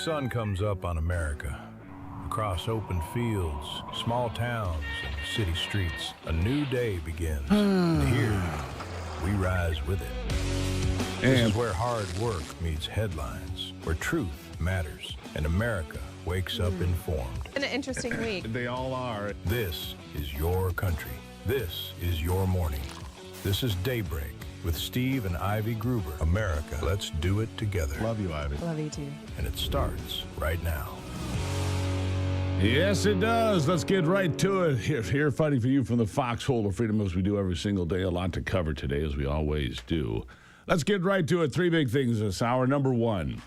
sun comes up on America, across open fields, small towns, and city streets, a new day begins. And here, we rise with it. This is where hard work meets headlines, where truth matters, and America wakes up informed. An interesting week. They all are. This is your country. This is your morning. This is Daybreak with Steve and Ivy Gruber. America, let's do it together. Love you, Ivy. Love you too. And it starts right now. Yes, it does. Let's get right to it. Here fighting for you from the foxhole of freedom as we do every single day. A lot to cover today, as we always do. Let's get right to it. Three big things this hour. Number one,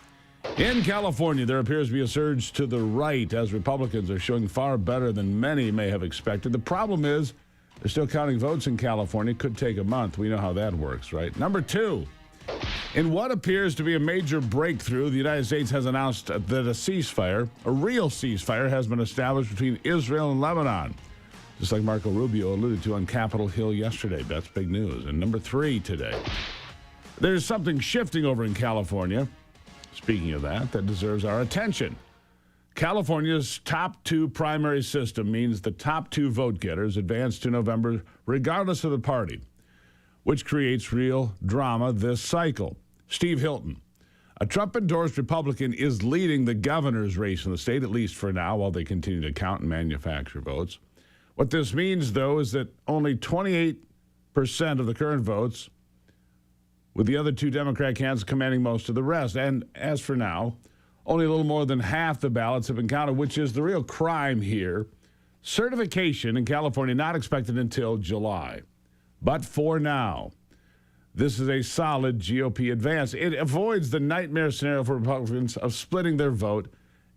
in California, there appears to be a surge to the right as Republicans are showing far better than many may have expected. The problem is they're still counting votes in California. Could take a month. We know how that works, right? Number two, in what appears to be a major breakthrough, the United States has announced that a ceasefire, a real ceasefire, has been established between Israel and Lebanon, just like Marco Rubio alluded to on Capitol Hill yesterday. That's big news. And number three today, there's something shifting over in California, speaking of that deserves our attention. California's top two primary system means the top two vote getters advance to November regardless of the party, which creates real drama this cycle. Steve Hilton, a Trump-endorsed Republican, is leading the governor's race in the state, at least for now, while they continue to count and manufacture votes. What this means, though, is that only 28% of the current votes, with the other two Democrat candidates commanding most of the rest. And as for now, only a little more than half the ballots have been counted, which is the real crime here. Certification in California not expected until July. But for now, this is a solid GOP advance. It avoids the nightmare scenario for Republicans of splitting their vote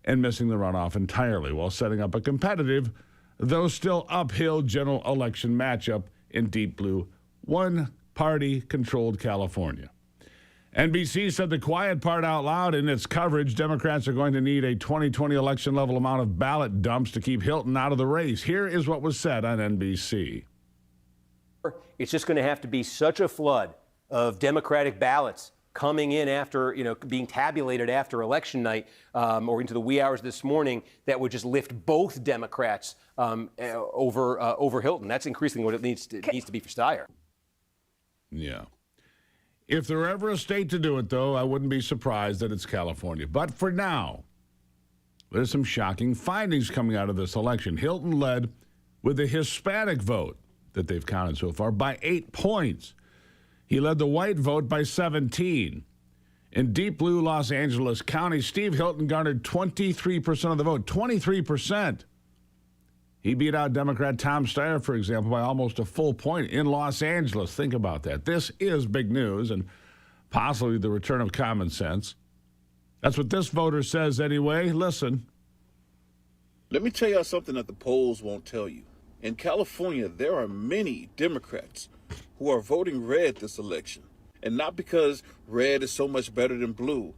and missing the runoff entirely, while setting up a competitive, though still uphill general election matchup in deep blue, one-party-controlled California. NBC said the quiet part out loud in its coverage. Democrats are going to need a 2020 election-level amount of ballot dumps to keep Hilton out of the race. Here is what was said on NBC. It's just going to have to be such a flood of Democratic ballots coming in after, being tabulated after election night or into the wee hours this morning that would just lift both Democrats over Hilton. That's increasingly what it needs to be for Steyer. Yeah. If there were ever a state to do it, though, I wouldn't be surprised that it's California. But for now, there's some shocking findings coming out of this election. Hilton led with the Hispanic vote that they've counted so far by 8 points. He led the white vote by 17. In deep blue Los Angeles County, Steve Hilton garnered 23% of the vote. 23%. He beat out Democrat Tom Steyer, for example, by almost a full point in Los Angeles. Think about that. This is big news and possibly the return of common sense. That's what this voter says anyway. Listen. Let me tell y'all something that the polls won't tell you. In California, there are many Democrats who are voting red this election. And not because red is so much better than blue,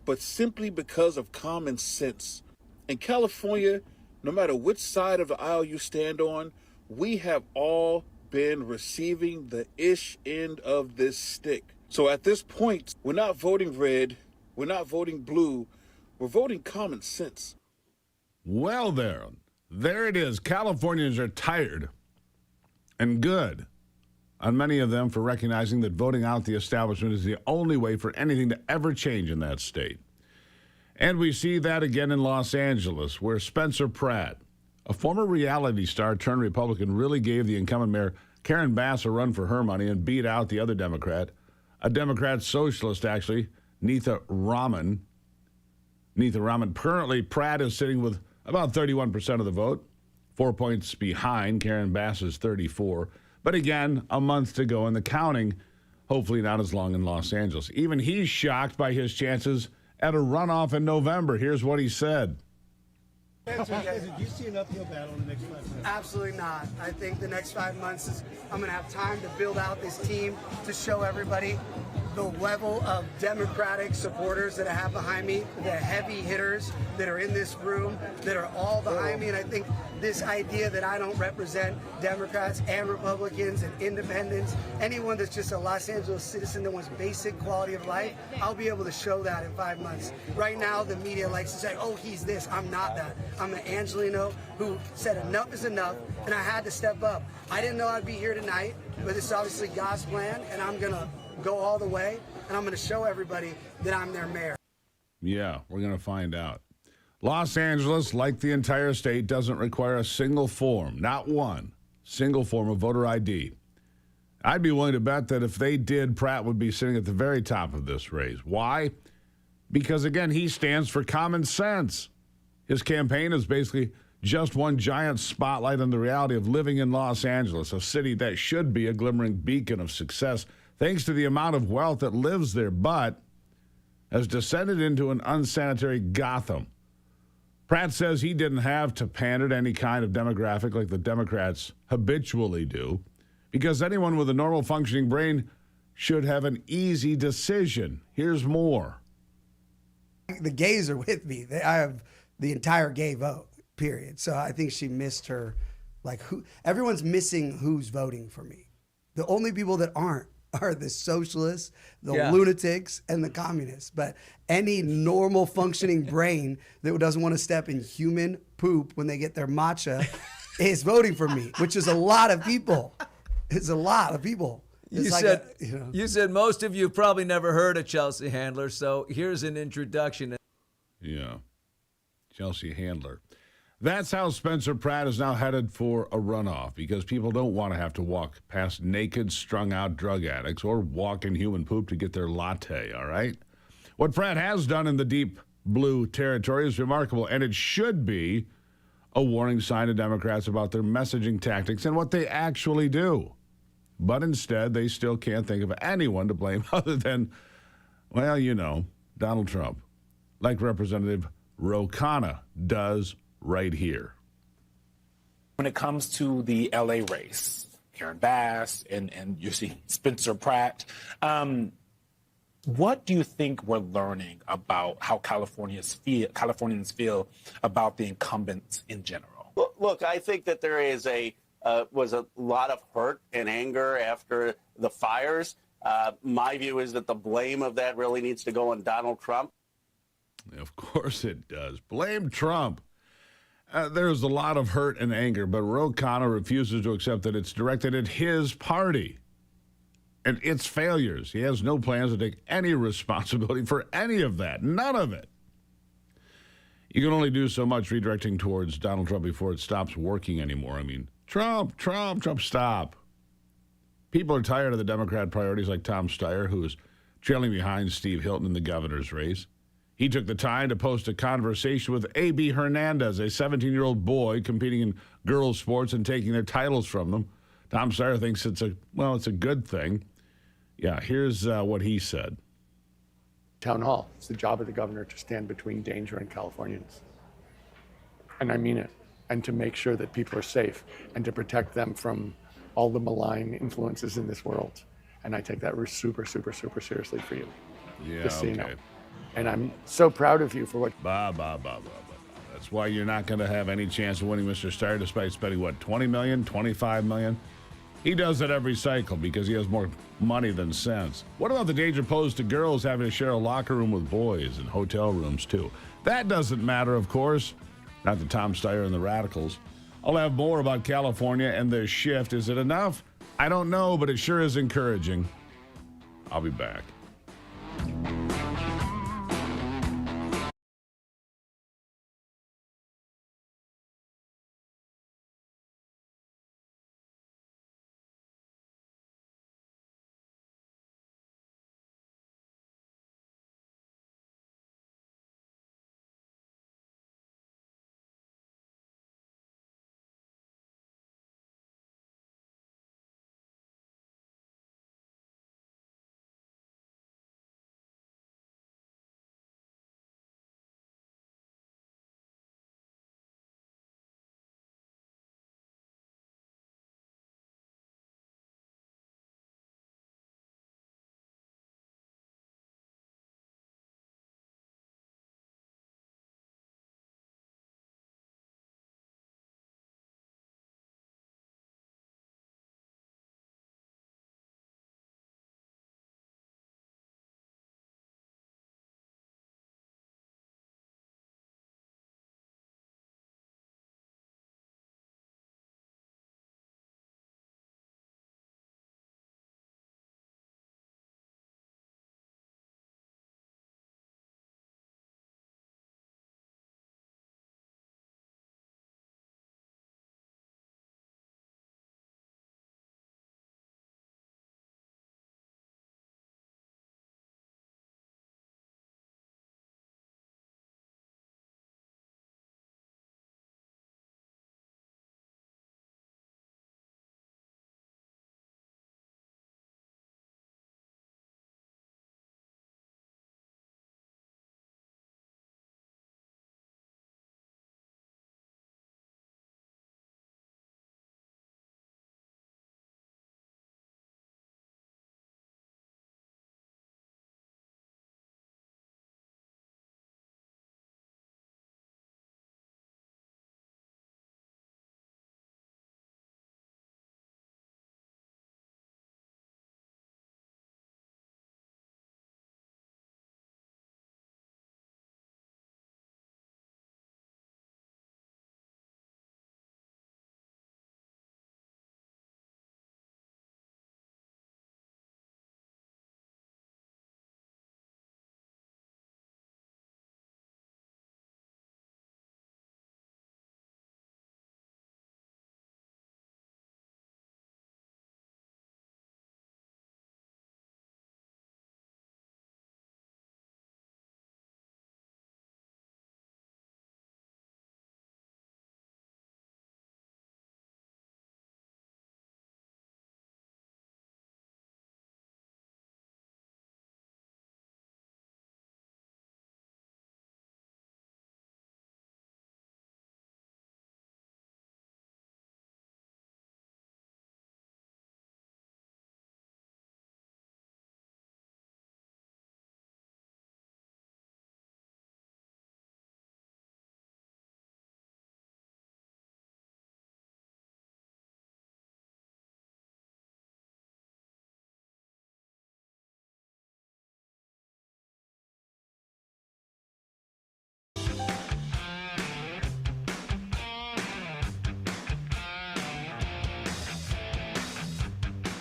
but simply because of common sense. In California, no matter which side of the aisle you stand on, we have all been receiving the ish end of this stick. So at this point, we're not voting red, we're not voting blue, we're voting common sense. Well, there it is. Californians are tired and good on many of them for recognizing that voting out the establishment is the only way for anything to ever change in that state. And we see that again in Los Angeles, where Spencer Pratt, a former reality star turned Republican, really gave the incumbent mayor Karen Bass a run for her money and beat out the other Democrat, a Democrat socialist, actually, Neitha Raman. Currently, Pratt is sitting with about 31% of the vote, 4 points behind. Karen Bass is 34. But again, a month to go in the counting, hopefully not as long in Los Angeles. Even he's shocked by his chances at a runoff in November. Here's what he said. Do you see an uphill battle in the next 5 months? Absolutely not. I think the next 5 months I'm going to have time to build out this team to show everybody the level of Democratic supporters that I have behind me, the heavy hitters that are in this room, that are all behind me. And I think this idea that I don't represent Democrats and Republicans and independents, anyone that's just a Los Angeles citizen that wants basic quality of life, I'll be able to show that in 5 months. Right now, the media likes to say, oh, he's this. I'm not that. I'm an Angelino who said enough is enough, and I had to step up. I didn't know I'd be here tonight, but this is obviously God's plan, and I'm going to go all the way, and I'm going to show everybody that I'm their mayor. Yeah, we're going to find out. Los Angeles, like the entire state, doesn't require a single form, not one single form of voter ID. I'd be willing to bet that if they did, Pratt would be sitting at the very top of this race. Why? Because, again, he stands for common sense. His campaign is basically just one giant spotlight on the reality of living in Los Angeles, a city that should be a glimmering beacon of success thanks to the amount of wealth that lives there, but has descended into an unsanitary Gotham. Pratt says he didn't have to pander to any kind of demographic like the Democrats habitually do, because anyone with a normal functioning brain should have an easy decision. Here's more. The gays are with me. I have the entire gay vote, period. So I think she missed her, everyone's missing who's voting for me. The only people that aren't are the socialists, the lunatics, and the communists. But any normal functioning brain that doesn't want to step in human poop when they get their matcha is voting for me, which is a lot of people. It's a lot of people. You said most of you probably never heard of Chelsea Handler, so here's an introduction. Yeah, Chelsea Handler. That's how Spencer Pratt is now headed for a runoff, because people don't want to have to walk past naked, strung-out drug addicts or walk in human poop to get their latte, all right? What Pratt has done in the deep blue territory is remarkable, and it should be a warning sign to Democrats about their messaging tactics and what they actually do. But instead, they still can't think of anyone to blame other than, well, Donald Trump, like Representative Ro Khanna does right here. When it comes to the LA race, Karen Bass and you see Spencer Pratt, what do you think we're learning about how Californians feel about the incumbents in general? Look, I think that there is was a lot of hurt and anger after the fires. My view is that the blame of that really needs to go on Donald Trump. Of course it does. Blame Trump. There's a lot of hurt and anger, but Ro Khanna refuses to accept that it's directed at his party and its failures. He has no plans to take any responsibility for any of that. None of it. You can only do so much redirecting towards Donald Trump before it stops working anymore. I mean, Trump, stop. People are tired of the Democrat priorities like Tom Steyer, who is trailing behind Steve Hilton in the governor's race. He took the time to post a conversation with A.B. Hernandez, a 17-year-old boy competing in girls' sports and taking their titles from them. Tom Steyer thinks it's a good thing. Yeah, here's what he said. Town hall. It's the job of the governor to stand between danger and Californians. And I mean it. And to make sure that people are safe and to protect them from all the malign influences in this world. And I take that super, super, super seriously for you. Yeah, just so you know. okay. And I'm so proud of you for what... That's why you're not going to have any chance of winning Mr. Steyer despite spending, $20 million, $25 million? He does it every cycle because he has more money than sense. What about the danger posed to girls having to share a locker room with boys and hotel rooms, too? That doesn't matter, of course. Not to Tom Steyer and the radicals. I'll have more about California and their shift. Is it enough? I don't know, but it sure is encouraging. I'll be back.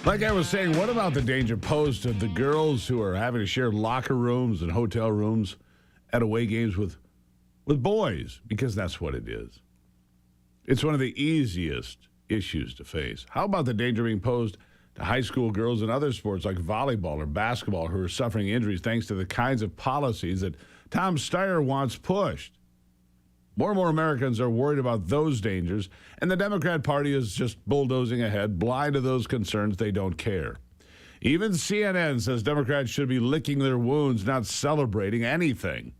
Like I was saying, what about the danger posed to the girls who are having to share locker rooms and hotel rooms at away games with boys? Because that's what it is. It's one of the easiest issues to face. How about the danger being posed to high school girls in other sports like volleyball or basketball who are suffering injuries thanks to the kinds of policies that Tom Steyer wants pushed? More and more Americans are worried about those dangers, and the Democrat Party is just bulldozing ahead, blind to those concerns. They don't care. Even CNN says Democrats should be licking their wounds, not celebrating anything.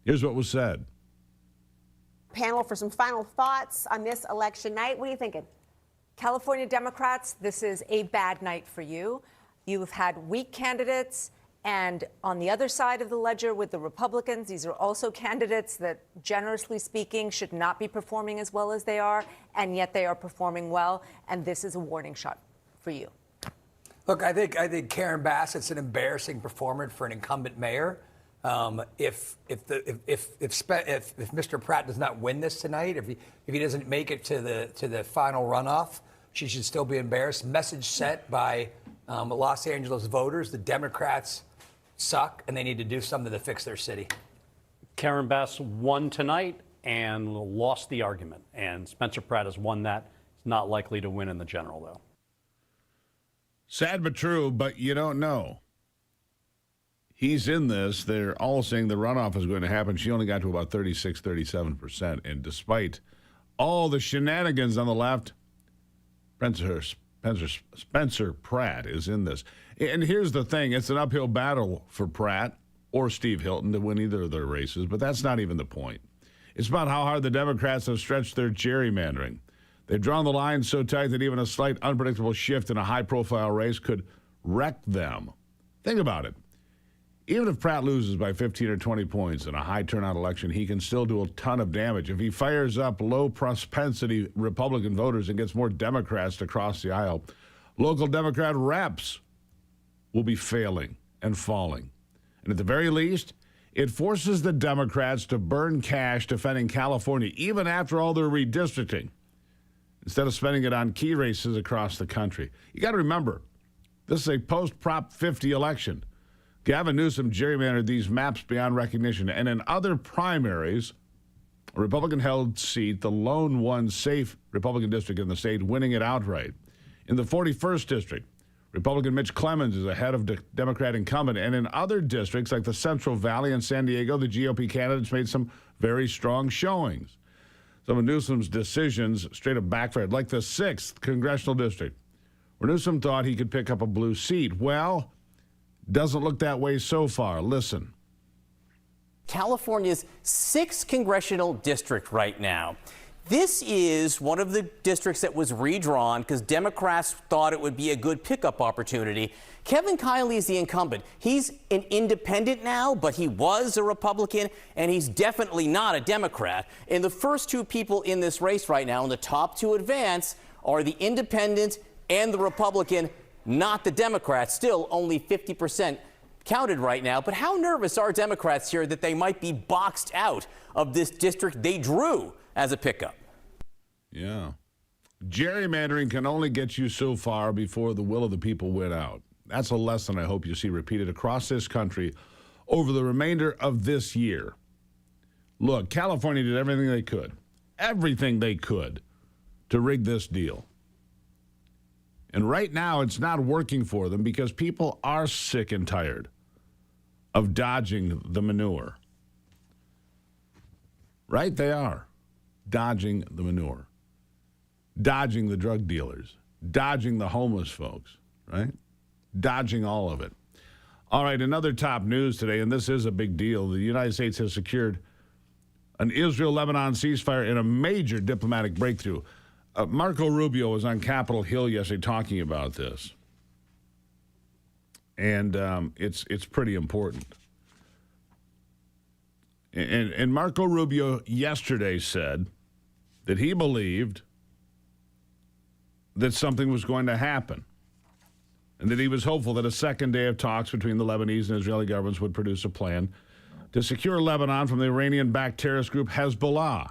Here's what was said. Panel for some final thoughts on this election night. What are you thinking? California Democrats, this is a bad night for you. You've had weak candidates. And on the other side of the ledger with the Republicans, these are also candidates that, generously speaking, should not be performing as well as they are, and yet they are performing well. And this is a warning shot for you. Look, I think Karen Bassett's an embarrassing performer for an incumbent mayor. If Mr. Pratt does not win this tonight, if he doesn't make it to the final runoff, she should still be embarrassed. Message sent by Los Angeles voters: the Democrats suck, and they need to do something to fix their city. Karen Bass won tonight and lost the argument, and Spencer Pratt has won that. He's not likely to win in the general, though. Sad but true, but you don't know. He's in this. They're all saying the runoff is going to happen. She only got to about 36, 37%. And despite all the shenanigans on the left, Spencer Pratt is in this. And here's the thing. It's an uphill battle for Pratt or Steve Hilton to win either of their races, but that's not even the point. It's about how hard the Democrats have stretched their gerrymandering. They've drawn the line so tight that even a slight unpredictable shift in a high-profile race could wreck them. Think about it. Even if Pratt loses by 15 or 20 points in a high-turnout election, he can still do a ton of damage. If he fires up low-propensity Republican voters and gets more Democrats to cross the aisle, local Democrat reps will be failing and falling. And at the very least, it forces the Democrats to burn cash defending California, even after all their redistricting, instead of spending it on key races across the country. You got to remember, this is a post-Prop 50 election. Gavin Newsom gerrymandered these maps beyond recognition. And in other primaries, a Republican-held seat, the lone one safe Republican district in the state, winning it outright. In the 41st district, Republican Mitch Clemens is ahead of the Democrat incumbent. And in other districts like the Central Valley and San Diego, the GOP candidates made some very strong showings. Some of Newsom's decisions straight up backfired, like the 6th congressional district, where Newsom thought he could pick up a blue seat. Well, doesn't look that way so far. Listen. California's 6th congressional district right now. This is one of the districts that was redrawn because Democrats thought it would be a good pickup opportunity. Kevin Kiley is the incumbent. He's an independent now, but he was a Republican, and he's definitely not a Democrat. And the first two people in this race right now, and the top two advance, are the independent and the Republican, not the Democrat. Still only 50% counted right now. But how nervous are Democrats here that they might be boxed out of this district they drew as a pickup? Yeah. Gerrymandering can only get you so far before the will of the people win out. That's a lesson I hope you see repeated across this country over the remainder of this year. Look, California did everything they could to rig this deal. And right now it's not working for them because people are sick and tired of dodging the manure. Right? They are. Dodging the manure. Dodging the drug dealers. Dodging the homeless folks. Right? Dodging all of it. All right, another top news today, and this is a big deal. The United States has secured an Israel-Lebanon ceasefire in a major diplomatic breakthrough. Marco Rubio was on Capitol Hill yesterday talking about this. And it's pretty important. And Marco Rubio yesterday said that he believed that something was going to happen and that he was hopeful that a second day of talks between the Lebanese and Israeli governments would produce a plan to secure Lebanon from the Iranian-backed terrorist group Hezbollah.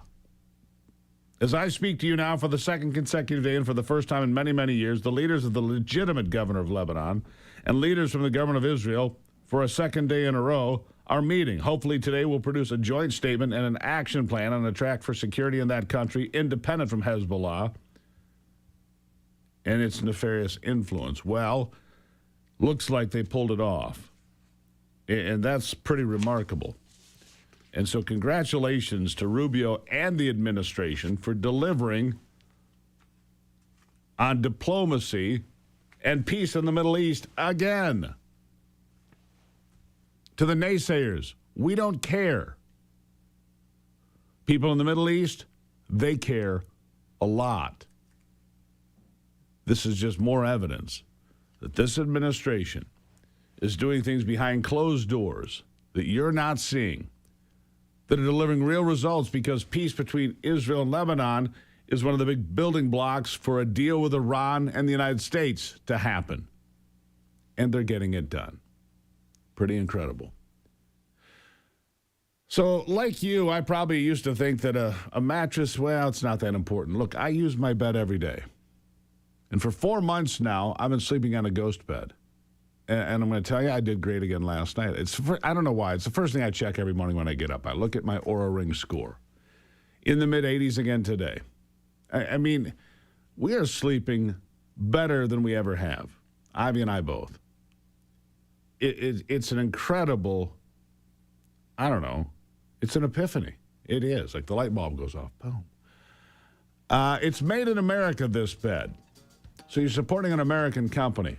As I speak to you now for the second consecutive day and for the first time in many, many years, the leaders of the legitimate governor of Lebanon and leaders from the government of Israel for a second day in a row are meeting. Hopefully today will produce a joint statement and an action plan on a track for security in that country, independent from Hezbollah and its nefarious influence. Well, looks like they pulled it off. And that's pretty remarkable. And so congratulations to Rubio and the administration for delivering on diplomacy and peace in the Middle East again. To the naysayers, we don't care. People in the Middle East, they care a lot. This is just more evidence that this administration is doing things behind closed doors that you're not seeing, that are delivering real results, because peace between Israel and Lebanon is one of the big building blocks for a deal with Iran and the United States to happen. And they're getting it done. Pretty incredible. So, like you, I probably used to think that a mattress, well, it's not that important. Look, I use my bed every day. And for 4 months now, I've been sleeping on a ghost bed. And I'm going to tell you, I did great again last night. I don't know why. It's the first thing I check every morning when I get up. I look at my Oura Ring score. In the mid-80s again today. I mean, we are sleeping better than we ever have. Ivy and I both. It's an incredible, I don't know, it's an epiphany. It is. Like the light bulb goes off. Boom. It's made in America, this bed. So you're supporting an American company.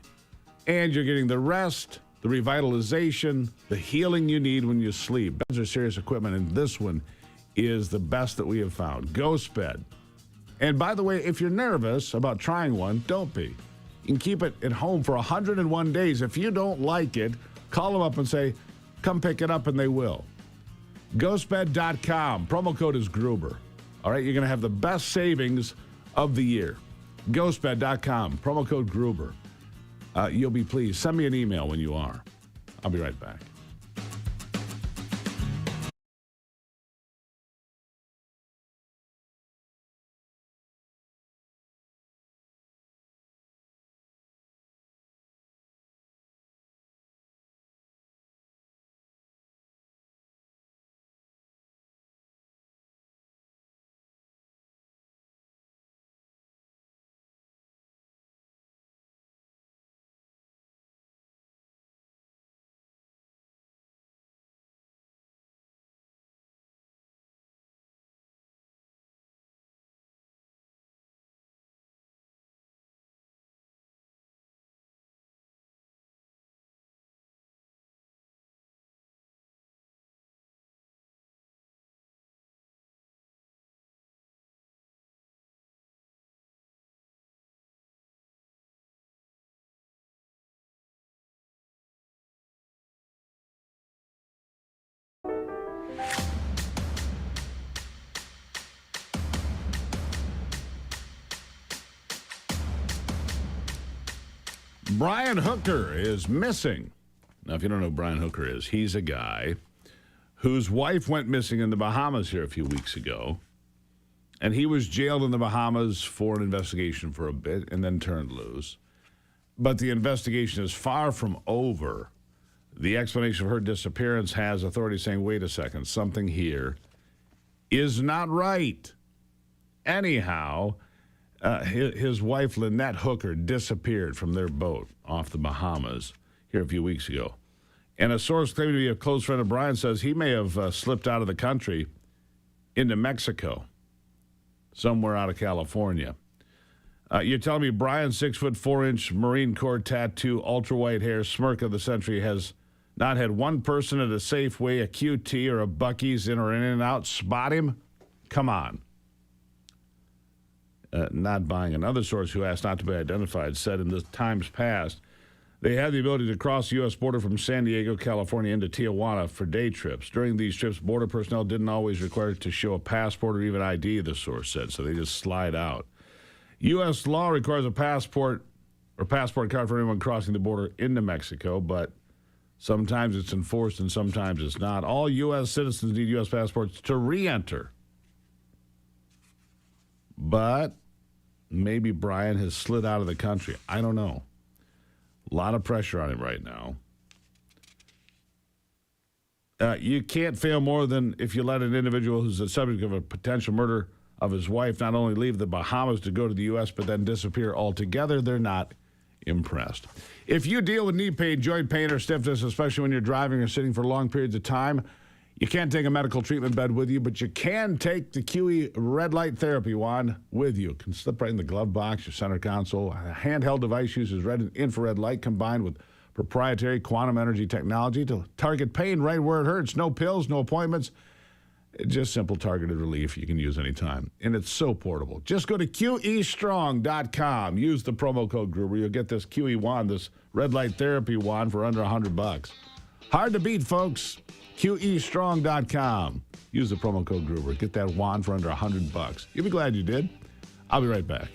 And you're getting the rest, the revitalization, the healing you need when you sleep. Beds are serious equipment, and this one is the best that we have found. Ghost Bed. And by the way, if you're nervous about trying one, don't be. You can keep it at home for 101 days. If you don't like it, call them up and say, come pick it up, and they will. Ghostbed.com. Promo code is Gruber. All right, you're going to have the best savings of the year. Ghostbed.com. Promo code Gruber. You'll be pleased. Send me an email when you are. I'll be right back. Brian Hooker is missing. Now, if you don't know who Brian Hooker is, he's a guy whose wife went missing in the Bahamas here a few weeks ago. And he was jailed in the Bahamas for an investigation for a bit and then turned loose. But the investigation is far from over. The explanation of her disappearance has authorities saying, wait a second, something here is not right. Anyhow, his wife, Lynette Hooker, disappeared from their boat off the Bahamas here a few weeks ago. And a source claiming to be a close friend of Brian says he may have slipped out of the country into Mexico, somewhere out of California. You're telling me Brian's 6'4" Marine Corps tattoo, ultra white hair, smirk of the century has not had one person at a Safeway, a QT, or a Buc-ee's in or in and out spot him? Come on. Not buying. Another source who asked not to be identified said in the times past, they had the ability to cross the U.S. border from San Diego, California into Tijuana for day trips. During these trips, border personnel didn't always require to show a passport or even ID, the source said, so they just slide out. U.S. law requires a passport or passport card for anyone crossing the border into Mexico, but sometimes it's enforced and sometimes it's not. All U.S. citizens need U.S. passports to re-enter. But maybe Brian has slid out of the country. I don't know. A lot of pressure on him right now. You can't fail more than if you let an individual who's the subject of a potential murder of his wife not only leave the Bahamas to go to the U.S., but then disappear altogether. They're not impressed. If you deal with knee pain, joint pain, or stiffness, especially when you're driving or sitting for long periods of time, you can't take a medical treatment bed with you, but you can take the QE red light therapy wand with you. It can slip right in the glove box, your center console. A handheld device uses red and infrared light combined with proprietary quantum energy technology to target pain right where it hurts. No pills, no appointments. Just simple targeted relief you can use anytime. And it's so portable. Just go to QEstrong.com. Use the promo code Gruber. You'll get this QE wand, this red light therapy wand for under $100. Hard to beat, folks. QEstrong.com. Use the promo code Gruber. Get that wand for under $100. You'll be glad you did. I'll be right back.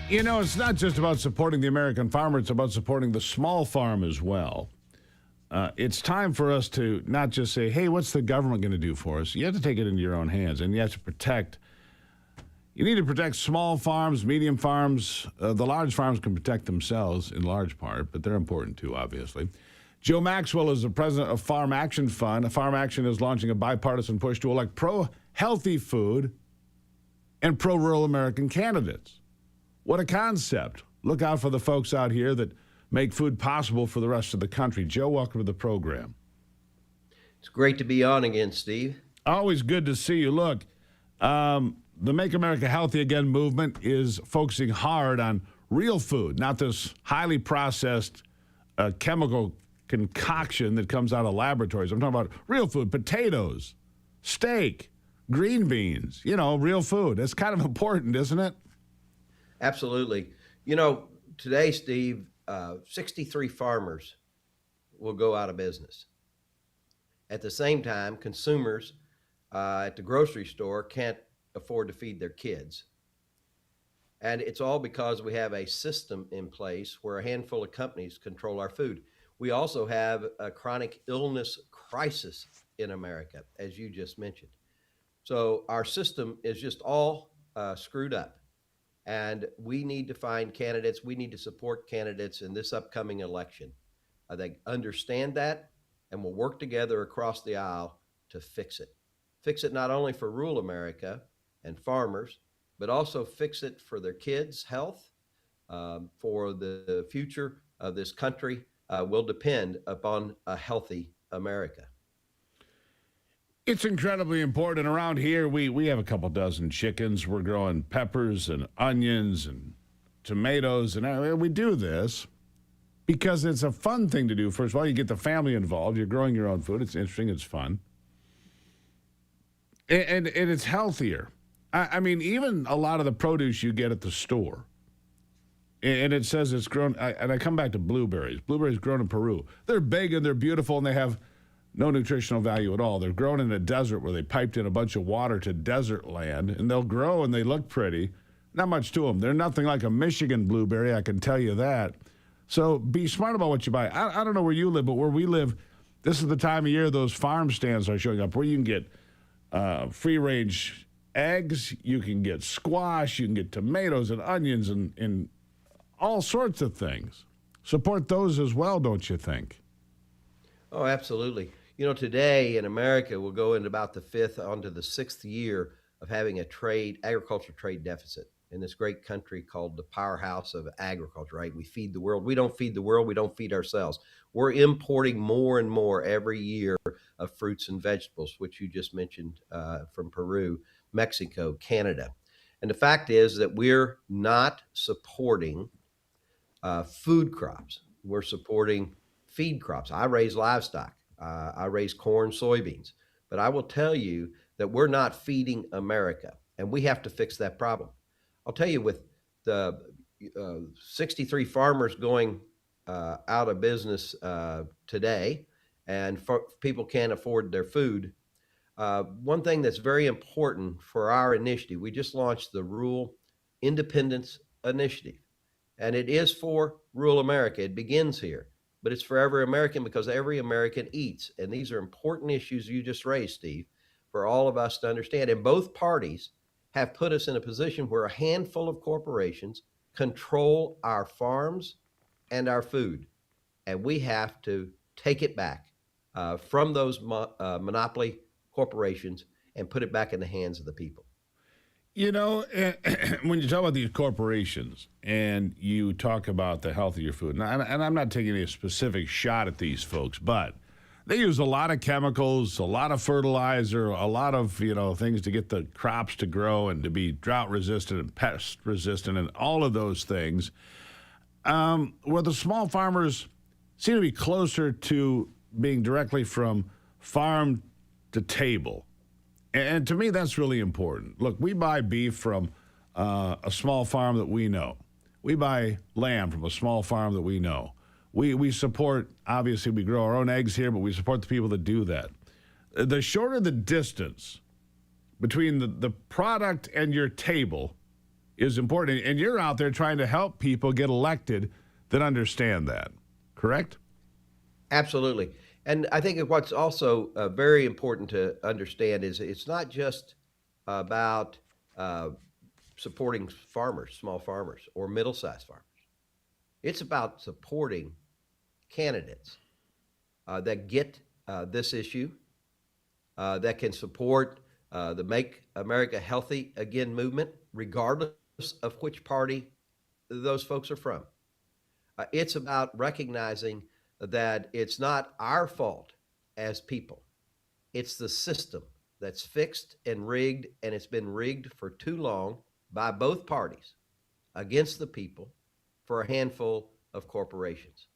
You know, it's not just about supporting the American farmer, it's about supporting the small farm as well. It's time for us to not just say, hey, what's the government going to do for us? You have to take it into your own hands, and you have to protect. You need to protect small farms, medium farms. The large farms can protect themselves in large part, but they're important too, obviously. Joe Maxwell is the president of Farm Action Fund. Farm Action is launching a bipartisan push to elect pro healthy food and pro-rural American candidates. What a concept. Look out for the folks out here that make food possible for the rest of the country. Joe, welcome to the program. It's great to be on again, Steve. Always good to see you. Look, the Make America Healthy Again movement is focusing hard on real food, not this highly processed chemical concoction that comes out of laboratories. I'm talking about real food, potatoes, steak, green beans, real food. It's kind of important, isn't it? Absolutely. Today, Steve, 63 farmers will go out of business. At the same time, consumers at the grocery store can't afford to feed their kids. And it's all because we have a system in place where a handful of companies control our food. We also have a chronic illness crisis in America, as you just mentioned. So our system is just all screwed up. And we need to find candidates. We need to support candidates in this upcoming election. They understand that and will work together across the aisle to fix it. Fix it not only for rural America and farmers, but also fix it for their kids' health, for the future of this country will depend upon a healthy America. It's incredibly important. Around here, we have a couple dozen chickens. We're growing peppers and onions and tomatoes, and we do this because it's a fun thing to do. First of all, you get the family involved. You're growing your own food. It's interesting. It's fun. And it's healthier. I mean, even a lot of the produce you get at the store, and it says it's grown, and I come back to blueberries. Blueberries grown in Peru. They're big and they're beautiful and they have no nutritional value at all. They're grown in a desert where they piped in a bunch of water to desert land, and they'll grow and they look pretty. Not much to them. They're nothing like a Michigan blueberry, I can tell you that. So be smart about what you buy. I don't know where you live, but where we live, this is the time of year those farm stands are showing up where you can get free-range eggs, you can get squash, you can get tomatoes and onions and all sorts of things. Support those as well, don't you think? Oh, absolutely. Today in America, we'll go into about the fifth onto the sixth year of having a agricultural trade deficit in this great country called the powerhouse of agriculture, right? We feed the world. We don't feed the world. We don't feed ourselves. We're importing more and more every year of fruits and vegetables, which you just mentioned from Peru, Mexico, Canada. And the fact is that we're not supporting food crops. We're supporting feed crops. I raise livestock. I raise corn, soybeans. But I will tell you that we're not feeding America, and we have to fix that problem. I'll tell you, with the 63 farmers going out of business today, and people can't afford their food, one thing that's very important for our initiative, we just launched the Rural Independence Initiative, and it is for rural America. It begins here, but it's for every American because every American eats, and these are important issues you just raised, Steve, for all of us to understand. And both parties have put us in a position where a handful of corporations control our farms and our food, and we have to take it back from those monopoly corporations and put it back in the hands of the people. When you talk about these corporations and you talk about the health of your food, and I'm not taking a specific shot at these folks, but they use a lot of chemicals, a lot of fertilizer, a lot of, things to get the crops to grow and to be drought resistant and pest resistant and all of those things. Where the small farmers seem to be closer to being directly from farm to table. And to me, that's really important. Look, we buy beef from a small farm that we know. We buy lamb from a small farm that we know. We support, obviously, we grow our own eggs here, but we support the people that do that. The shorter the distance between the product and your table is important. And you're out there trying to help people get elected that understand that, correct? Absolutely. And I think what's also very important to understand is it's not just about supporting farmers, small farmers, or middle-sized farmers. It's about supporting candidates that get this issue, that can support the Make America Healthy Again movement, regardless of which party those folks are from. It's about recognizing that it's not our fault as people. It's the system that's fixed and rigged, and it's been rigged for too long by both parties against the people for a handful of corporations.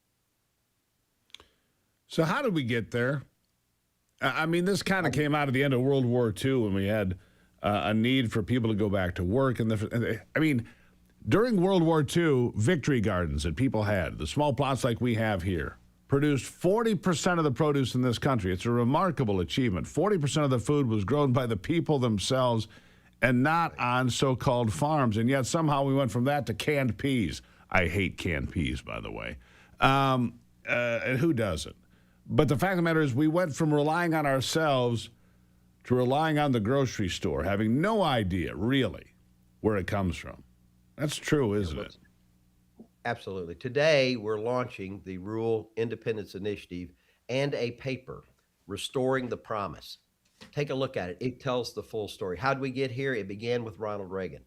So how did we get there? I mean, this kind of came out of the end of World War II when we had a need for people to go back to work. I mean, during World War II, victory gardens that people had, the small plots like we have here, produced 40% of the produce in this country. It's a remarkable achievement. 40% of the food was grown by the people themselves and not on so-called farms. And yet somehow we went from that to canned peas. I hate canned peas, by the way. And who doesn't? But the fact of the matter is we went from relying on ourselves to relying on the grocery store, having no idea, really, where it comes from. That's true, isn't it? Absolutely. Today, we're launching the Rural Independence Initiative and a paper, Restoring the Promise. Take a look at it. It tells the full story. How did we get here? It began with Ronald Reagan.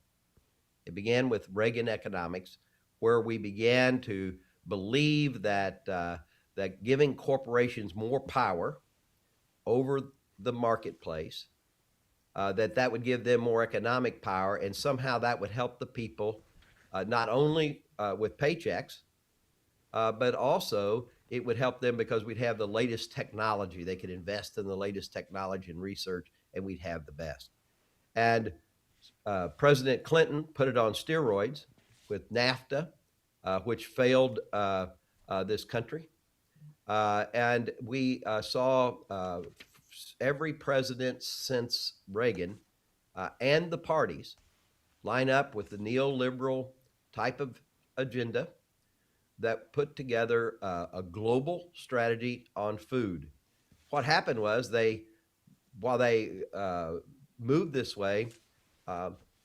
It began with Reagan economics, where we began to believe that that giving corporations more power over the marketplace, that would give them more economic power, and somehow that would help the people, not only with paychecks, but also it would help them because we'd have the latest technology. They could invest in the latest technology and research, and we'd have the best. And President Clinton put it on steroids with NAFTA, which failed this country. And we saw every president since Reagan and the parties line up with the neoliberal type of agenda that put together a global strategy on food. What happened was while they moved this way,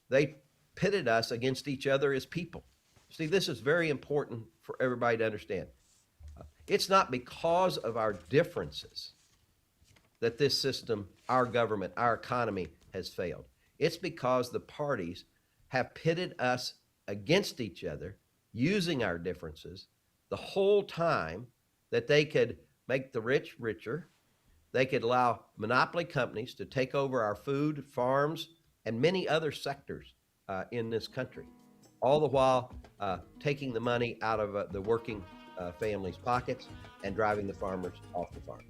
they pitted us against each other as people. See, this is very important for everybody to understand. It's not because of our differences that this system, our government, our economy has failed. It's because the parties have pitted us against each other, using our differences the whole time that they could make the rich richer. They could allow monopoly companies to take over our food, farms, and many other sectors in this country, all the while taking the money out of the working families' pockets and driving the farmers off the farm.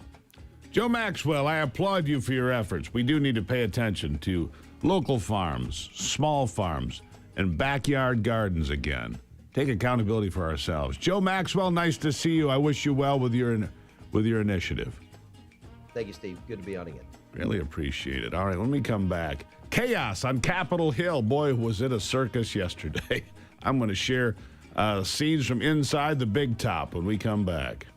Joe Maxwell, I applaud you for your efforts. We do need to pay attention to local farms, small farms, and backyard gardens again. Take accountability for ourselves. Joe Maxwell, nice to see you. I wish you well with your initiative. Thank you, Steve. Good to be on again. Really appreciate it. All right, let me come back. Chaos on Capitol Hill. Boy, was it a circus yesterday. I'm going to share scenes from inside the big top when we come back.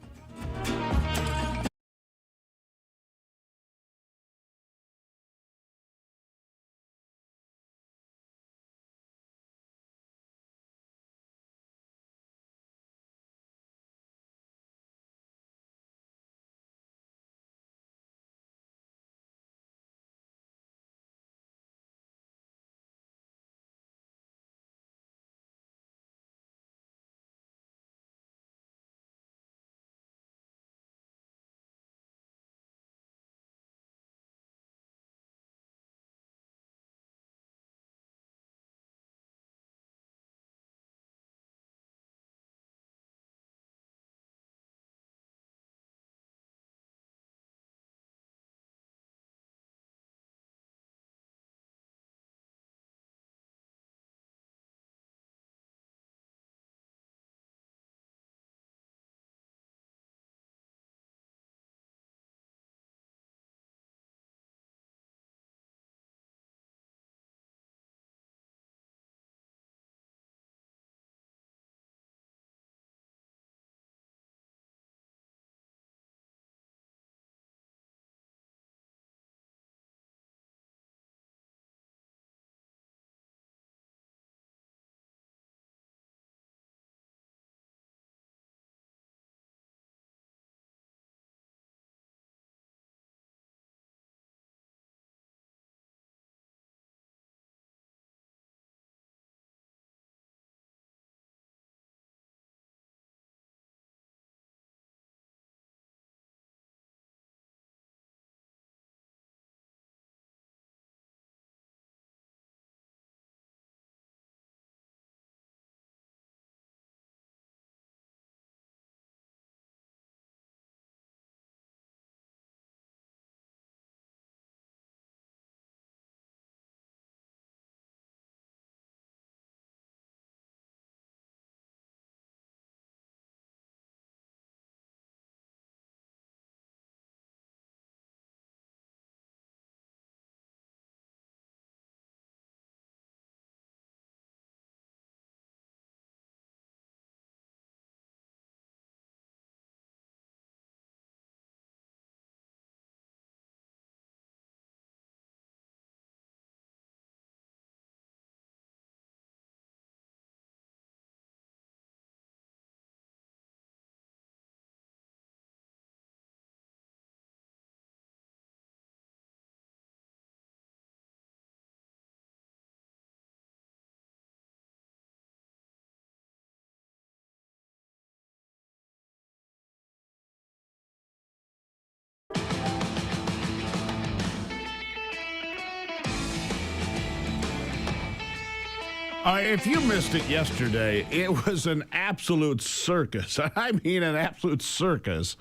If you missed it yesterday, it was an absolute circus. I mean, an absolute circus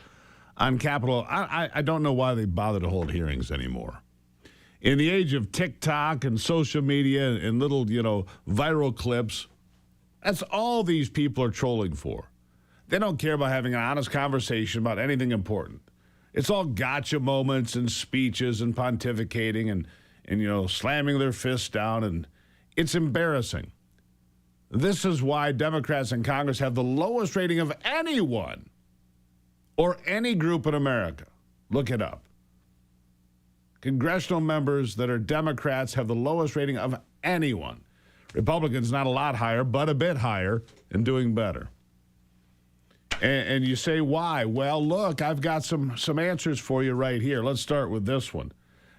on Capitol. I don't know why they bother to hold hearings anymore. In the age of TikTok and social media and little, viral clips, that's all these people are trolling for. They don't care about having an honest conversation about anything important. It's all gotcha moments and speeches and pontificating and slamming their fists down, and it's embarrassing. This is why Democrats in Congress have the lowest rating of anyone or any group in America. Look it up. Congressional members that are Democrats have the lowest rating of anyone. Republicans not a lot higher, but a bit higher and doing better. And you say, why? Well, look, I've got some answers for you right here. Let's start with this one.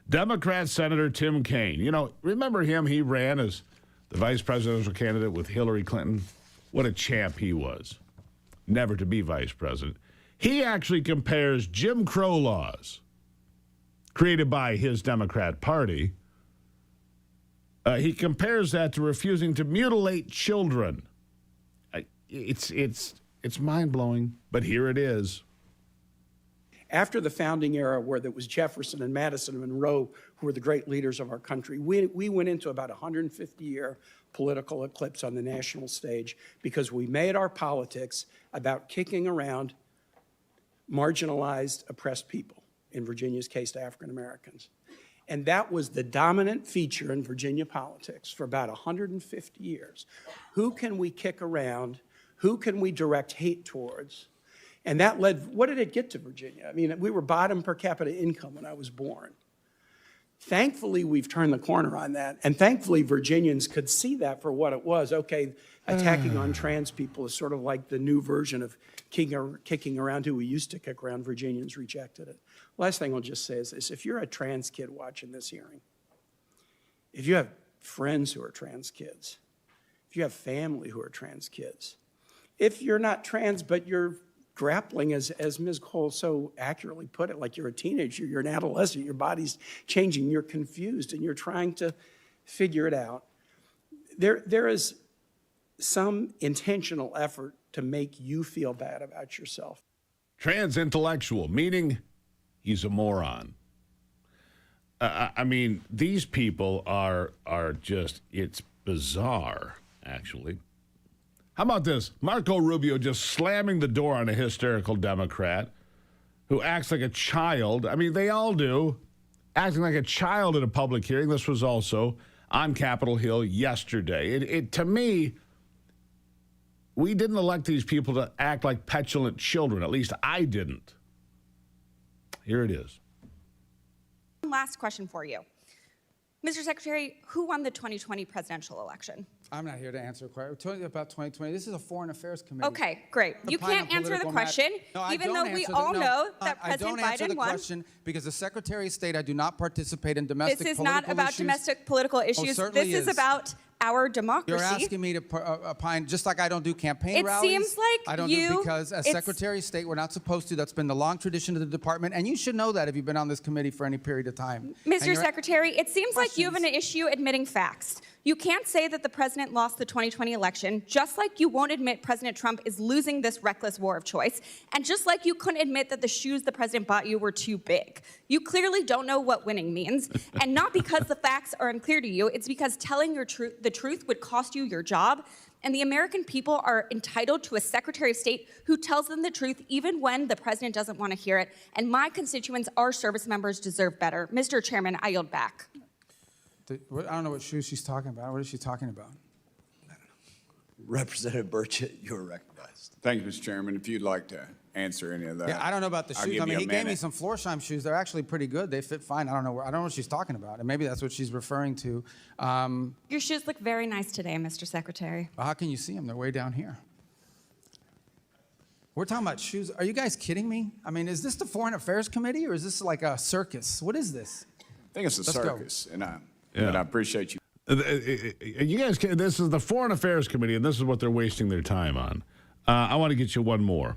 Democrat Senator Tim Kaine. Remember him? He ran as the vice presidential candidate with Hillary Clinton. What a champ he was. Never to be vice president. He actually compares Jim Crow laws created by his Democrat Party. He compares that to refusing to mutilate children. It's mind-blowing, but here it is. After the founding era, where there was Jefferson and Madison and Monroe, who were the great leaders of our country, we went into about a 150-year political eclipse on the national stage because we made our politics about kicking around marginalized, oppressed people, in Virginia's case to African Americans. And that was the dominant feature in Virginia politics for about 150 years. Who can we kick around? Who can we direct hate towards? And that led, what did it get to Virginia? I mean, we were bottom per capita income when I was born. Thankfully, we've turned the corner on that. And thankfully, Virginians could see that for what it was. Okay, attacking on trans people is sort of like the new version of kicking around who we used to kick around. Virginians rejected it. Last thing I'll just say is this. If you're a trans kid watching this hearing, if you have friends who are trans kids, if you have family who are trans kids, if you're not trans but you're grappling, as Ms. Cole so accurately put it, like you're a teenager, you're an adolescent, your body's changing, you're confused, and you're trying to figure it out. There is some intentional effort to make you feel bad about yourself. Trans intellectual, meaning he's a moron. I mean, these people are just, it's bizarre, actually. How about this? Marco Rubio just slamming the door on a hysterical Democrat who acts like a child. I mean, they all do. Acting like a child at a public hearing. This was also on Capitol Hill yesterday. To me, we didn't elect these people to act like petulant children. At least I didn't. Here it is. Last question for you. Mr. Secretary, who won the 2020 presidential election? I'm not here to answer a question. We're talking about 2020. This is a Foreign Affairs Committee. Okay, great. You can't answer the question, even though we all know that President Biden won. I don't answer the question because as Secretary of State, I do not participate in domestic political issues. This is not about domestic political issues. This is about our democracy. You're asking me to opine, just like I don't do campaign rallies. It seems like I don't do because as Secretary of State, we're not supposed to. That's been the long tradition of the department, and you should know that if you've been on this committee for any period of time. Mr. Secretary, it seems like you have an issue admitting facts. You can't say that the president lost the 2020 election, just like you won't admit President Trump is losing this reckless war of choice, and just like you couldn't admit that the shoes the president bought you were too big. You clearly don't know what winning means, and not because the facts are unclear to you, it's because telling the truth would cost you your job, and the American people are entitled to a Secretary of State who tells them the truth even when the president doesn't want to hear it, and my constituents, our service members, deserve better. Mr. Chairman, I yield back. I don't know what shoes she's talking about. What is she talking about? Representative Burchett, you're recognized. Thank you, Mr. Chairman. If you'd like to answer any of that. Yeah, I don't know about the shoes. I mean, he gave me some Florsheim shoes. They're actually pretty good. They fit fine. I don't know what she's talking about. And maybe that's what she's referring to. Your shoes look very nice today, Mr. Secretary. Well, how can you see them? They're way down here. We're talking about shoes. Are you guys kidding me? I mean, is this the Foreign Affairs Committee or is this like a circus? What is this? I think it's a circus, and I appreciate you. You guys, this is the Foreign Affairs Committee, and this is what they're wasting their time on. I want to get you one more.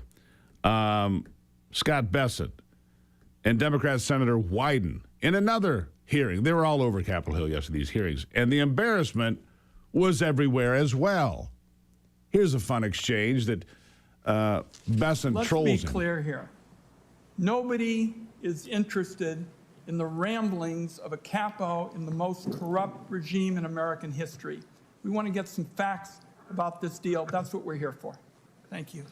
Scott Bessent and Democrat Senator Wyden in another hearing. They were all over Capitol Hill yesterday, these hearings. And the embarrassment was everywhere as well. Here's a fun exchange that Besant Let's trolls be him. clear here. Nobody is interested in the ramblings of a capo in the most corrupt regime in American history. We want to get some facts about this deal. That's what we're here for. Thank you.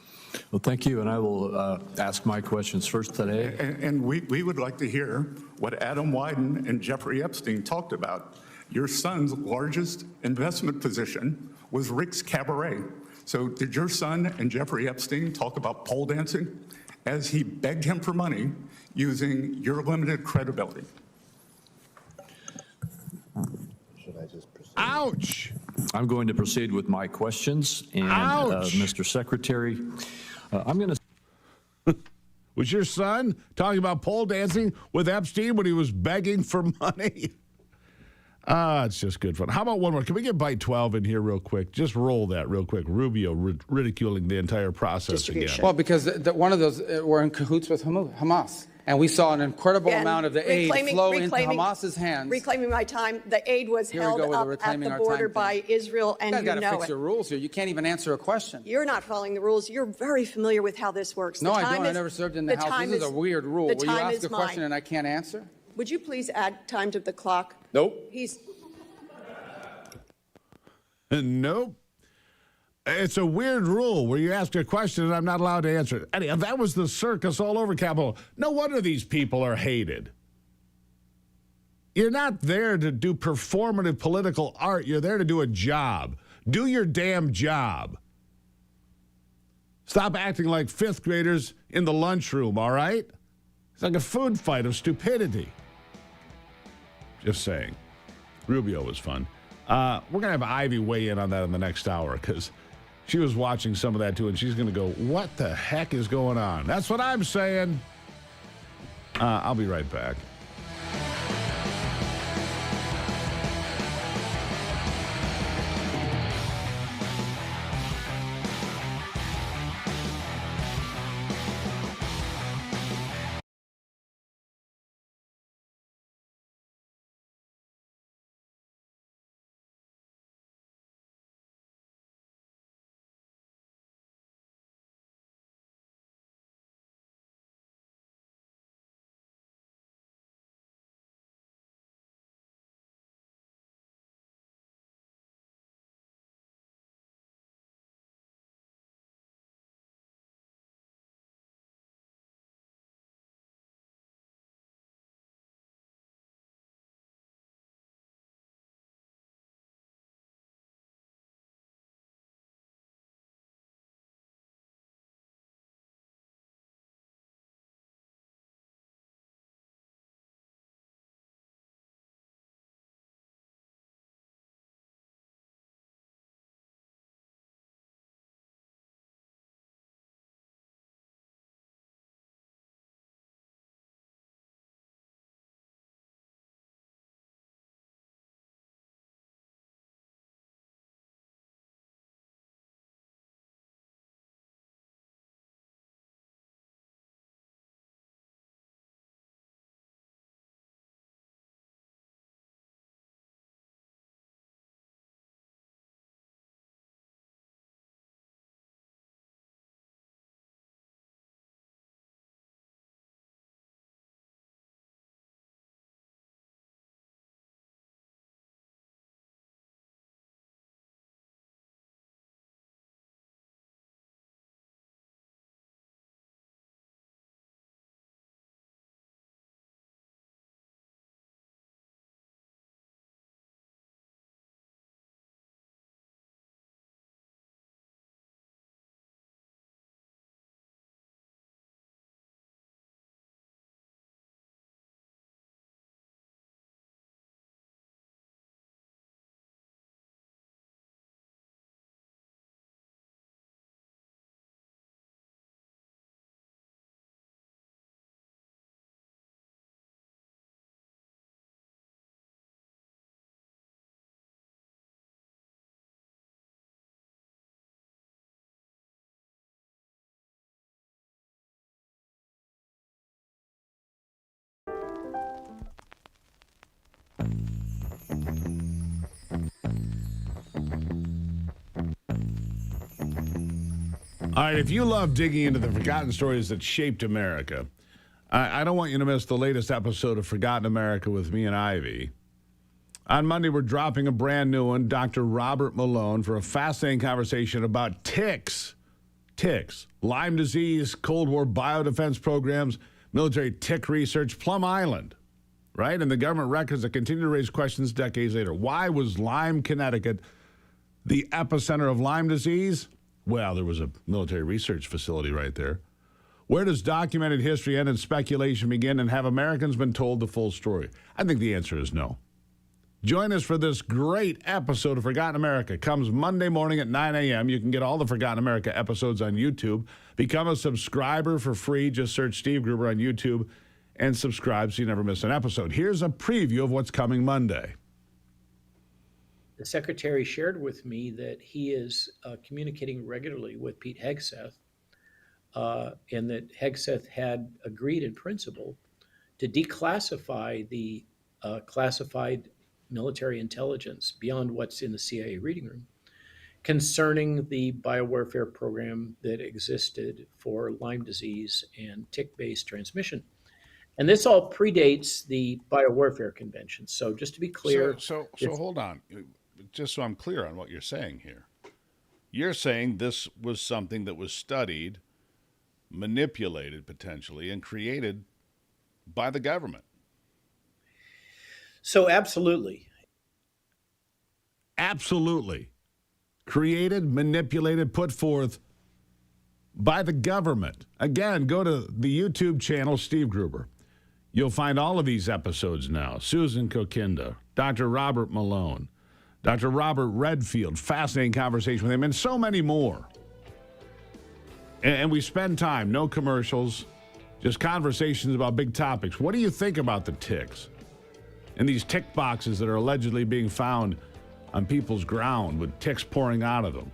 Well, thank you, and I will ask my questions first today. And we would like to hear what Adam Wyden and Jeffrey Epstein talked about. Your son's largest investment position was Rick's Cabaret. So did your son and Jeffrey Epstein talk about pole dancing as he begged him for money using your limited credibility? Should I just proceed? Ouch! I'm going to proceed with my questions. And Mr. Secretary, I'm going to... Was your son talking about pole dancing with Epstein when he was begging for money? It's just good fun. How about one more? Can we get bite 12 in here real quick? Just roll that real quick. Rubio ridiculing the entire process again. Well, because one of those were in cahoots with Hamas. And we saw an incredible Again, amount of the aid flow into reclaiming- Hamas's hands. Reclaiming my time. The aid was Here we held go with up the at reclaiming the our border time by Israel, and You you got to know fix it. your rules here. You can't even answer a question. You're not following the rules. You're very familiar with how this works. No, The I time don't. I is- never served in the House. time This is a weird rule. The Will you time ask is a question mine. and I can't answer? Would you please add time to the clock? Nope. Nope. It's a weird rule where you ask a question and I'm not allowed to answer it. Anyhow, that was the circus all over Capitol. No wonder these people are hated. You're not there to do performative political art. You're there to do a job. Do your damn job. Stop acting like fifth graders in the lunchroom, all right? It's like a food fight of stupidity. Just saying. Rubio was fun. We're going to have Ivy weigh in on that in the next hour because she was watching some of that too, and she's going to go, what the heck is going on? That's what I'm saying. I'll be right back. All right, if you love digging into the forgotten stories that shaped America, I don't want you to miss the latest episode of Forgotten America with me and Ivy. On Monday, we're dropping a brand new one, Dr. Robert Malone, for a fascinating conversation about ticks. Ticks, Lyme disease, Cold War biodefense programs, military tick research, Plum Island, right? And the government records that continue to raise questions decades later. Why was Lyme, Connecticut, the epicenter of Lyme disease? Well, there was a military research facility right there. Where does documented history end and speculation begin, and have Americans been told the full story? I think the answer is no. Join us for this great episode of Forgotten America. Comes Monday morning at 9 a.m. You can get all the Forgotten America episodes on YouTube. Become a subscriber for free. Just search Steve Gruber on YouTube and subscribe so you never miss an episode. Here's a preview of what's coming Monday. The secretary shared with me that he is communicating regularly with Pete Hegseth, and that Hegseth had agreed in principle to declassify the classified military intelligence beyond what's in the CIA reading room concerning the biowarfare program that existed for Lyme disease and tick-based transmission. And this all predates the biowarfare convention. So just to be clear. So hold on. Just so I'm clear on what you're saying here. You're saying this was something that was studied, manipulated potentially, and created by the government. So absolutely. Absolutely. Created, manipulated, put forth by the government. Again, go to the YouTube channel, Steve Gruber. You'll find all of these episodes now. Susan Kokinda, Dr. Robert Malone, Dr. Robert Redfield, fascinating conversation with him, and so many more. And we spend time, no commercials, just conversations about big topics. What do you think about the ticks? And these tick boxes that are allegedly being found on people's ground with ticks pouring out of them.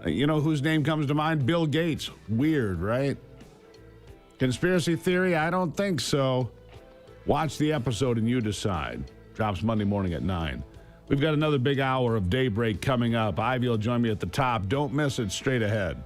You know whose name comes to mind? Bill Gates. Weird, right? Conspiracy theory? I don't think so. Watch the episode and you decide. Drops Monday morning at 9. We've got another big hour of Daybreak coming up. Ivy will join me at the top. Don't miss it. Straight ahead.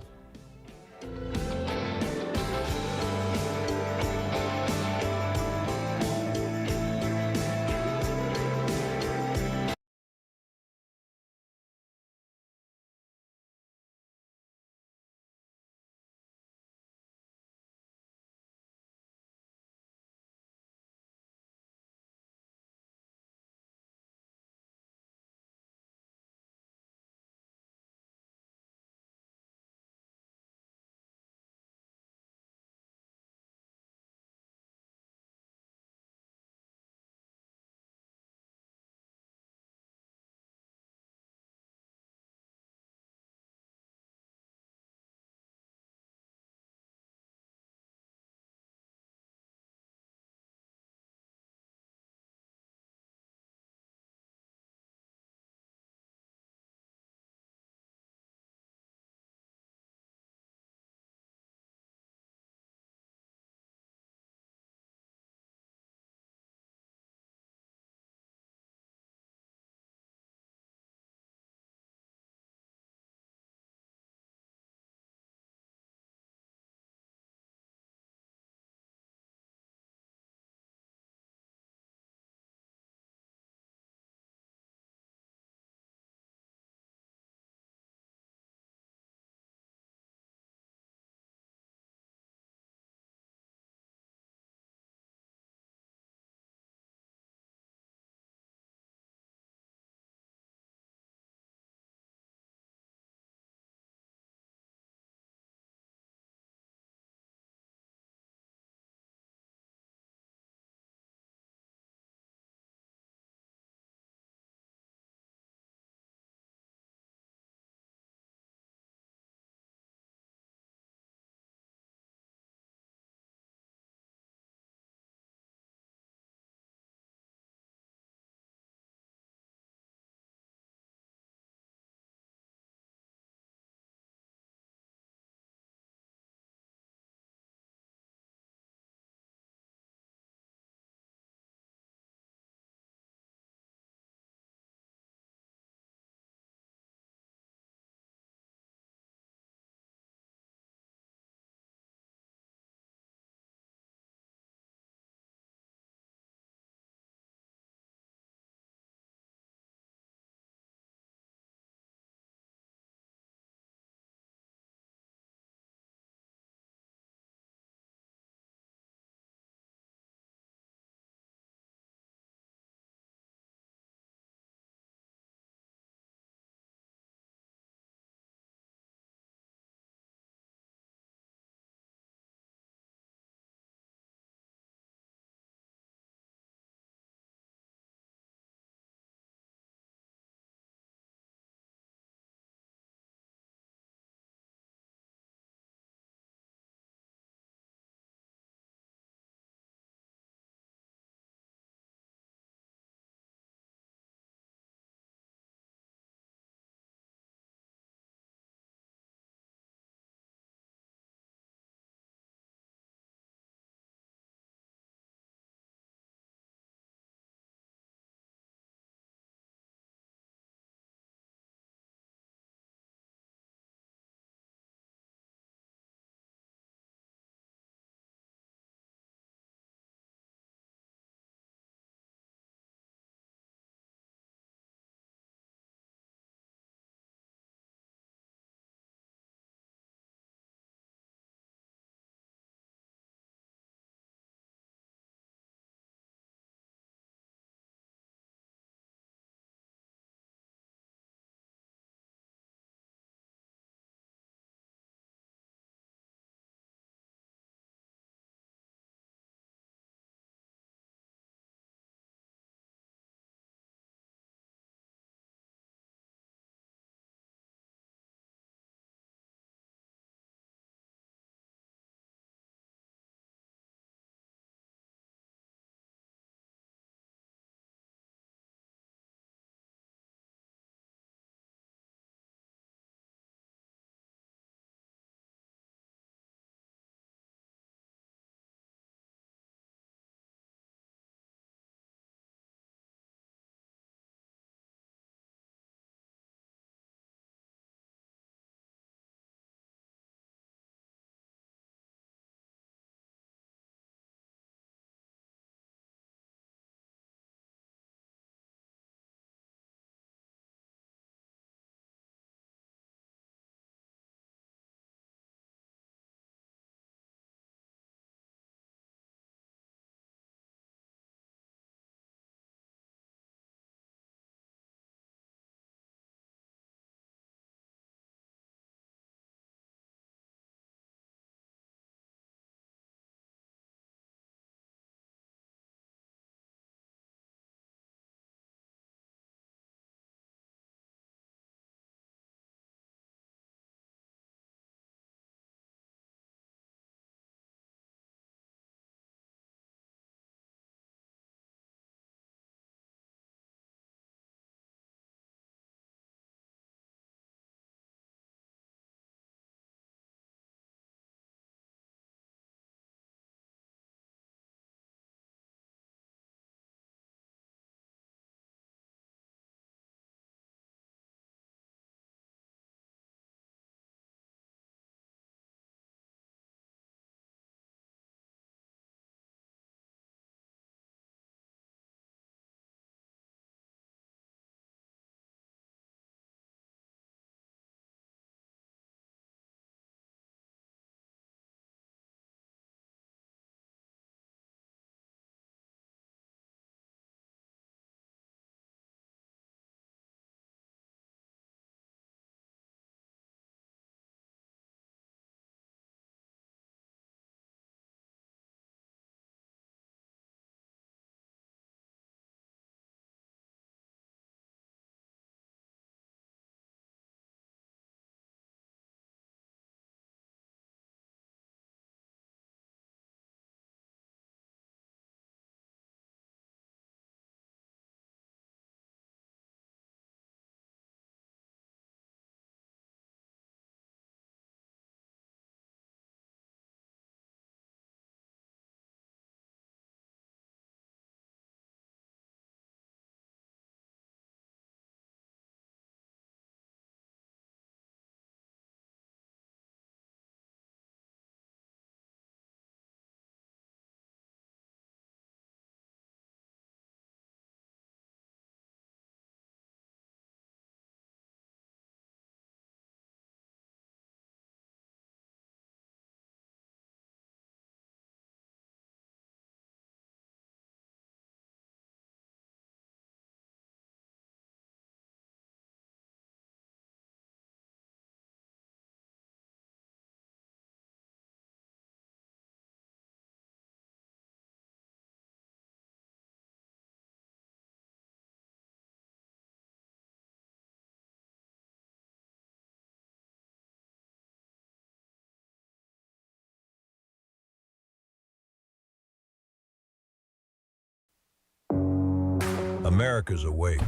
America's awake,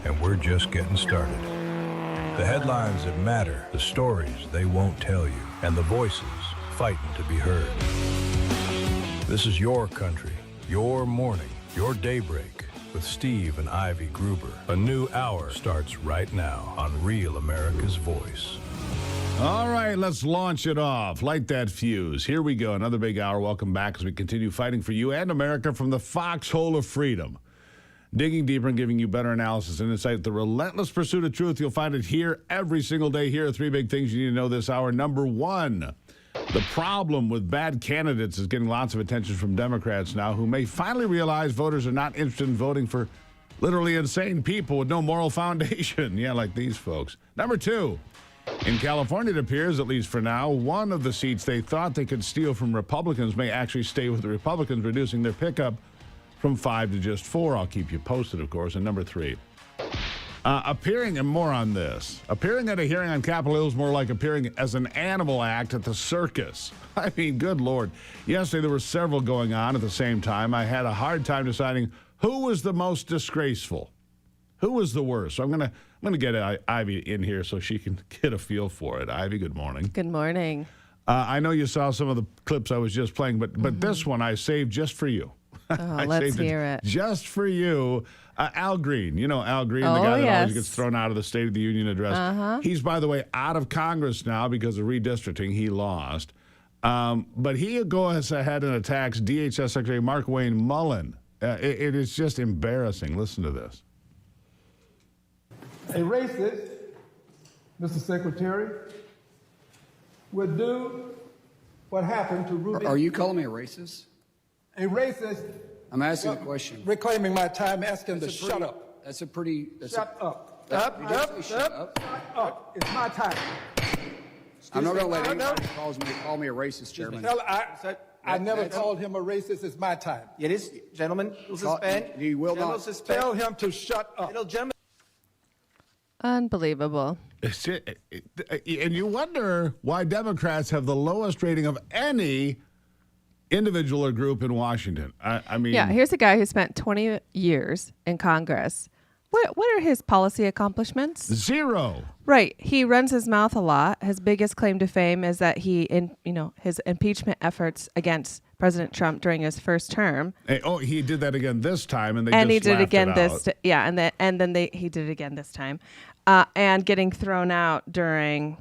and we're just getting started. The headlines that matter, the stories they won't tell you, and the voices fighting to be heard. This is your country, your morning, your daybreak with Steve and Ivy Gruber. A new hour starts right now on Real America's Voice. All right, let's launch it off. Light that fuse. Here we go. Another big hour. Welcome back as we continue fighting for you and America from the foxhole of freedom. Digging deeper and giving you better analysis and insight. The relentless pursuit of truth. You'll find it here every single day. Here are three big things you need to know this hour. Number one, the problem with bad candidates is getting lots of attention from Democrats now who may finally realize voters are not interested in voting for literally insane people with no moral foundation. Yeah, like these folks. Number two, in California, it appears, at least for now, one of the seats they thought they could steal from Republicans may actually stay with the Republicans, reducing their pickup from 5 to just 4. I'll keep you posted, of course. And number three, appearing, and more on this, appearing at a hearing on Capitol Hill is more like appearing as an animal act at the circus. I mean, good Lord. Yesterday, there were several going on at the same time. I had a hard time deciding who was the most disgraceful. Who was the worst? So I'm gonna get Ivy in here so she can get a feel for it. Ivy, good morning. Good morning. I know you saw some of the clips I was just playing, but this one I saved just for you. Oh, let's hear it. Just for you. Al Green. You know Al Green, the guy that always gets thrown out of the State of the Union address. He's, by the way, out of Congress now because of redistricting. He lost. But he goes ahead and attacks DHS Secretary Mark Wayne Mullen. It is just embarrassing. Listen to this. A racist, Mr. Secretary, would do what happened to Ruby. Are you calling me a racist? A racist. I'm asking a question. Reclaiming my time, asking to shut up. That's a pretty. Shut up. Up. Shut up. It's my time. I'm not going to let anybody call me a racist, Chairman. I never called him a racist. It's my time. It is, gentlemen. You'll suspend. You will not. Tell him to shut up. Unbelievable. And you wonder why Democrats have the lowest rating of any individual or group in Washington. I mean... Yeah, here's a guy who spent 20 years in Congress. What are his policy accomplishments? Zero. Right. He runs his mouth a lot. His biggest claim to fame is that his impeachment efforts against President Trump during his first term. He did that again this time, and he just did laughed again it this. out. He did it again this time, and getting thrown out during,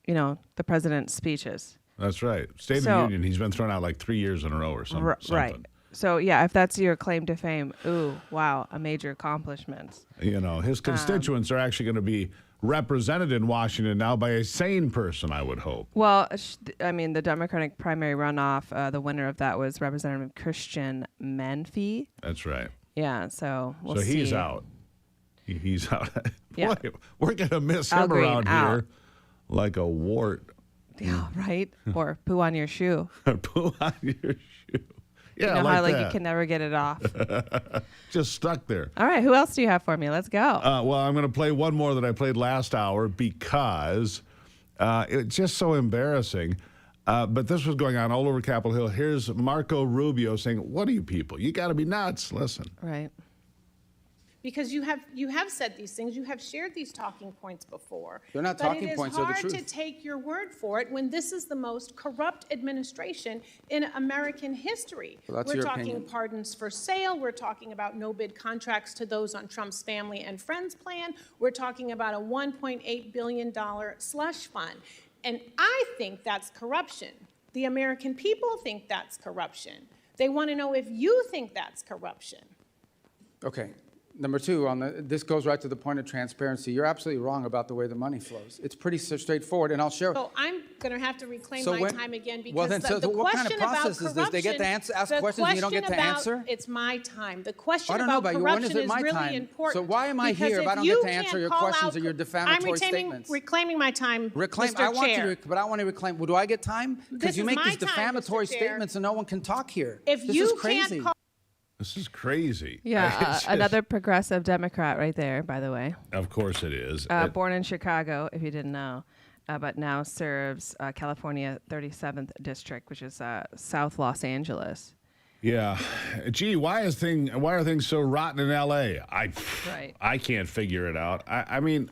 the president's speeches. That's right. State of the Union. He's been thrown out like 3 years in a row or something. Right. So, yeah, if that's your claim to fame, ooh, wow, a major accomplishment. His constituents are actually going to be represented in Washington now by a sane person, I would hope. Well, the Democratic primary runoff, the winner of that was Representative Christian Menfee. That's right. Yeah, so we'll see. So he's out. He's out. Yeah. Boy, we're going to miss Al him Green around out. here like a wart. Yeah, right? Or poo on your shoe. Poo on your shoe. Yeah, how that. you can never get it off. Just stuck there. All right, who else do you have for me? Let's go. Well, I'm going to play one more that I played last hour because it's just so embarrassing. But this was going on all over Capitol Hill. Here's Marco Rubio saying, "What are you people? You got to be nuts." Listen. Right. Because you have said these things, you have shared these talking points before. They're not talking points, they're the truth. But it is hard to take your word for it when this is the most corrupt administration in American history. Well, that's we're your talking opinion. pardons for sale. We're talking about no-bid contracts to those on Trump's family and friends plan. We're talking about a $1.8 billion slush fund. And I think that's corruption. The American people think that's corruption. They want to know if you think that's corruption. Okay. Number two, this goes right to the point of transparency. You're absolutely wrong about the way the money flows. It's pretty straightforward, and I'll share. So I'm going to have to reclaim So my when- time again because well, then, the so what kind question of about process is this? They get to corruption- ask the questions and you don't get to question about- answer? It's my time. The question I don't know about about you. When corruption is it my really time? important. So why am I because here if I don't you get to can't answer your call questions out- or your defamatory statements? Reclaiming my time, Reclaim. Mr. I want Chair. you to, but I want to reclaim. Well, do I get time? This Because you is make my these time, defamatory Mr. Chair. statements and no one can talk here. If this you is can't crazy. call- This is crazy. Yeah, It's just- another progressive Democrat right there, by the way. Of course it is. Born in Chicago, if you didn't know, but now serves California 37th District, which is South Los Angeles. Yeah. Gee, why are things so rotten in L.A.? I can't figure it out. I mean,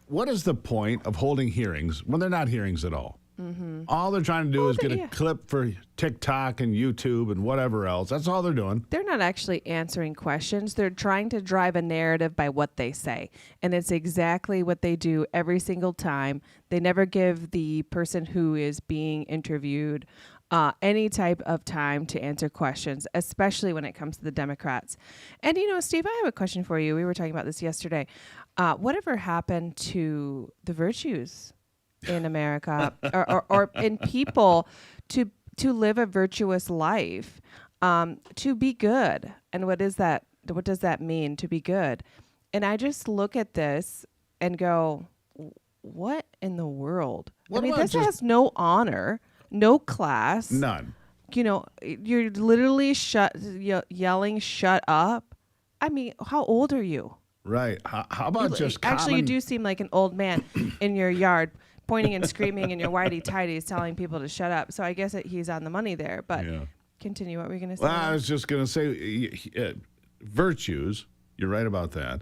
what is the point of holding hearings when they're not hearings at all? Mm-hmm. All they're trying to do is get a clip for TikTok and YouTube and whatever else. That's all they're doing. They're not actually answering questions. They're trying to drive a narrative by what they say. And it's exactly what they do every single time. They never give the person who is being interviewed any type of time to answer questions, especially when it comes to the Democrats. And, Steve, I have a question for you. We were talking about this yesterday. Whatever happened to the virtues in America or in people to live a virtuous life, to be good? And what does that mean, to be good? And I just look at this and go, what in the world? This has no honor, no class. None. You're literally yelling, shut up. I mean, how old are you? Right. How about just common... Actually, you do seem like an old man in your yard, pointing and screaming in your whitey tighties, telling people to shut up. So I guess he's on the money there. But continue. What were you going to say? Well, I was just going to say virtues. You're right about that.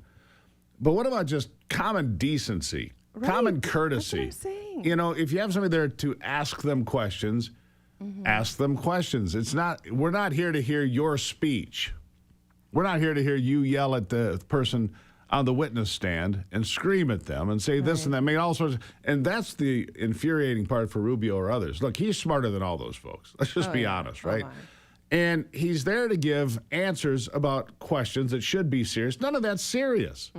But what about just common decency, common courtesy? That's what I'm saying. If you have somebody there to ask them questions, ask them questions. We're not here to hear your speech. We're not here to hear you yell at the person on the witness stand and scream at them and say this and that, make all sorts and that's the infuriating part for Rubio or others. Look, he's smarter than all those folks. Let's just be honest, right? And he's there to give answers about questions that should be serious. None of that's serious.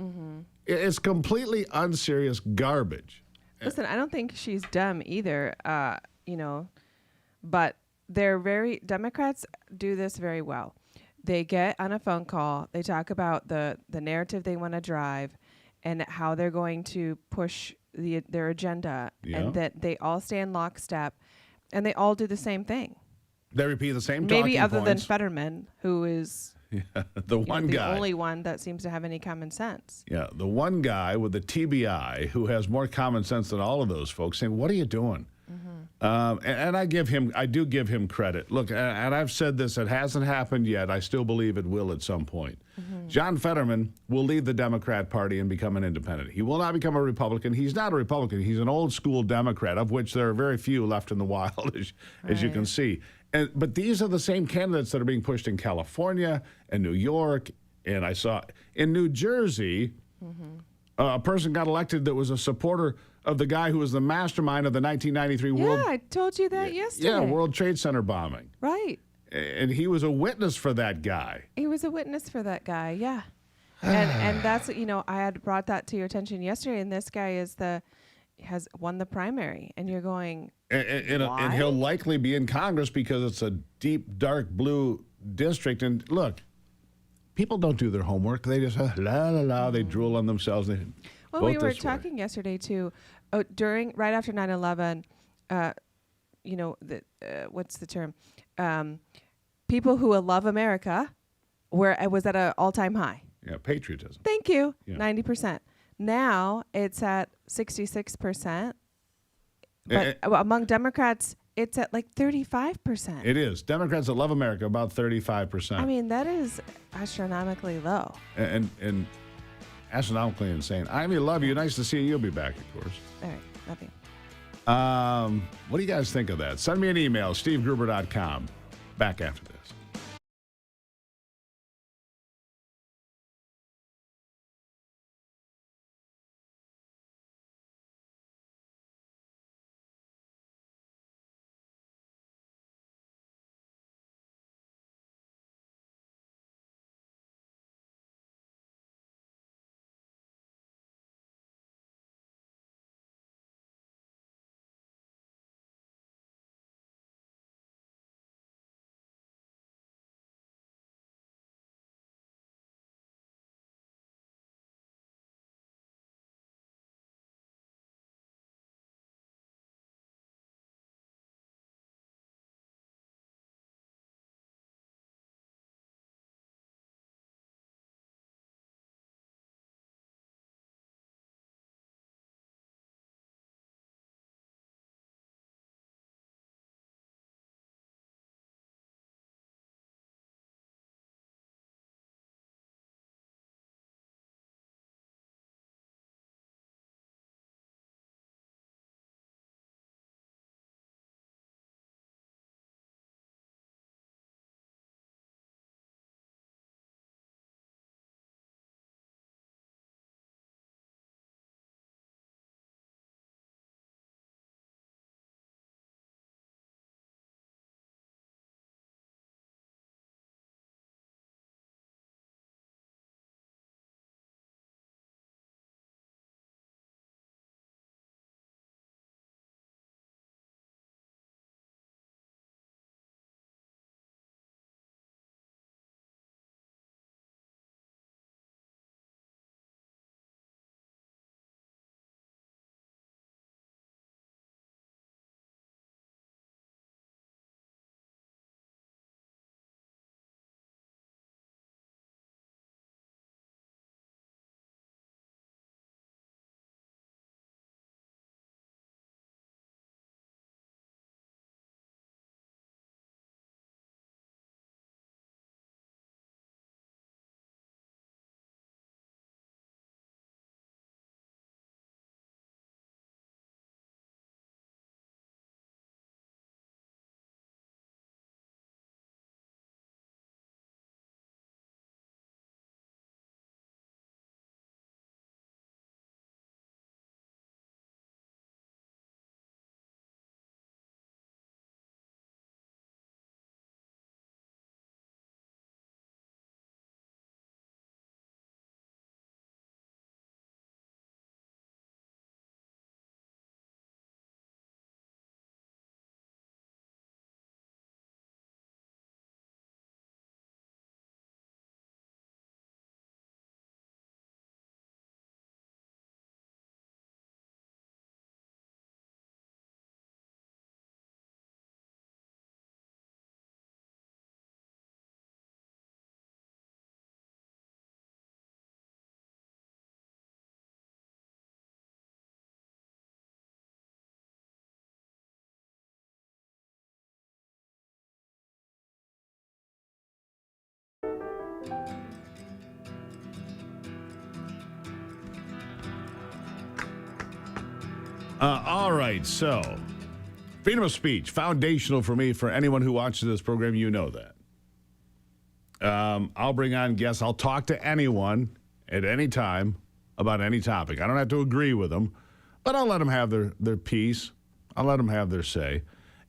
It's completely unserious garbage. Listen, I don't think she's dumb either, but Democrats do this very well. They get on a phone call, they talk about the narrative they want to drive and how they're going to push their agenda, and that they all stay in lockstep, and they all do the same thing. They repeat the same talking Maybe other than points. Fetterman, who is the only one that seems to have any common sense. Yeah, the one guy with the TBI who has more common sense than all of those folks saying, what are you doing? And I do give him credit. Look, and I've said this, it hasn't happened yet. I still believe it will at some point. John Fetterman will leave the Democrat Party and become an independent. He will not become a Republican. He's not a Republican. He's an old school Democrat, of which there are very few left in the wild, as you can see. But these are the same candidates that are being pushed in California and New York. And I saw in New Jersey, a person got elected that was a supporter of the guy who was the mastermind of the 1993 World... Yeah, I told you that yesterday. World Trade Center bombing. Right. And he was a witness for that guy. He was a witness for that guy, yeah. and that's, I had brought that to your attention yesterday, and this guy has won the primary, and you're going, and he'll likely be in Congress because it's a deep, dark blue district. And look, people don't do their homework. They just, they drool on themselves. Well, we were talking yesterday, too, right after 9/11, what's the term? People who love America was at an all-time high. Yeah, patriotism. Thank you, 90%. Now it's at 66%. But among Democrats, it's at like 35%. It is. Democrats that love America, about 35%. I mean, that is astronomically low. And astronomically insane. Ivy, love you. Nice to see you. You'll be back, of course. All right. Love you. What do you guys think of that? Send me an email, stevegruber.com. Back after this. All right, so freedom of speech, foundational for me, for anyone who watches this program, you know that. I'll bring on guests. I'll talk to anyone at any time about any topic. I don't have to agree with them, but I'll let them have their piece. I'll let them have their say.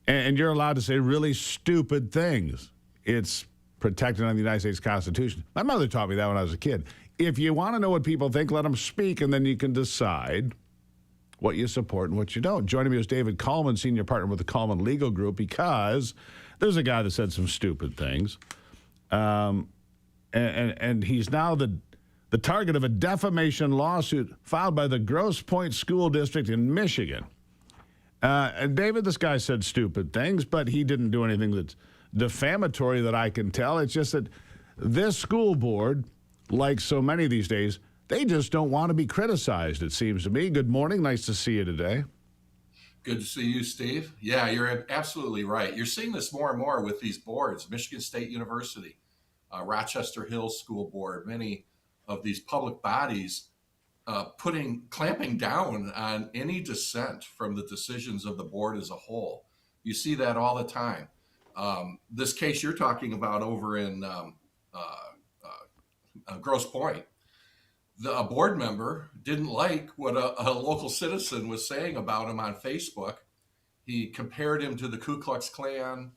And you're allowed to say really stupid things. It's protected under the United States Constitution. My mother taught me that when I was a kid. If you want to know what people think, let them speak, and then you can decide what you support and what you don't. Joining me is David Coleman, senior partner with the Coleman Legal Group, because there's a guy that said some stupid things. And he's now the target of a defamation lawsuit filed by the Grosse Pointe School District in Michigan. And David, this guy said stupid things, but he didn't do anything that's defamatory that I can tell. It's just that this school board, like so many these days, they just don't want to be criticized, it seems to me. Good morning. Nice to see you today. Good to see you, Steve. Yeah, you're absolutely right. You're seeing this more and more with these boards. Michigan State University, Rochester Hills School Board, many of these public bodies clamping down on any dissent from the decisions of the board as a whole. You see that all the time. This case you're talking about over in Grosse Pointe, a board member didn't like what a local citizen was saying about him on Facebook. He compared him to the Ku Klux Klan,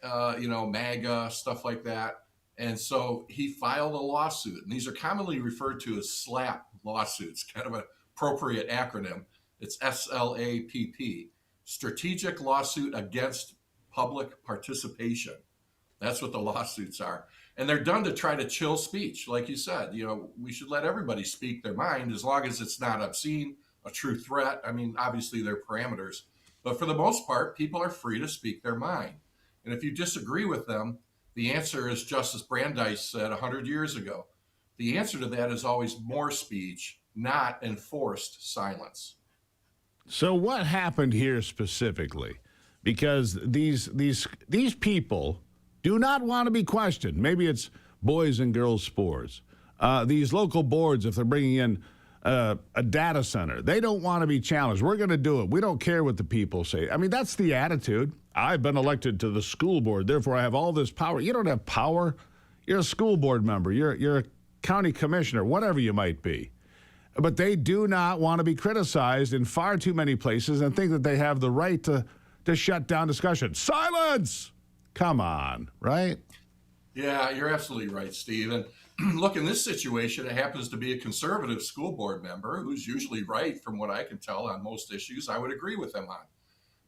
MAGA, stuff like that. And so he filed a lawsuit. And these are commonly referred to as SLAPP lawsuits, kind of an appropriate acronym. It's SLAPP, Strategic Lawsuit Against Public Participation. That's what the lawsuits are. And they're done to try to chill speech. Like you said, we should let everybody speak their mind as long as it's not obscene, a true threat. I mean, obviously there are parameters, but for the most part, people are free to speak their mind. And if you disagree with them, the answer is Justice Brandeis said 100 years ago. The answer to that is always more speech, not enforced silence. So what happened here specifically? Because these people do not want to be questioned. Maybe it's boys and girls sports. These local boards, if they're bringing in a data center, they don't want to be challenged. We're going to do it. We don't care what the people say. I mean, that's the attitude. I've been elected to the school board, therefore I have all this power. You don't have power. You're a school board member. You're a county commissioner, whatever you might be. But they do not want to be criticized in far too many places and think that they have the right to shut down discussion. Silence! Come on, right? Yeah, you're absolutely right, Steve. And look, in this situation, it happens to be a conservative school board member who's usually right from what I can tell on most issues. I would agree with them on.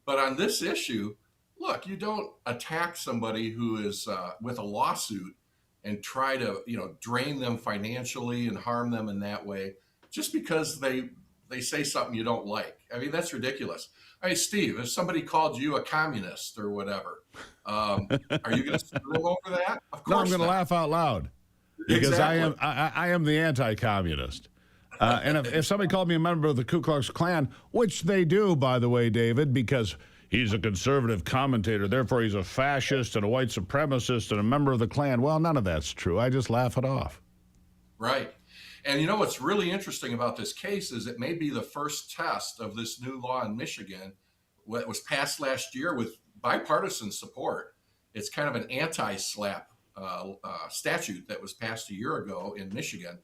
But on this issue, look, you don't attack somebody who is with a lawsuit and try to, drain them financially and harm them in that way just because they say something you don't like. I mean, that's ridiculous. Hey, Steve, if somebody called you a communist or whatever, are you going to sue them over that? Of course No, I'm going to not. laugh out loud because Exactly. I am the anti-communist. And if somebody called me a member of the Ku Klux Klan, which they do, by the way, David, because he's a conservative commentator, therefore he's a fascist and a white supremacist and a member of the Klan. Well, none of that's true. I just laugh it off. Right. And what's really interesting about this case is it may be the first test of this new law in Michigan that was passed last year with bipartisan support. It's kind of an anti-SLAPP statute that was passed a year ago in Michigan.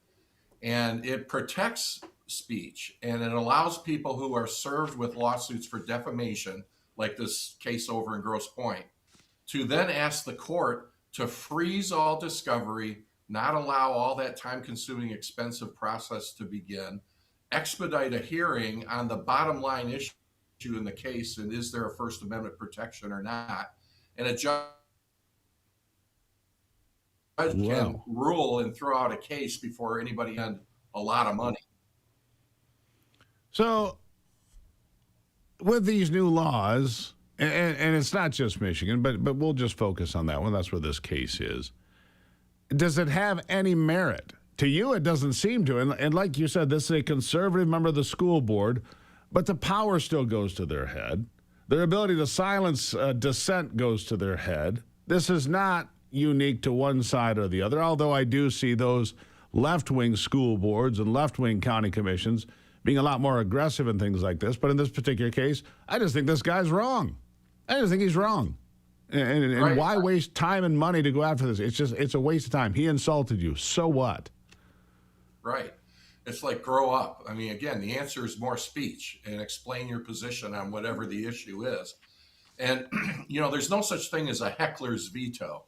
And it protects speech and it allows people who are served with lawsuits for defamation, like this case over in Grosse Pointe, to then ask the court to freeze all discovery, not allow all that time-consuming, expensive process to begin, expedite a hearing on the bottom line issue in the case, and is there a First Amendment protection or not, and a judge can rule and throw out a case before anybody had a lot of money. So with these new laws, and it's not just Michigan, but we'll just focus on that one. That's where this case is. Does it have any merit? To you, it doesn't seem to. And like you said, this is a conservative member of the school board, but the power still goes to their head. Their ability to silence dissent goes to their head. This is not unique to one side or the other, although I do see those left-wing school boards and left-wing county commissions being a lot more aggressive and things like this. But in this particular case, I just think this guy's wrong. I just think he's wrong. And why waste time and money to go after this? It's a waste of time. He insulted you. So what? Right. It's like grow up. I mean, again, the answer is more speech and explain your position on whatever the issue is. And, there's no such thing as a heckler's veto,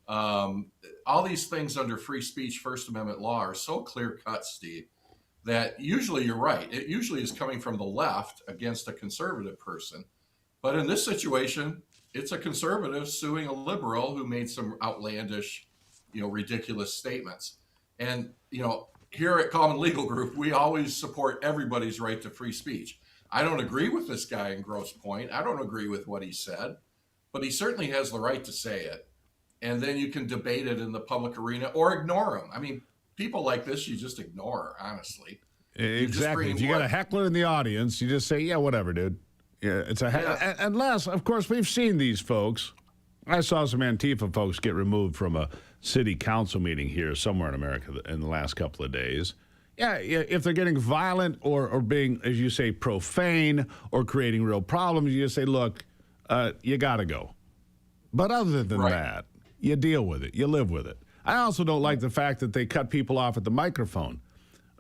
all these things under free speech, First Amendment law are so clear cut, Steve, that usually you're right. It usually is coming from the left against a conservative person. But in this situation, it's a conservative suing a liberal who made some outlandish, ridiculous statements. And, here at Common Legal Group, we always support everybody's right to free speech. I don't agree with this guy in Grosse Pointe. I don't agree with what he said, but he certainly has the right to say it. And then you can debate it in the public arena or ignore him. I mean, people like this, you just ignore, honestly. Exactly. If you got a heckler in the audience, you just say, yeah, whatever, dude. Yeah, it's unless, of course, we've seen these folks. I saw some Antifa folks get removed from a city council meeting here somewhere in America in the last couple of days. Yeah, if they're getting violent or being, as you say, profane or creating real problems, you just say, look, you got to go. But other than that, you deal with it. You live with it. I also don't like the fact that they cut people off at the microphone.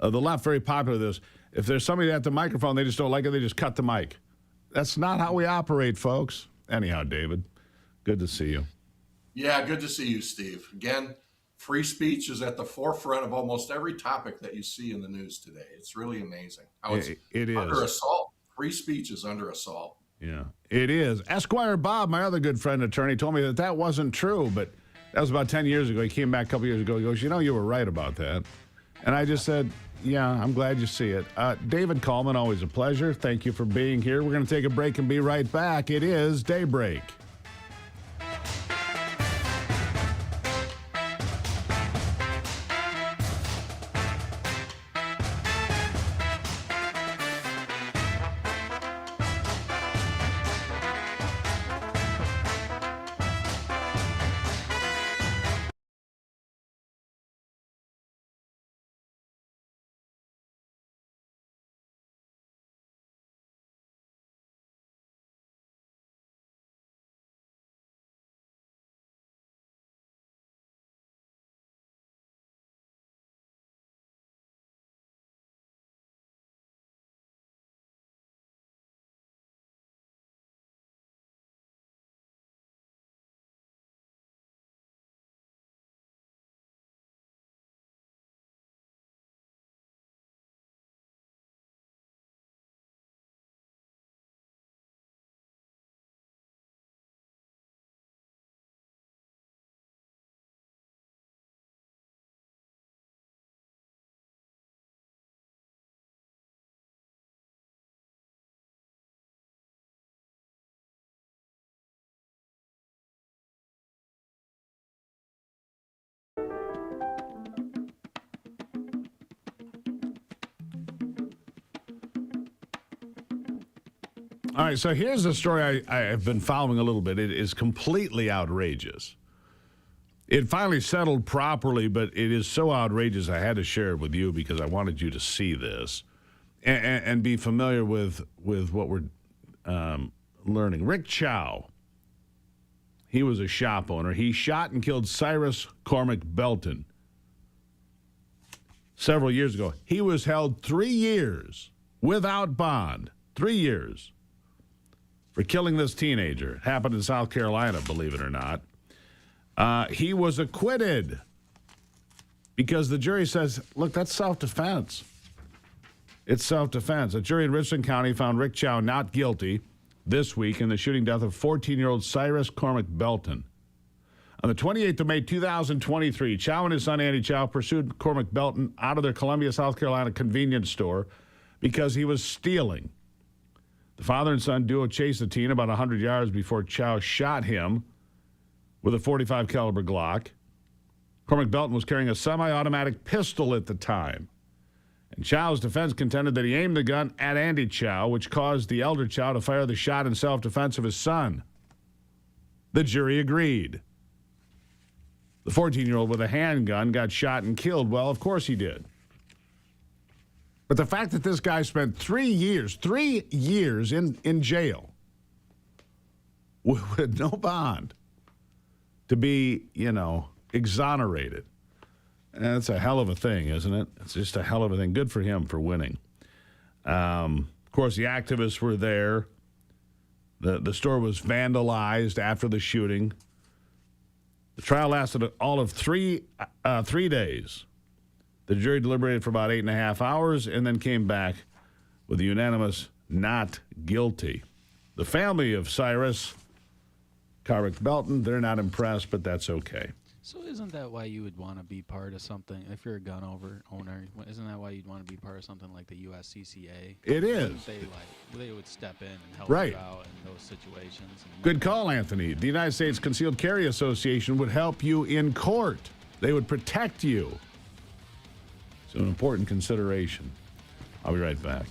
The left, very popular with this. If there's somebody at the microphone, they just don't like it, they just cut the mic. That's not how we operate, folks. Anyhow, David, good to see you. Yeah, good to see you, Steve. Again, free speech is at the forefront of almost every topic that you see in the news today. It's really amazing how it's under assault. Free speech is under assault. Yeah, it is. Esquire Bob, my other good friend attorney, told me that wasn't true, but that was about 10 years ago. He came back a couple years ago. He goes, you were right about that. And I just said, yeah, I'm glad you see it. David Coleman, always a pleasure. Thank you for being here. We're going to take a break and be right back. It is Daybreak. All right, so here's a story I have been following a little bit. It is completely outrageous. It finally settled properly, but it is so outrageous I had to share it with you because I wanted you to see this and be familiar with what we're learning. Rick Chow, he was a shop owner. He shot and killed Cyrus Cormac Belton several years ago. He was held 3 years without bond. 3 years. For killing this teenager. It happened in South Carolina, believe it or not. He was acquitted because the jury says, look, that's self-defense. It's self-defense. A jury in Richland County found Rick Chow not guilty this week in the shooting death of 14-year-old Cyrus Cormac Belton. On the 28th of May, 2023, Chow and his son, Andy Chow, pursued Cormac Belton out of their Columbia, South Carolina convenience store because he was stealing. The father and son duo chased the teen about 100 yards before Chow shot him with a .45 caliber Glock. Cormac Belton was carrying a semi-automatic pistol at the time. And Chow's defense contended that he aimed the gun at Andy Chow, which caused the elder Chow to fire the shot in self-defense of his son. The jury agreed. The 14-year-old with a handgun got shot and killed. Well, of course he did. But the fact that this guy spent 3 years in jail with no bond to be, exonerated. That's a hell of a thing, isn't it? It's just a hell of a thing. Good for him for winning. Of course, the activists were there. The store was vandalized after the shooting. The trial lasted all of 3 days. The jury deliberated for about 8.5 hours and then came back with a unanimous not guilty. The family of Cyrus Carrick Belton, they're not impressed, but that's okay. So isn't that why you would want to be part of something, if you're a gun owner, isn't that why you'd want to be part of something like the USCCA? It is. They would step in and help Right. you out in those situations. Good call, Anthony. The United States Concealed Carry Association would help you in court. They would protect you. So an important consideration. I'll be right back.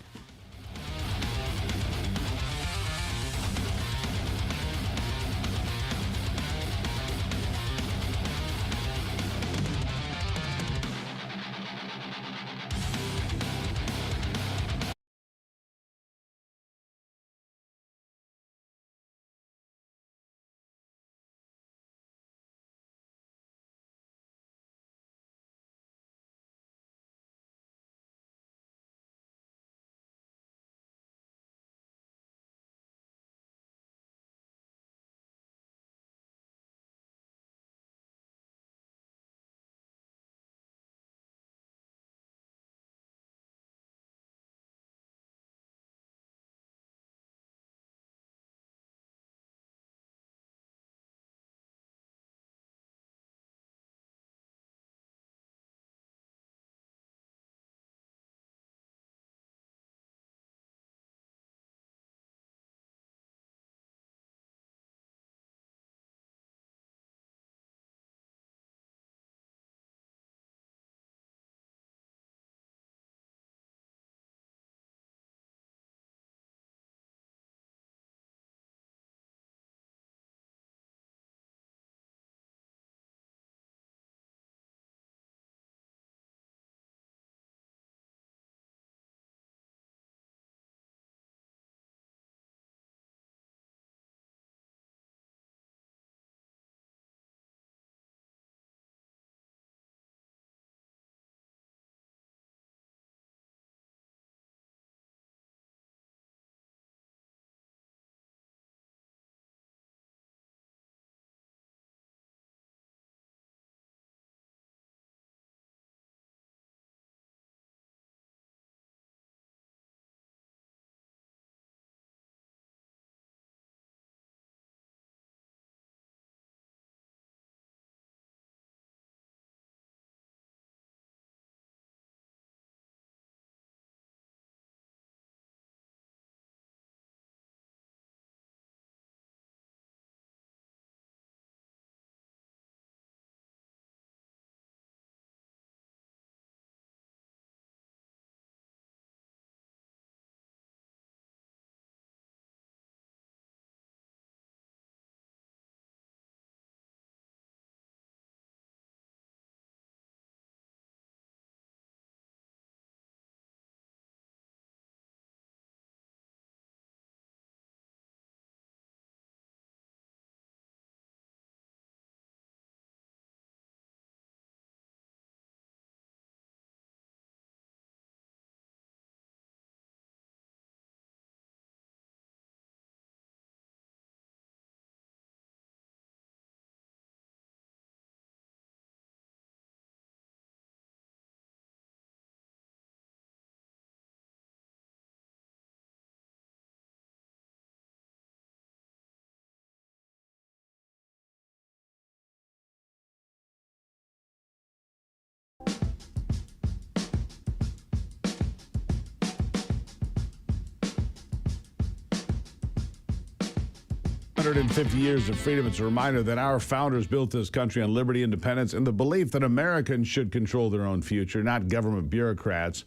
$150 years of freedom. It's a reminder that our founders built this country on liberty, independence, and the belief that Americans should control their own future, not government bureaucrats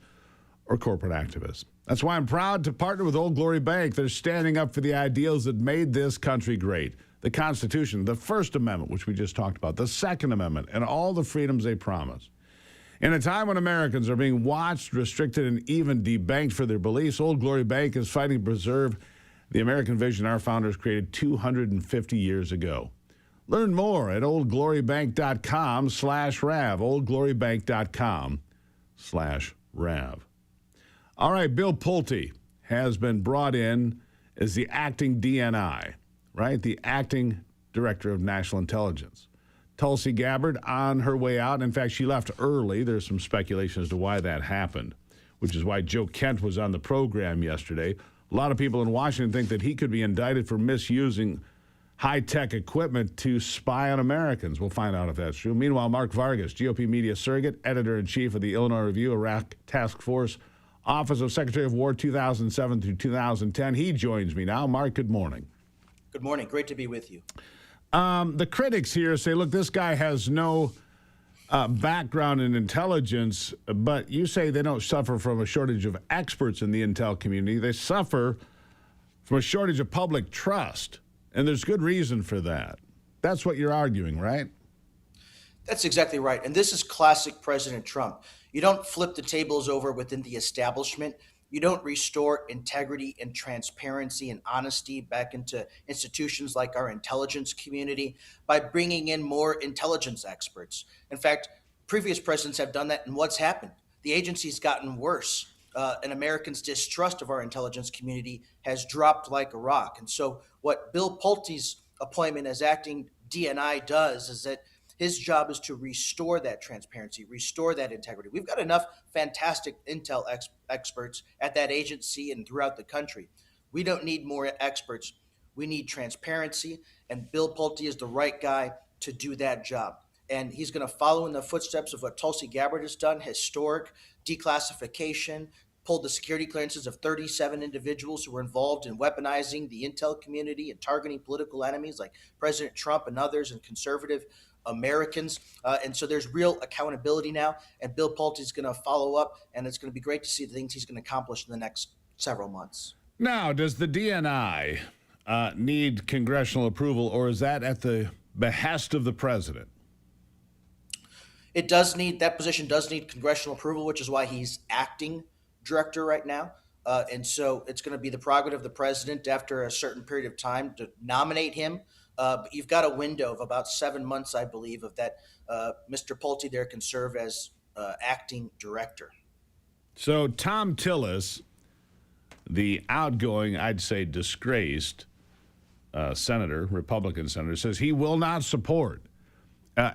or corporate activists. That's why I'm proud to partner with Old Glory Bank. They're standing up for the ideals that made this country great. The Constitution, the First Amendment, which we just talked about, the Second Amendment, and all the freedoms they promise. In a time when Americans are being watched, restricted, and even debanked for their beliefs, Old Glory Bank is fighting to preserve the American vision our founders created 250 years ago. Learn more at oldglorybank.com/RAV, oldglorybank.com/RAV. All right, Bill Pulte has been brought in as the acting DNI, right? The acting Director of National Intelligence. Tulsi Gabbard on her way out. In fact, she left early. There's some speculation as to why that happened, which is why Joe Kent was on the program yesterday. A lot of people in Washington think that he could be indicted for misusing high-tech equipment to spy on Americans. We'll find out if that's true. Meanwhile, Mark Vargas, GOP media surrogate, editor-in-chief of the Illinois Review, Iraq Task Force, Office of Secretary of War 2007 through 2010. He joins me now. Mark, good morning. Good morning. Great to be with you. The critics here say, look, this guy has no background in intelligence, but you say they don't suffer from a shortage of experts in the intel community. They suffer from a shortage of public trust, and there's good reason for that. That's what you're arguing, right? That's exactly right. And this is classic President Trump. You don't flip the tables over within the establishment. You don't restore integrity and transparency and honesty back into institutions like our intelligence community by bringing in more intelligence experts. In fact, previous presidents have done that, and what's happened? The agency's gotten worse, and Americans' distrust of our intelligence community has dropped like a rock. And so what Bill Pulte's appointment as acting DNI does is that his job is to restore that transparency, restore that integrity. We've got enough fantastic intel experts at that agency and throughout the country. We don't need more experts. We need transparency, and Bill Pulte is the right guy to do that job. And he's going to follow in the footsteps of what Tulsi Gabbard has done, historic declassification, pulled the security clearances of 37 individuals who were involved in weaponizing the intel community and targeting political enemies like President Trump and others and conservative Americans. And so there's real accountability now, and Bill Pulte is going to follow up, and it's going to be great to see the things he's going to accomplish in the next several months. Now, does the DNI need congressional approval, or is that at the behest of the president? It does need, that position does need congressional approval, which is why he's acting director right now. And so it's going to be the prerogative of the president after a certain period of time to nominate him. But you've got a window of about 7 months, I believe, of that Mr. Pulte there can serve as acting director. So Tom Tillis, the outgoing, I'd say disgraced senator, Republican senator, says he will not support.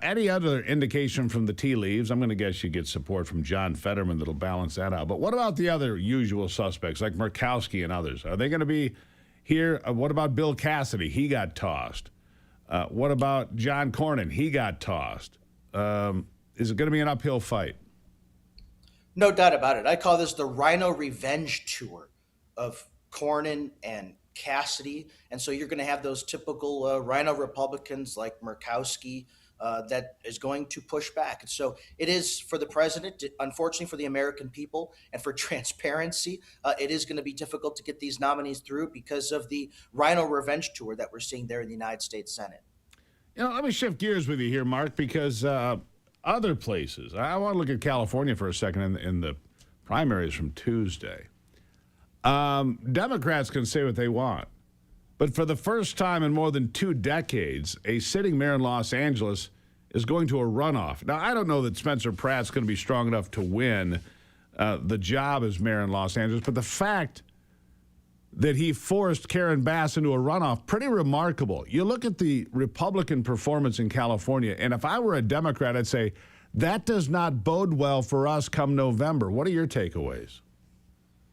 Any other indication from the tea leaves? I'm going to guess you get support from John Fetterman that'll balance that out. But what about the other usual suspects like Murkowski and others? Are they going to be here? What about Bill Cassidy? He got tossed. What about John Cornyn? He got tossed. Is it going to be an uphill fight? No doubt about it. I call this the Rhino Revenge Tour of Cornyn and Cassidy. And so you're going to have those typical Rhino Republicans like Murkowski that is going to push back. And so it is for the president, unfortunately for the American people and for transparency, it is going to be difficult to get these nominees through because of the Rhino Revenge Tour that we're seeing there in the United States Senate. You know, let me shift gears with you here, Mark, because other places, I want to look at California for a second in the primaries from Tuesday. Democrats can say what they want. But for the first time in more than 2 decades, a sitting mayor in Los Angeles is going to a runoff. Now, I don't know that Spencer Pratt's going to be strong enough to win the job as mayor in Los Angeles, but the fact that he forced Karen Bass into a runoff, pretty remarkable. You look at the Republican performance in California, and if I were a Democrat, I'd say that does not bode well for us come November. What are your takeaways?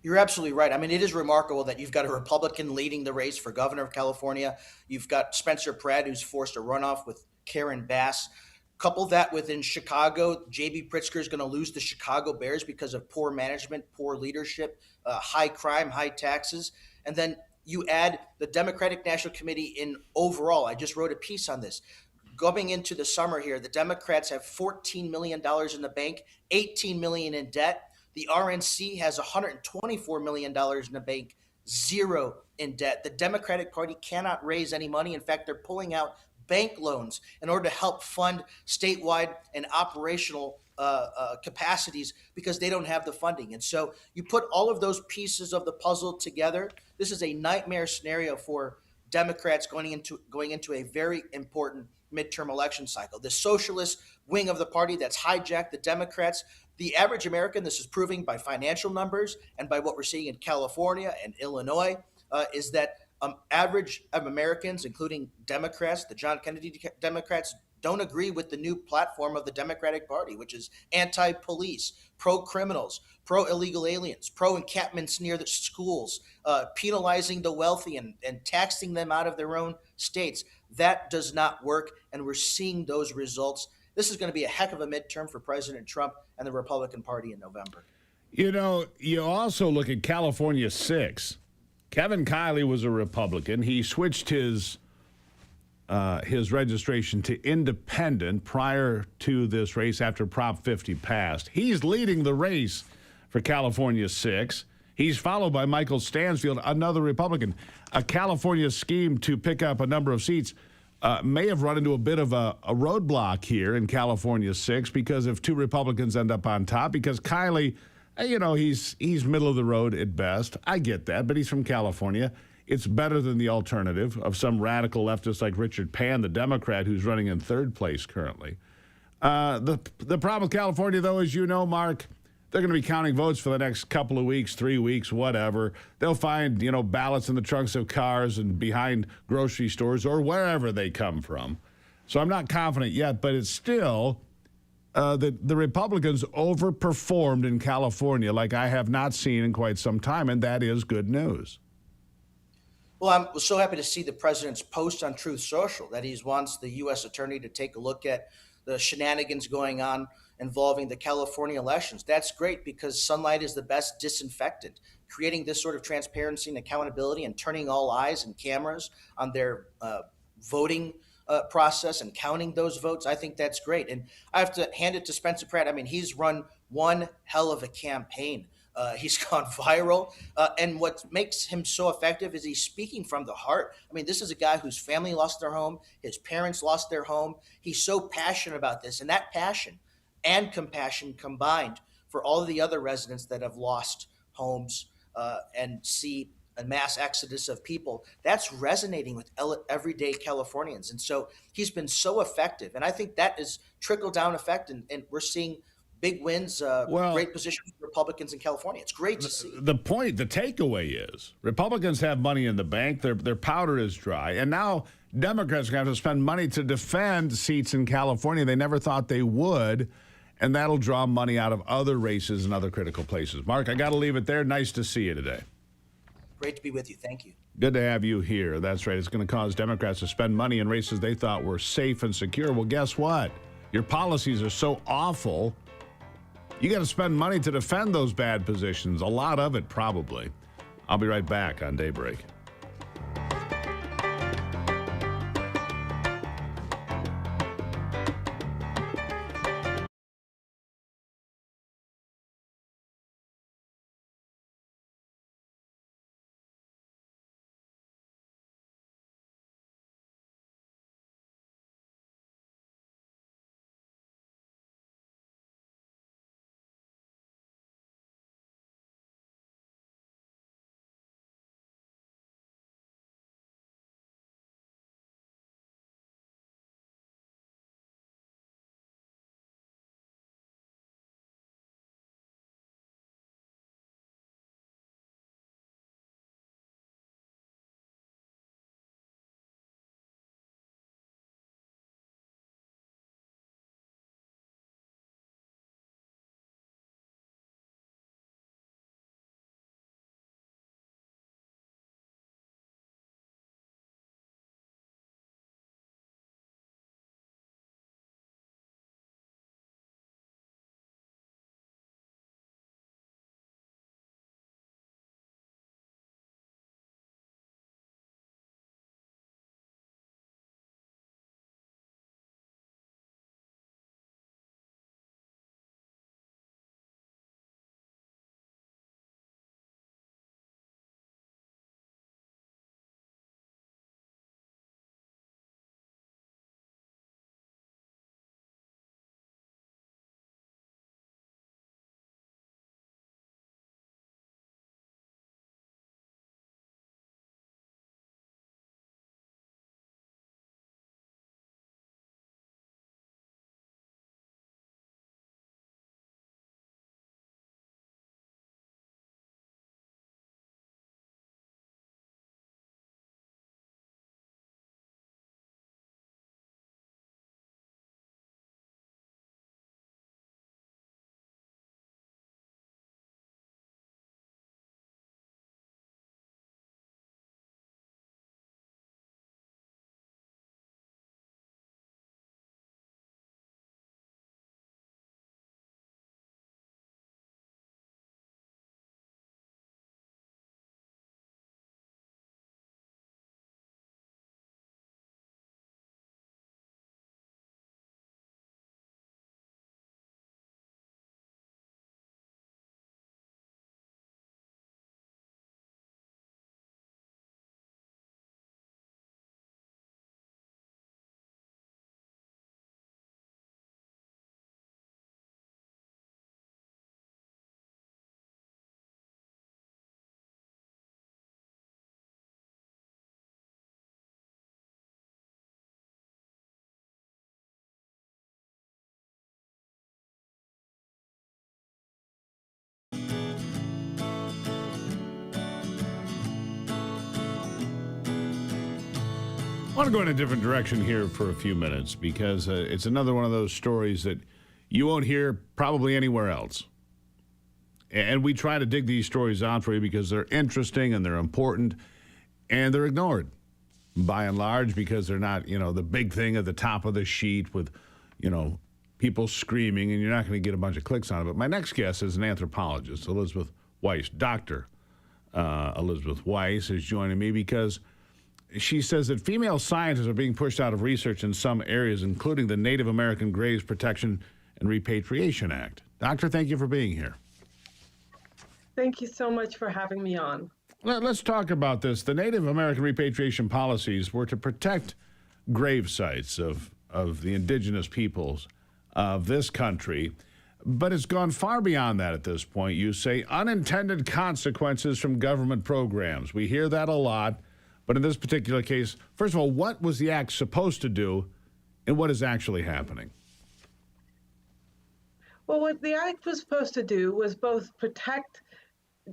You're absolutely right. I mean, it is remarkable that you've got a Republican leading the race for governor of California. You've got Spencer Pratt, who's forced a runoff with Karen Bass. Couple that with in Chicago, J.B. Pritzker is going to lose the Chicago Bears because of poor management, poor leadership, high crime, high taxes. And then you add the Democratic National Committee in overall. I just wrote a piece on this. Going into the summer here, the Democrats have $14 million in the bank, $18 million in debt. The RNC has $124 million in the bank, zero in debt. The Democratic Party cannot raise any money. In fact, they're pulling out bank loans in order to help fund statewide and operational capacities because they don't have the funding. And so you put all of those pieces of the puzzle together. This is a nightmare scenario for Democrats going into a very important midterm election cycle. The socialist wing of the party that's hijacked the Democrats. The average American, this is proving by financial numbers and by what we're seeing in California and Illinois, is that average Americans, including Democrats, the John Kennedy Democrats, don't agree with the new platform of the Democratic Party, which is anti-police, pro-criminals, pro-illegal aliens, pro-encampments near the schools, penalizing the wealthy and taxing them out of their own states. That does not work, and we're seeing those results. This is going to be a heck of a midterm for President Trump and the Republican Party in November. You know, you also look at California 6. Kevin Kiley was a Republican. He switched his registration to independent prior to this race after Prop 50 passed. He's leading the race for California 6. He's followed by Michael Stansfield, another Republican. A California scheme to pick up a number of seats may have run into a bit of a roadblock here in California 6 because if two Republicans end up on top, because Kiley, you know, he's middle of the road at best. I get that, but he's from California. It's better than the alternative of some radical leftist like Richard Pan, the Democrat, who's running in third place currently. The problem with California, though, as you know, Mark, they're going to be counting votes for the next couple of weeks, 3 weeks, whatever. They'll find, you know, ballots in the trunks of cars and behind grocery stores or wherever they come from. So I'm not confident yet, but it's still the Republicans overperformed in California like I have not seen in quite some time, and that is good news. Well, I'm so happy to see the president's post on Truth Social that he wants the U.S. attorney to take a look at the shenanigans going on involving the California elections. That's great because sunlight is the best disinfectant. Creating this sort of transparency and accountability and turning all eyes and cameras on their voting process and counting those votes, I think that's great. And I have to hand it to Spencer Pratt. I mean, he's run one hell of a campaign. He's gone viral. And what makes him so effective is he's speaking from the heart. I mean, this is a guy whose family lost their home. His parents lost their home. He's so passionate about this. And that passion and compassion combined for all of the other residents that have lost homes and see a mass exodus of people, that's resonating with everyday Californians. And so he's been so effective. And I think that is trickle-down effect. And we're seeing big wins, great position for Republicans in California. It's great to see. The takeaway is Republicans have money in the bank. Their powder is dry. And now Democrats are going to have to spend money to defend seats in California they never thought they would. And that'll draw money out of other races and other critical places. Mark, I got to leave it there. Nice to see you today. Great to be with you. Thank you. Good to have you here. That's right. It's going to cause Democrats to spend money in races they thought were safe and secure. Well, guess what? Your policies are so awful. You got to spend money to defend those bad positions. A lot of it, probably. I'll be right back on Daybreak. want to go in a different direction here for a few minutes because it's another one of those stories that you won't hear probably anywhere else. And we try to dig these stories out for you because they're interesting and they're important and they're ignored by and large because they're not, the big thing at the top of the sheet with, people screaming, and you're not going to get a bunch of clicks on it. But my next guest is an anthropologist, Elizabeth Weiss. Dr. Elizabeth Weiss is joining me because she says that female scientists are being pushed out of research in some areas, including the Native American Graves Protection and Repatriation Act. Doctor, thank you for being here. Thank you so much for having me on. Let's talk about this. The Native American repatriation policies were to protect grave sites of the indigenous peoples of this country, but it's gone far beyond that at this point. You say unintended consequences from government programs. We hear that a lot, but in this particular case, first of all, what was the act supposed to do, and what is actually happening? Well, what the act was supposed to do was both protect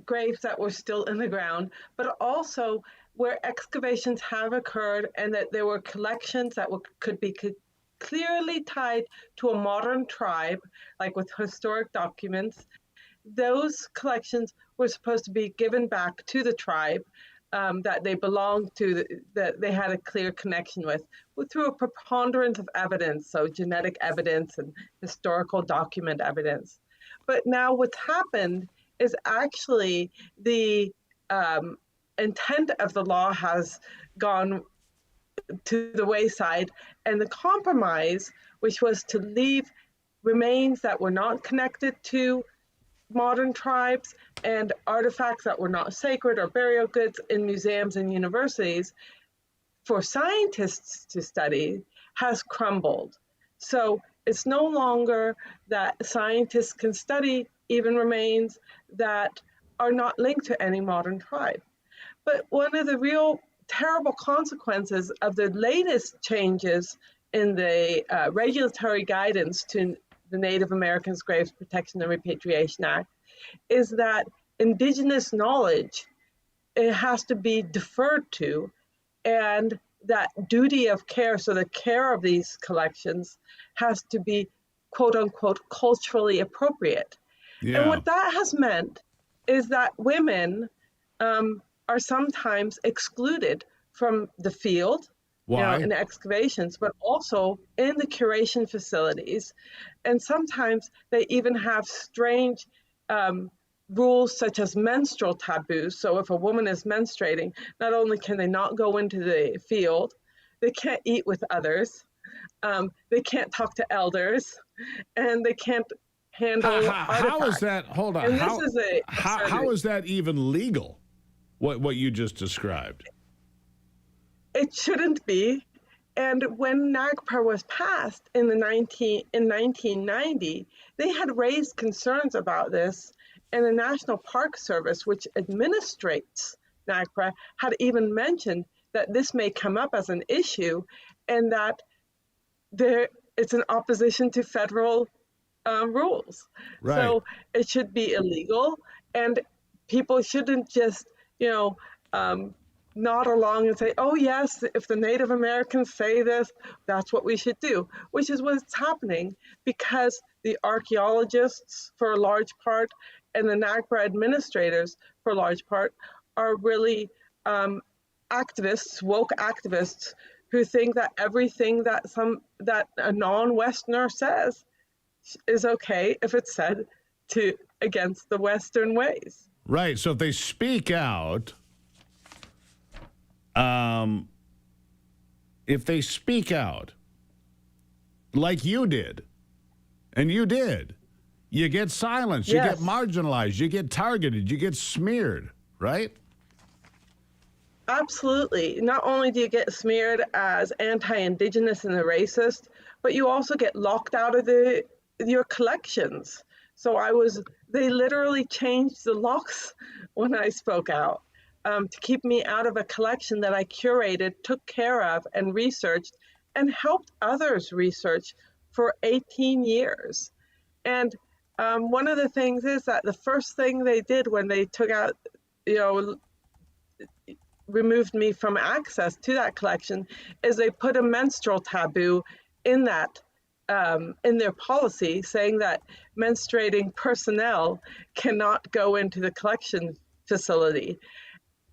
graves that were still in the ground, but also where excavations have occurred and that there were collections that could be clearly tied to a modern tribe, like with historic documents. Those collections were supposed to be given back to the tribe that they belonged to, that they had a clear connection with, through a preponderance of evidence, so genetic evidence and historical document evidence. But now what's happened is actually the intent of the law has gone to the wayside, and the compromise, which was to leave remains that were not connected to modern tribes and artifacts that were not sacred or burial goods in museums and universities for scientists to study, has crumbled. So it's no longer that scientists can study even remains that are not linked to any modern tribe. But one of the real terrible consequences of the latest changes in the regulatory guidance to the Native Americans Graves Protection and Repatriation Act is that indigenous knowledge, it has to be deferred to, and that duty of care, so the care of these collections has to be quote unquote culturally appropriate. Yeah. And what that has meant is that women are sometimes excluded from the field, in excavations, but also in the curation facilities. And sometimes they even have strange rules such as menstrual taboos. So if a woman is menstruating, not only can they not go into the field, they can't eat with others, they can't talk to elders, and they can't handle artifacts. How is that? Hold on. And How is that even legal? What you just described? It shouldn't be. And when NAGPRA was passed in 1990, they had raised concerns about this, and the National Park Service, which administrates NAGPRA, had even mentioned that this may come up as an issue and that it's an opposition to federal rules. Right. So it should be illegal, and people shouldn't just, nod along and say, oh yes, if the Native Americans say this, that's what we should do, which is what's happening because the archaeologists, for a large part, and the NAGPRA administrators, for a large part, are really activists, woke activists, who think that everything that a non-Westerner says is okay if it's said against the Western ways. Right. So if they speak out, like you did, and you did, you get silenced, you get marginalized, you get targeted, you get smeared, right? Absolutely. Not only do you get smeared as anti-Indigenous and a racist, but you also get locked out of your collections. So they literally changed the locks when I spoke out to keep me out of a collection that I curated, took care of, and researched, and helped others research for 18 years. And one of the things is that the first thing they did when they took out, removed me from access to that collection is they put a menstrual taboo in that in their policy, saying that menstruating personnel cannot go into the collection facility.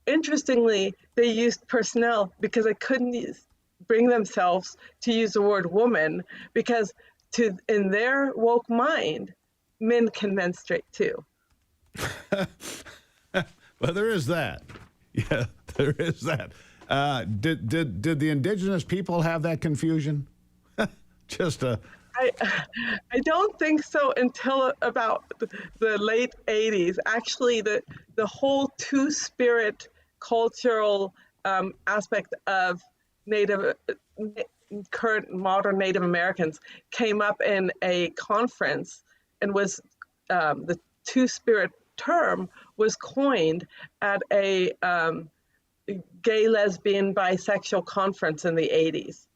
Interestingly, they used personnel because they couldn't bring themselves to use the word woman, because in their woke mind, men can menstruate too. Well, there is that. Yeah, there is that. Did the indigenous people have that confusion? Just a. I don't think so until about the late 80s. Actually, the whole two-spirit cultural aspect of current modern Native Americans came up in a conference, and was the two-spirit term was coined at a gay, lesbian, bisexual conference in the 80s.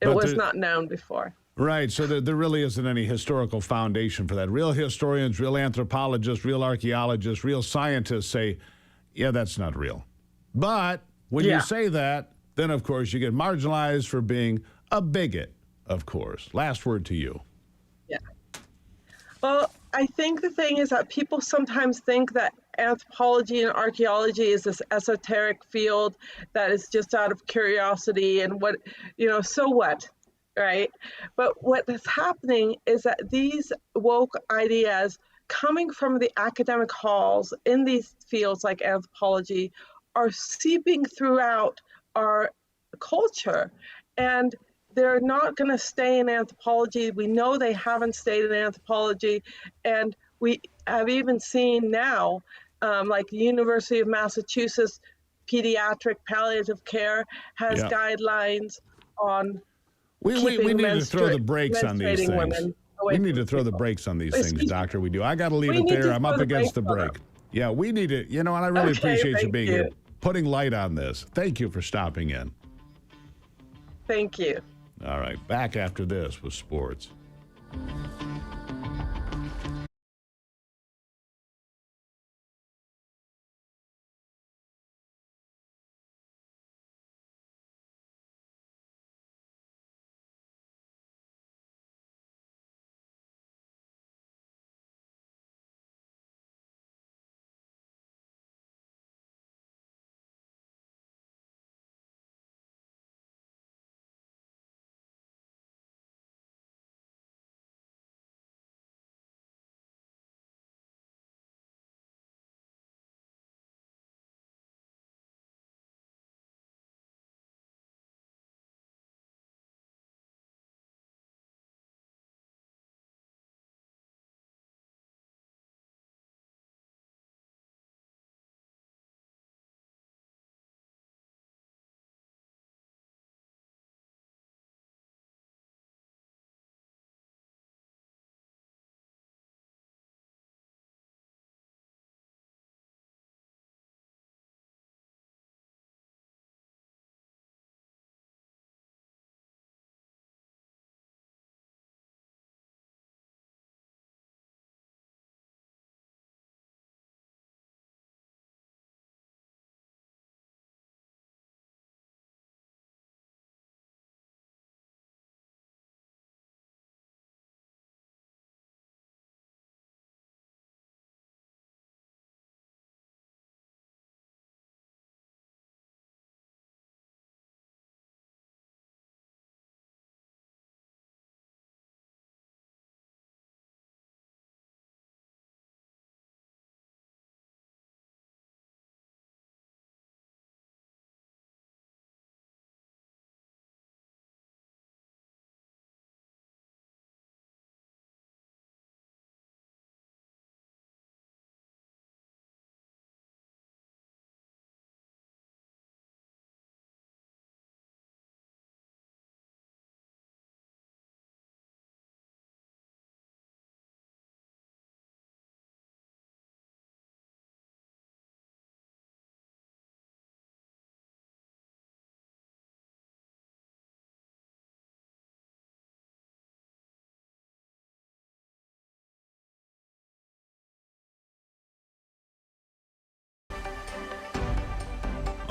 It was not known before. Right, so there really isn't any historical foundation for that. Real historians, real anthropologists, real archaeologists, real scientists say, yeah, that's not real. But when you say that, then, of course, you get marginalized for being a bigot, of course. Last word to you. Yeah. Well, I think the thing is that people sometimes think that anthropology and archaeology is this esoteric field that is just out of curiosity and what, so what? Right? But what is happening is that these woke ideas coming from the academic halls in these fields like anthropology are seeping throughout our culture. And they're not going to stay in anthropology. We know they haven't stayed in anthropology. And we have even seen now, like the University of Massachusetts Pediatric Palliative Care has guidelines on we need to throw the brakes on these things. We need to throw the brakes on these things, Doctor. We do. I got to leave it there. I'm up against the break. Yeah, we need it. And I really appreciate you being here, putting light on this. Thank you for stopping in. Thank you. All right, back after this with sports.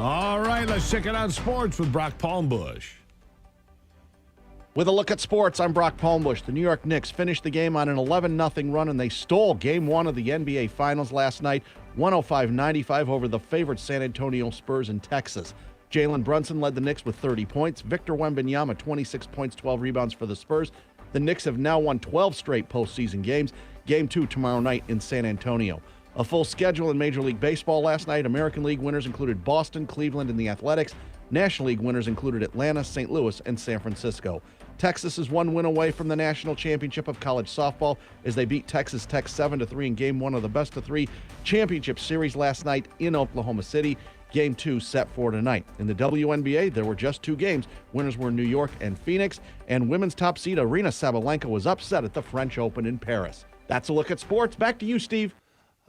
All right, let's check it out. Sports with Brock Palmbush. With a look at sports, I'm Brock Palmbush. The New York Knicks finished the game on an 11-0 run, and they stole Game 1 of the NBA Finals last night, 105-95 over the favorite San Antonio Spurs in Texas. Jalen Brunson led the Knicks with 30 points. Victor Wembanyama, 26 points, 12 rebounds for the Spurs. The Knicks have now won 12 straight postseason games. Game 2 tomorrow night in San Antonio. A full schedule in Major League Baseball last night. American League winners included Boston, Cleveland, and the Athletics. National League winners included Atlanta, St. Louis, and San Francisco. Texas is one win away from the national championship of college softball as they beat Texas Tech 7-3 in Game 1 of the best-of-3 championship series last night in Oklahoma City. Game 2 set for tonight. In the WNBA, there were just 2 games. Winners were New York and Phoenix, and women's top seed Arina Sabalenka was upset at the French Open in Paris. That's a look at sports. Back to you, Steve.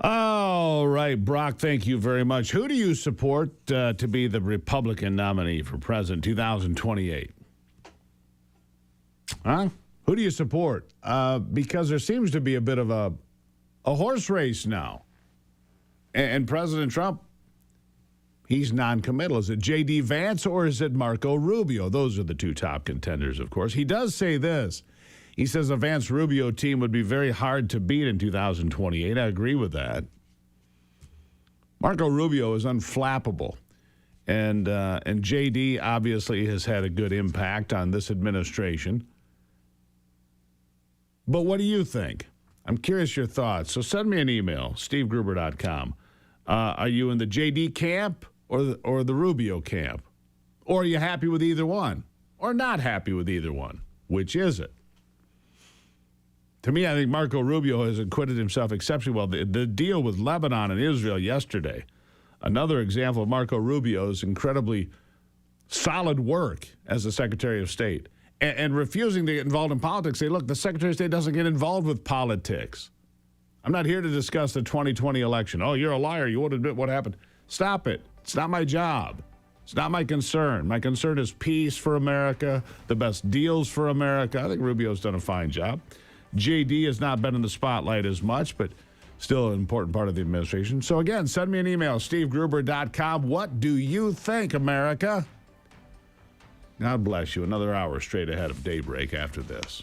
All right, Brock, thank you very much. Who do you support to be the Republican nominee for president 2028? Huh? Who do you support? Because there seems to be a bit of a horse race now. And President Trump, he's non-committal. Is it J.D. Vance or is it Marco Rubio? Those are the 2 top contenders, of course. He does say this. He says a Vance-Rubio team would be very hard to beat in 2028. I agree with that. Marco Rubio is unflappable. And J.D. obviously has had a good impact on this administration. But what do you think? I'm curious your thoughts. So send me an email, stevegruber.com. Are you in the J.D. camp or the Rubio camp? Or are you happy with either one? Or not happy with either one? Which is it? To me, I think Marco Rubio has acquitted himself exceptionally well. The deal with Lebanon and Israel yesterday, another example of Marco Rubio's incredibly solid work as the Secretary of State. And refusing to get involved in politics. Say, look, the Secretary of State doesn't get involved with politics. I'm not here to discuss the 2020 election. Oh, you're a liar. You won't admit what happened. Stop it. It's not my job. It's not my concern. My concern is peace for America, the best deals for America. I think Rubio's done a fine job. JD has not been in the spotlight as much, but still an important part of the administration. So again, send me an email, stevegruber.com. What do you think, America? God bless you. Another hour straight ahead of daybreak after this.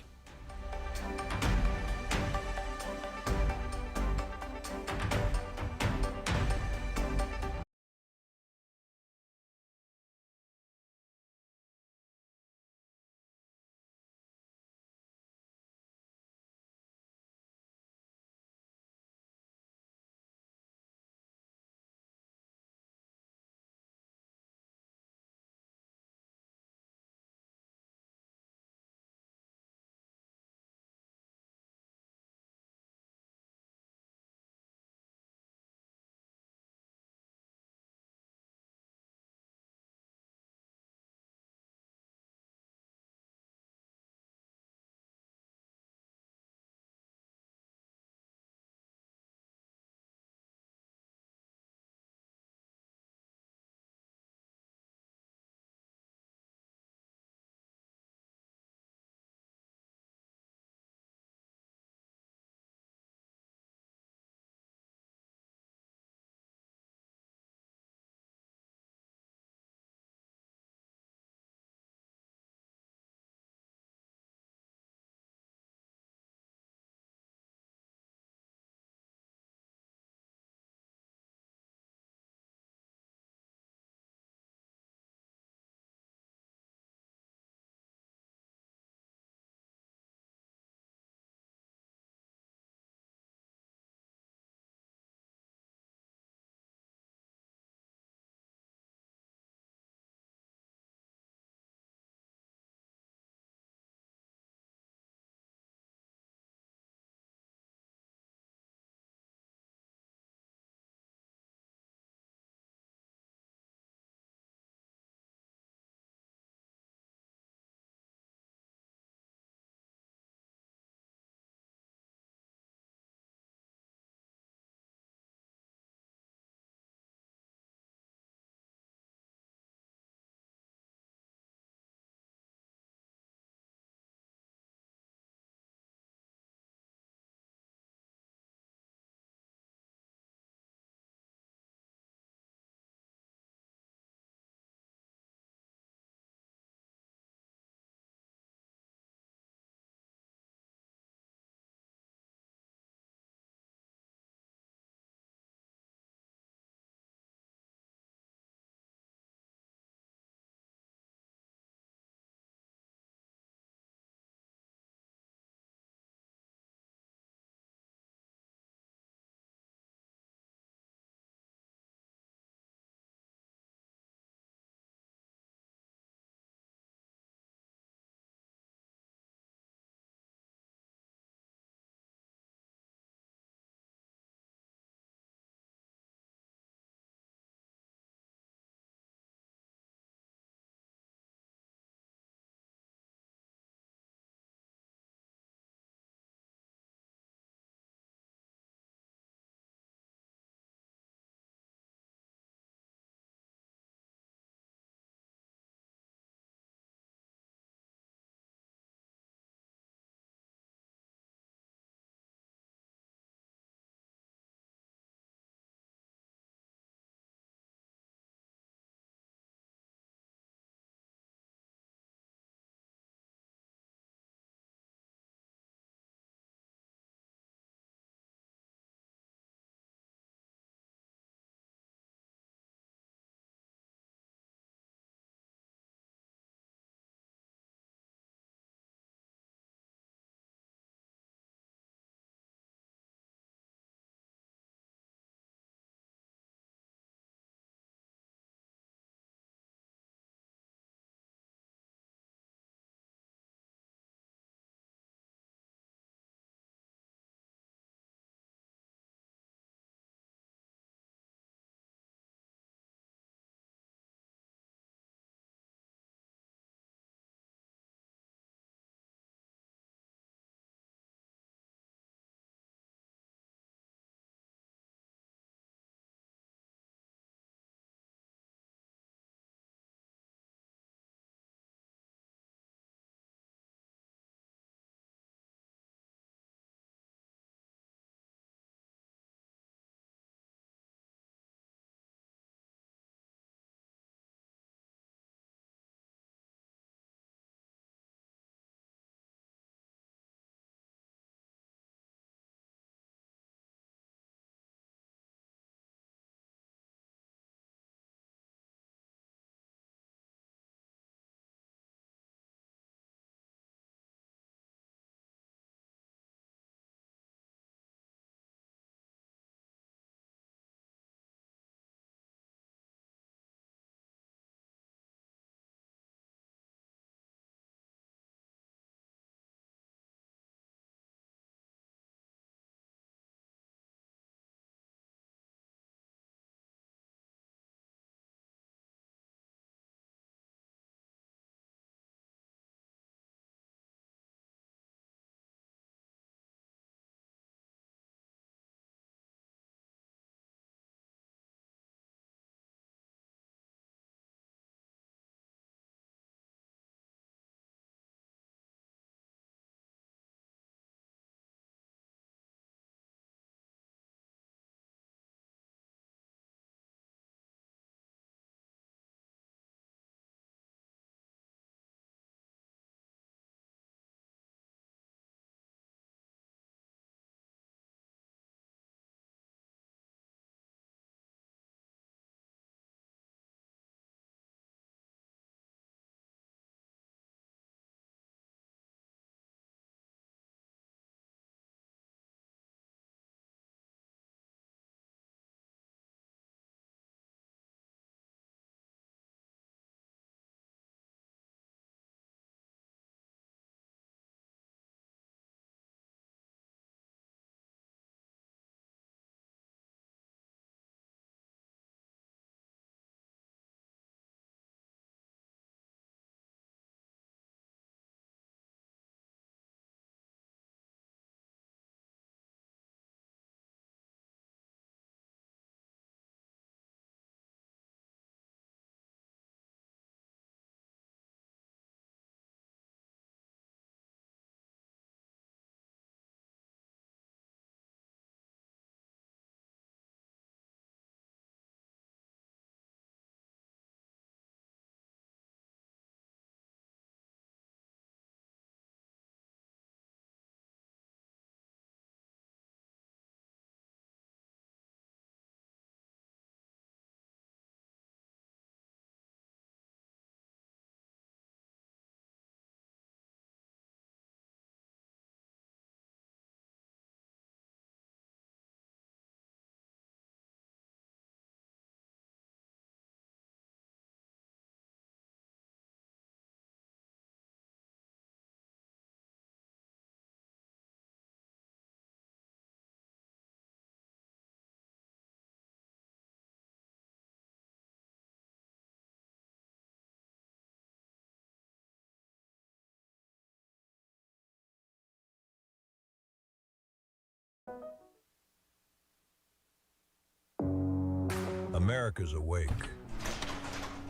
America's awake,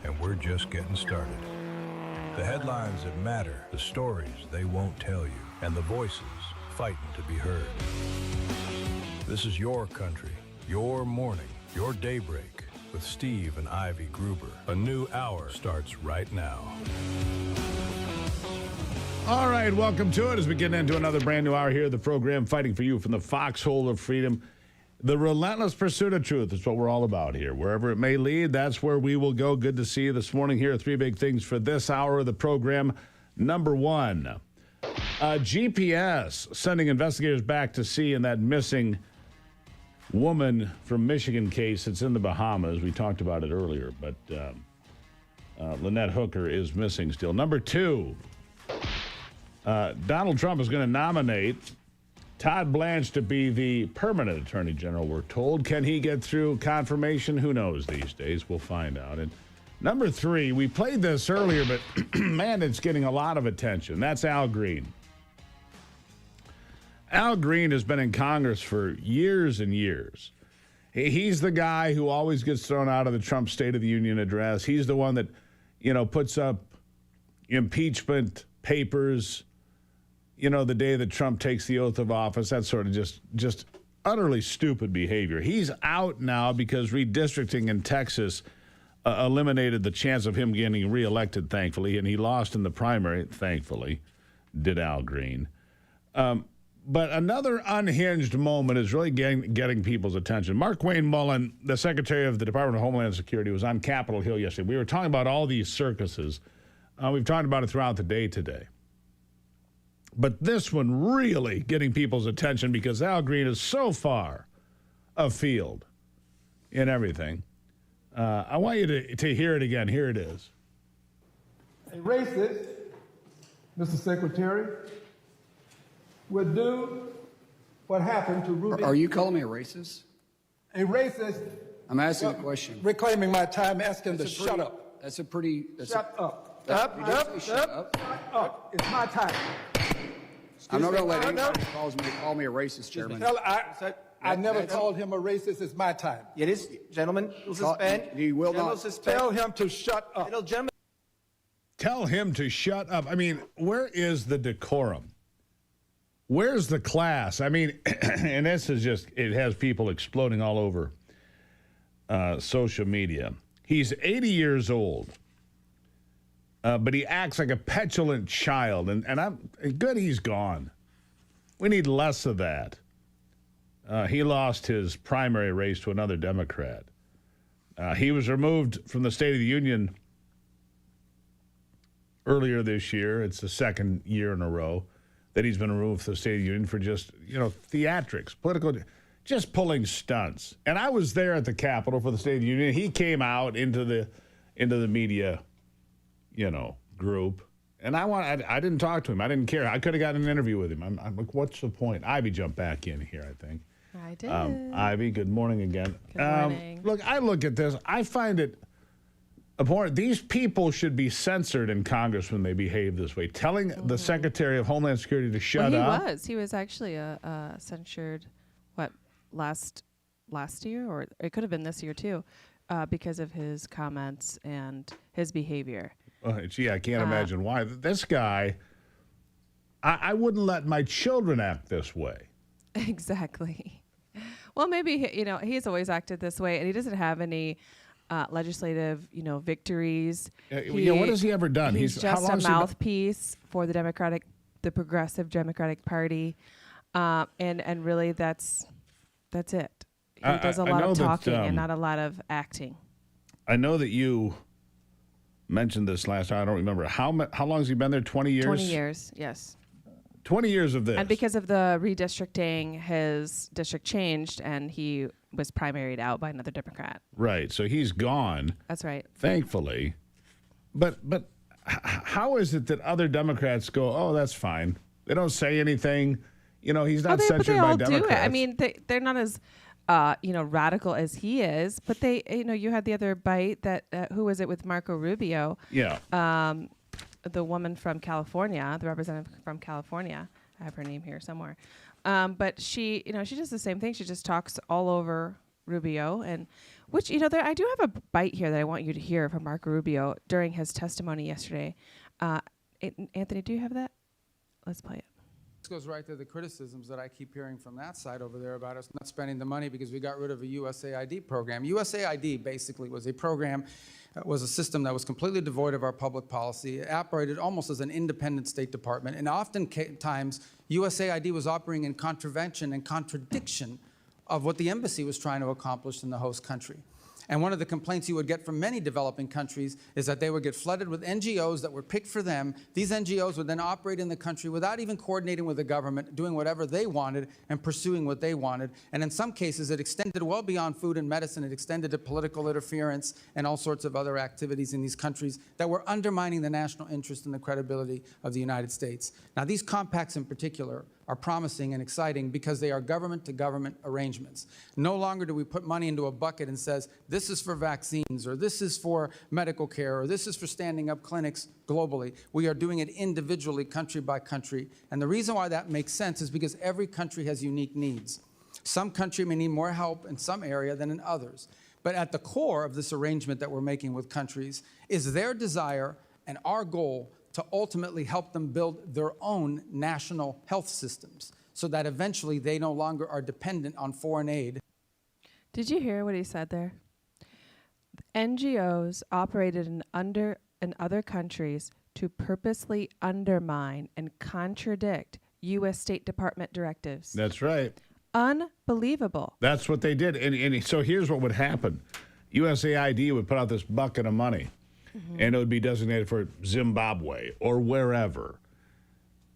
and we're just getting started. The headlines that matter, the stories they won't tell you, and the voices fighting to be heard. This is your country, your morning, your daybreak with Steve and Ivy Gruber. A new hour starts right now. All right, welcome to it as we get into another brand new hour here of the program, fighting for you from the foxhole of freedom. The relentless pursuit of truth is what we're all about here. Wherever it may lead, that's where we will go. Good to see you this morning. Here are three big things for this hour of the program. Number one, GPS sending investigators back to sea in that missing woman from Michigan case that's in the Bahamas. We talked about it earlier, but Lynette Hooker is missing still. Number two, Donald Trump is going to nominate Todd Blanche to be the permanent attorney general, we're told. Can he get through confirmation? Who knows these days? We'll find out. And number three, we played this earlier, but man, it's getting a lot of attention. That's Al Green. Al Green has been in Congress for years and years. He's the guy who always gets thrown out of the Trump State of the Union address. He's the one that, puts up impeachment papers, the day that Trump takes the oath of office. That's sort of just utterly stupid behavior. He's out now because redistricting in Texas eliminated the chance of him getting reelected, thankfully, and he lost in the primary, thankfully, did Al Green. But another unhinged moment is really getting people's attention. Markwayne Mullin, the Secretary of the Department of Homeland Security, was on Capitol Hill yesterday. We were talking about all these circuses. We've talked about it throughout the day today. But this one really getting people's attention because Al Green is so far afield in everything. I want you to hear it again. Here it is. A racist, Mr. Secretary, would do what happened to Ruby. Are you calling me a racist? A racist. I'm asking a question. Reclaiming my time, asking to shut up. That's a pretty. Shut up. Up. Shut up. It's my time. I'm not going to let anybody call me a racist, Chairman. I never called him a racist. It's my time. It is, gentlemen, will suspend. You will not. Tell him to shut up. Tell him to shut up. I mean, where is the decorum? Where's the class? I mean, and this is just, it has people exploding all over social media. He's 80 years old. But he acts like a petulant child, and I'm good he's gone. We need less of that. He lost his primary race to another Democrat. He was removed from the State of the Union earlier this year. It's the second year in a row that he's been removed from the State of the Union for just, theatrics, political, just pulling stunts. And I was there at the Capitol for the State of the Union. He came out into the media group. And I didn't talk to him. I didn't care. I could have gotten an interview with him. I'm like, what's the point? Ivy jumped back in here, I think. I did. Ivy, good morning again. Good morning. Look, I look at this. I find it abhorrent. These people should be censored in Congress when they behave this way. Telling the Secretary of Homeland Security to shut up. He was actually censured, last year? Or it could have been this year, too, because of his comments and his behavior. Gee, I can't imagine why. This guy, I wouldn't let my children act this way. Exactly. Well, maybe, he's always acted this way, and he doesn't have any legislative, victories. What has he ever done? He's just a mouthpiece for the Progressive Democratic Party, and really that's it. He does a lot of talking and not a lot of acting. I know that you mentioned this last time. I don't remember. How long has he been there? 20 years? 20 years, yes. 20 years of this. And because of the redistricting, his district changed, and he was primaried out by another Democrat. Right. So he's gone. That's right. Thankfully. But how is it that other Democrats go, oh, that's fine. They don't say anything. He's not censored by Democrats. Do it. I mean, they're not as radical as he is, but they, you had the other bite that, who was it with Marco Rubio? Yeah. The woman from California, the representative from California. I have her name here somewhere. But she, she does the same thing. She just talks all over Rubio, and which, I do have a bite here that I want you to hear from Marco Rubio during his testimony yesterday. Anthony, do you have that? Let's play it. This goes right to the criticisms that I keep hearing from that side over there about us not spending the money because we got rid of a USAID program. USAID basically was a program, was a system that was completely devoid of our public policy. It operated almost as an independent State Department, and oftentimes USAID was operating in contravention and contradiction of what the embassy was trying to accomplish in the host country. And one of the complaints you would get from many developing countries is that they would get flooded with NGOs that were picked for them. These NGOs would then operate in the country without even coordinating with the government, doing whatever they wanted and pursuing what they wanted. And in some cases, it extended well beyond food and medicine. It extended to political interference and all sorts of other activities in these countries that were undermining the national interest and the credibility of the United States. Now, these compacts in particular are promising and exciting because they are government-to-government arrangements. No longer do we put money into a bucket and says, this is for vaccines, or this is for medical care, or this is for standing up clinics globally. We are doing it individually, country by country. And the reason why that makes sense is because every country has unique needs. Some country may need more help in some area than in others. But at the core of this arrangement that we're making with countries is their desire and our goal to ultimately help them build their own national health systems so that eventually they no longer are dependent on foreign aid. Did you hear what he said there? NGOs operated in other countries to purposely undermine and contradict U.S. State Department directives. That's right. Unbelievable. That's what they did. And so here's what would happen. USAID would put out this bucket of money. And it would be designated for Zimbabwe or wherever.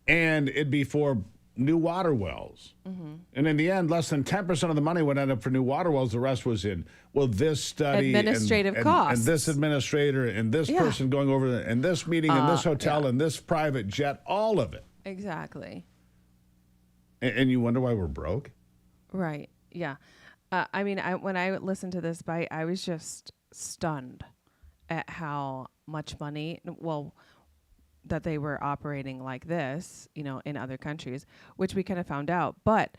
And it'd be for new water wells. And in the end, less than 10% of the money would end up for new water wells. The rest was in, this study. Administrative costs. And this administrator and this person going over there, and this meeting and this hotel and this private jet, all of it. Exactly. And you wonder why we're broke? Right. Yeah. When I listened to this bite, I was just stunned at how much money, that they were operating like this, in other countries, which we kind of found out, but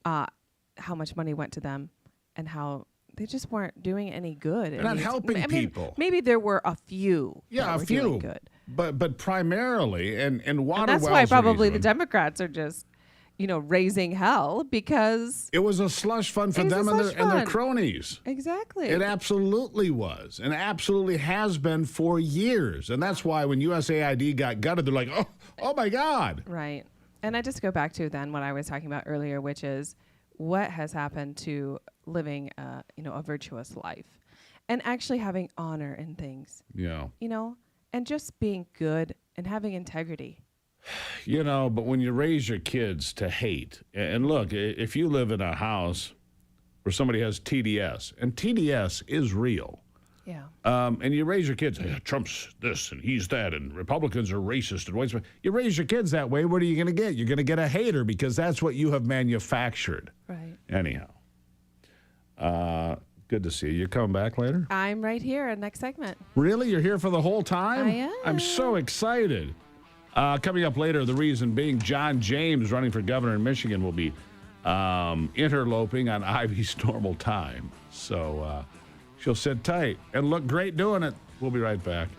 how much money went to them and how they just weren't doing any good. They're not helping people. Maybe there were a few. Yeah, that a few. Doing good. But primarily, and water and that's wells. why probably the Democrats are just, raising hell because it was a slush fund for them and their cronies. Exactly. It absolutely was, and absolutely has been for years. And that's why when USAID got gutted, they're like, oh my God. Right. And I just go back to then what I was talking about earlier, which is what has happened to living, a virtuous life and actually having honor in things. Yeah. And just being good and having integrity. But when you raise your kids to hate, and look, if you live in a house where somebody has TDS, and TDS is real. Yeah. And you raise your kids, Trump's this and he's that, and Republicans are racist and white. You raise your kids that way, what are you going to get? You're going to get a hater because that's what you have manufactured. Right. Anyhow. Good to see you. You're coming back later? I'm right here, next segment. Really? You're here for the whole time? I am. I'm so excited. Coming up later, the reason being John James, running for governor in Michigan, will be interloping on Ivy's normal time. So she'll sit tight and look great doing it. We'll be right back.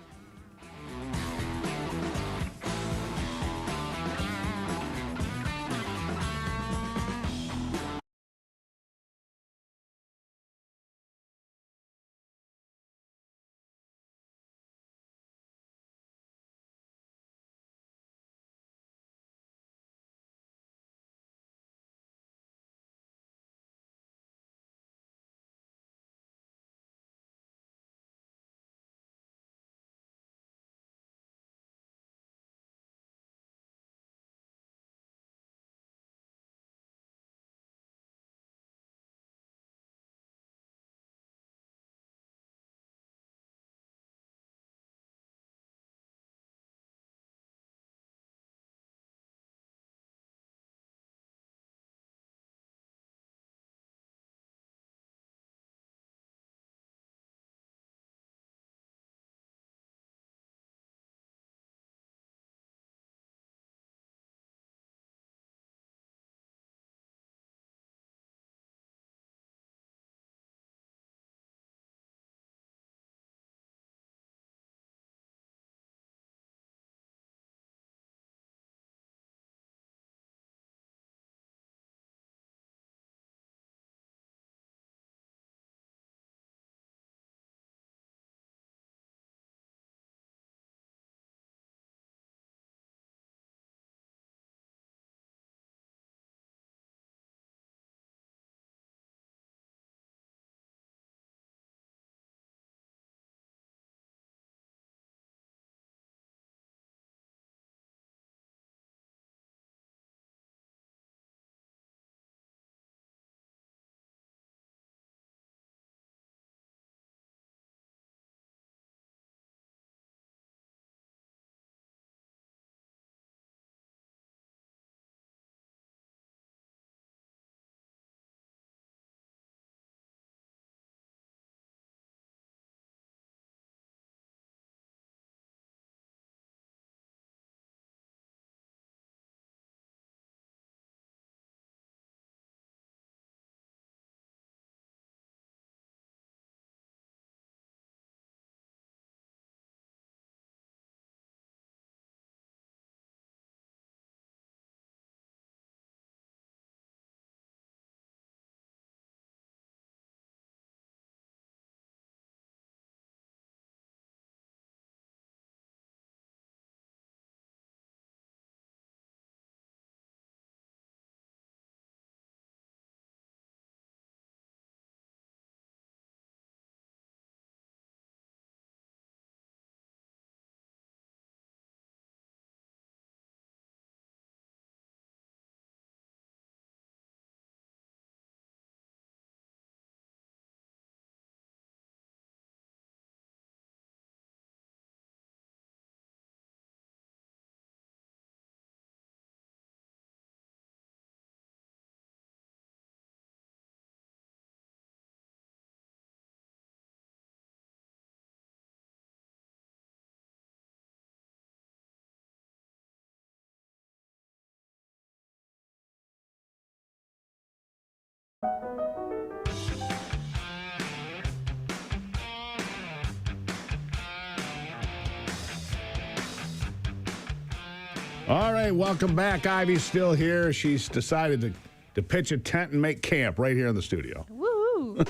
All right, welcome back. Ivy's still here. She's decided to pitch a tent and make camp right here in the studio. Woo!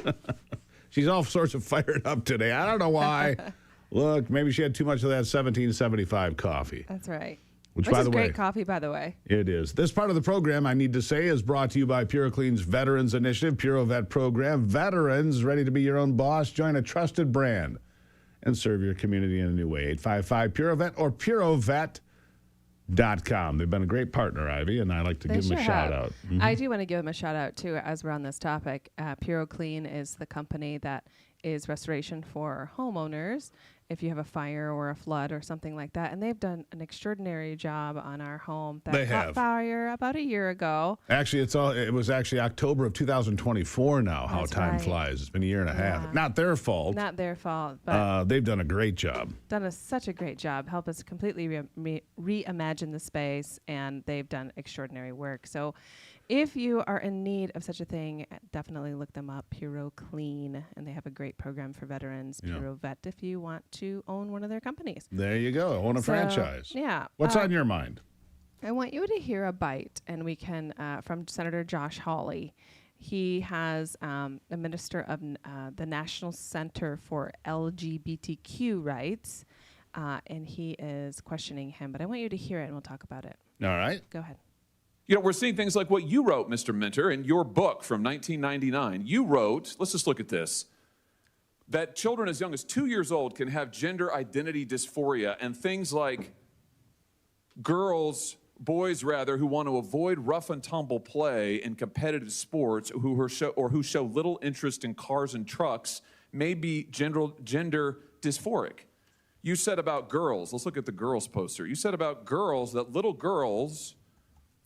She's all sorts of fired up today. I don't know why. Look, maybe she had too much of that 1775 coffee. That's right. Which, This by is the great way, coffee, by the way. it is. This part of the program, I need to say, is brought to you by PuroClean's Veterans Initiative, PuroVet program. Veterans ready to be your own boss. Join a trusted brand and serve your community in a new way. 855-PuroVet or PuroVet.com. They've been a great partner, Ivy, and I like to give them a shout out. Mm-hmm. I do want to give them a shout out too, as we're on this topic. PuroClean is the company that is restoration for homeowners if you have a fire or a flood or something like that. And they've done an extraordinary job on our home that They caught have. fire about a year ago. Actually, it was actually October of 2024 now, how That's time right. flies. It's been a year and a half. Not their fault. Not their fault, but They've done a great job. done such a great job, help us completely reimagine the space, and they've done extraordinary work. So if you are in need of such a thing, definitely look them up, PuroClean, and they have a great program for veterans, Yeah. PuroVet, if you want to own one of their companies. There you go. Own a So, franchise. yeah. What's on your mind? I want you to hear a bite, and we can, from Senator Josh Hawley. He has a minister of the National Center for LGBTQ Rights, and he is questioning him. But I want you to hear it, and we'll talk about it. All right. Go ahead. You know, we're seeing things like what you wrote, Mr. Minter, in your book from 1999. You wrote, let's just look at this, that children as young as 2 years old can have gender identity dysphoria and things like boys rather, who want to avoid rough and tumble play in competitive sports who show little interest in cars and trucks may be gender dysphoric. You said about girls, let's look at the girls poster. You said about girls that little girls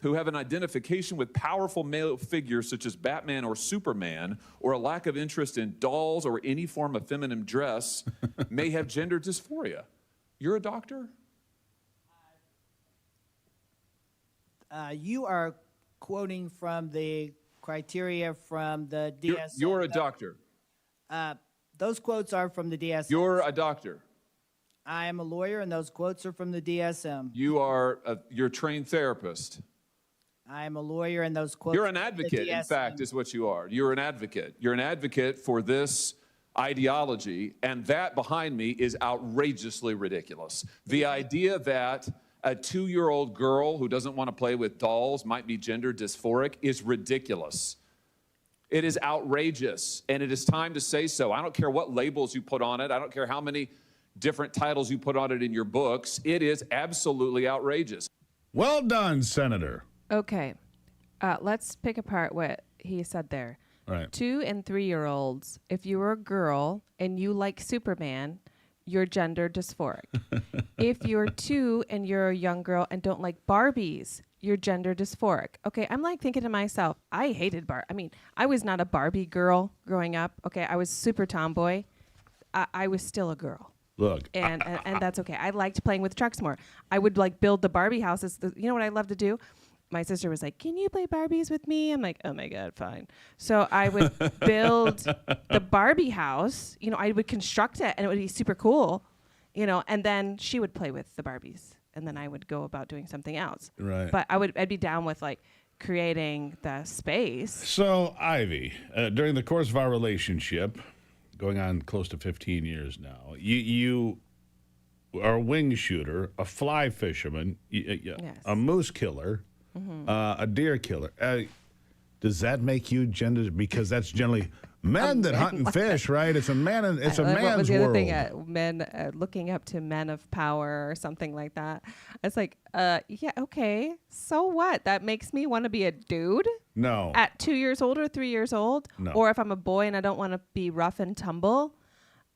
who have an identification with powerful male figures such as Batman or Superman, or a lack of interest in dolls or any form of feminine dress, may have gender dysphoria. You're a doctor? You are quoting from the criteria from the DSM. You're a doctor. Those quotes are from the DSM. You're a doctor. I am a lawyer, and those quotes are from the DSM. You're a trained therapist. I am a lawyer, and those quotes. You're an advocate, in fact, is what you are. You're an advocate. You're an advocate for this ideology, and that behind me is outrageously ridiculous. The idea that a 2-year-old girl who doesn't want to play with dolls might be gender dysphoric is ridiculous. It is outrageous, and it is time to say so. I don't care what labels you put on it. I don't care how many different titles you put on it in your books. It is absolutely outrageous. Well done, Senator. Okay. Let's pick apart what he said there. Right. 2 and 3-year-olds, if you were a girl and you like Superman, you're gender dysphoric. If you're 2 and you're a young girl and don't like Barbies, you're gender dysphoric. Okay, I'm like thinking to myself, I hated I was not a Barbie girl growing up. Okay, I was super tomboy. I was still a girl. Look. And that's okay. I liked playing with trucks more. I would build the Barbie houses. You know what I love to do? My sister was like, can you play Barbies with me? I'm like, oh my God, fine. So I would build the Barbie house. I would construct it and it would be super cool, and then she would play with the Barbies and then I would go about doing something else. Right. But I'd be down with creating the space. So, Ivy, during the course of our relationship, going on close to 15 years now, you are a wing shooter, a fly fisherman, a moose killer, a deer killer. Does that make you gender? Because that's generally men that hunt and fish, right? It's a man. It's a man's world. What was the other thing? Men looking up to men of power or something like that. It's yeah, okay. So what? That makes me want to be a dude? No. At 2 years old or 3 years old? No. Or if I'm a boy and I don't want to be rough and tumble,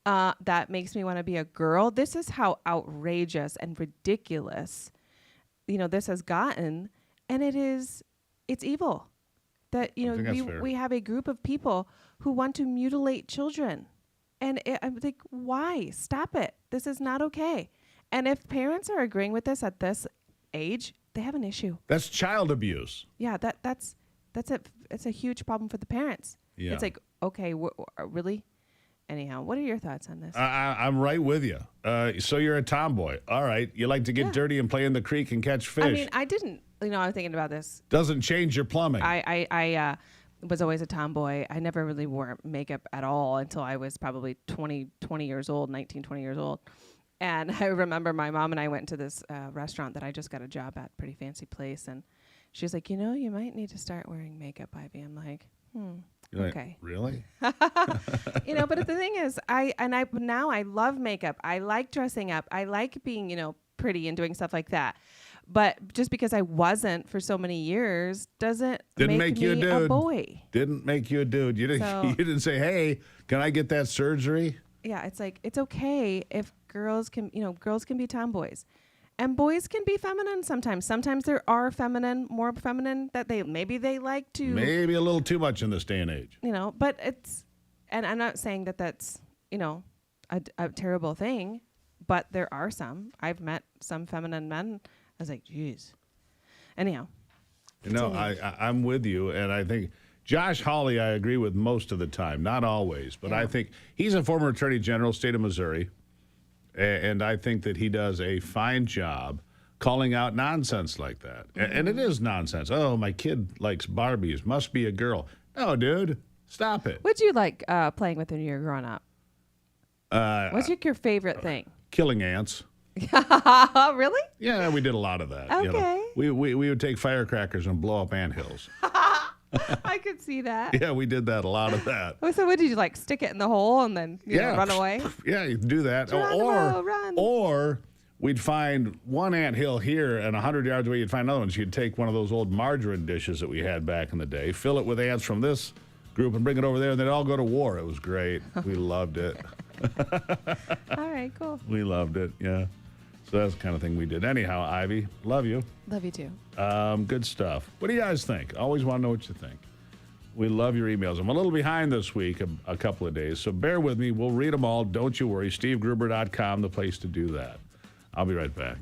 that makes me want to be a girl. This is how outrageous and ridiculous, this has gotten. And it's evil that, we have a group of people who want to mutilate children. And I'm like, why? Stop it. This is not okay. And if parents are agreeing with this at this age, they have an issue. That's child abuse. Yeah, that's it's a huge problem for the parents. Yeah. It's like, okay, really? Anyhow, what are your thoughts on this? I'm right with you. So you're a tomboy. All right. You like to get dirty and play in the creek and catch fish. I mean, I didn't, I was thinking about this. Doesn't change your plumbing. I was always a tomboy. I never really wore makeup at all until I was probably 20 years old, 19, 20 years old. And I remember my mom and I went to this restaurant that I just got a job at, pretty fancy place. And she was like, you might need to start wearing makeup, Ivy. I'm like, You're like, okay. really? But the thing is, now I love makeup. I like dressing up. I like being, pretty and doing stuff like that. But just because I wasn't for so many years doesn't make you a me dude. a boy. Didn't make you a dude. You didn't. You didn't say, "Hey, can I get that surgery?" Yeah, it's like it's okay if girls can be tomboys, and boys can be feminine sometimes. Sometimes there are more feminine that they like to. Maybe a little too much in this day and age. But it's, and I'm not saying that that's a terrible thing, but there are some. I've met some feminine men. I was like, geez. Anyhow. I'm with you, and I think Josh Hawley, I agree with most of the time, not always, but I think he's a former Attorney General, state of Missouri, and I think that he does a fine job calling out nonsense like that. And it is nonsense. Oh, my kid likes Barbies, must be a girl. No, dude, stop it. What'd you like playing with when you were growing up? What's your favorite thing? Killing ants. Really? Yeah, we did a lot of that. Okay. We would take firecrackers and blow up anthills. I could see that. Yeah, we did that, a lot of that. So what did you stick it in the hole and then run away? Yeah, you do that. Run. Or we'd find one anthill here and 100 yards away you'd find another one. So you'd take one of those old margarine dishes that we had back in the day, fill it with ants from this group and bring it over there, and they'd all go to war. It was great. We loved it. All right, cool. We loved it, yeah. So that's the kind of thing we did. Anyhow, Ivy, love you. Love you too. Good stuff. What do you guys think? Always want to know what you think. We love your emails. I'm a little behind this week, a couple of days, so bear with me. We'll read them all. Don't you worry. SteveGruber.com, the place to do that. I'll be right back.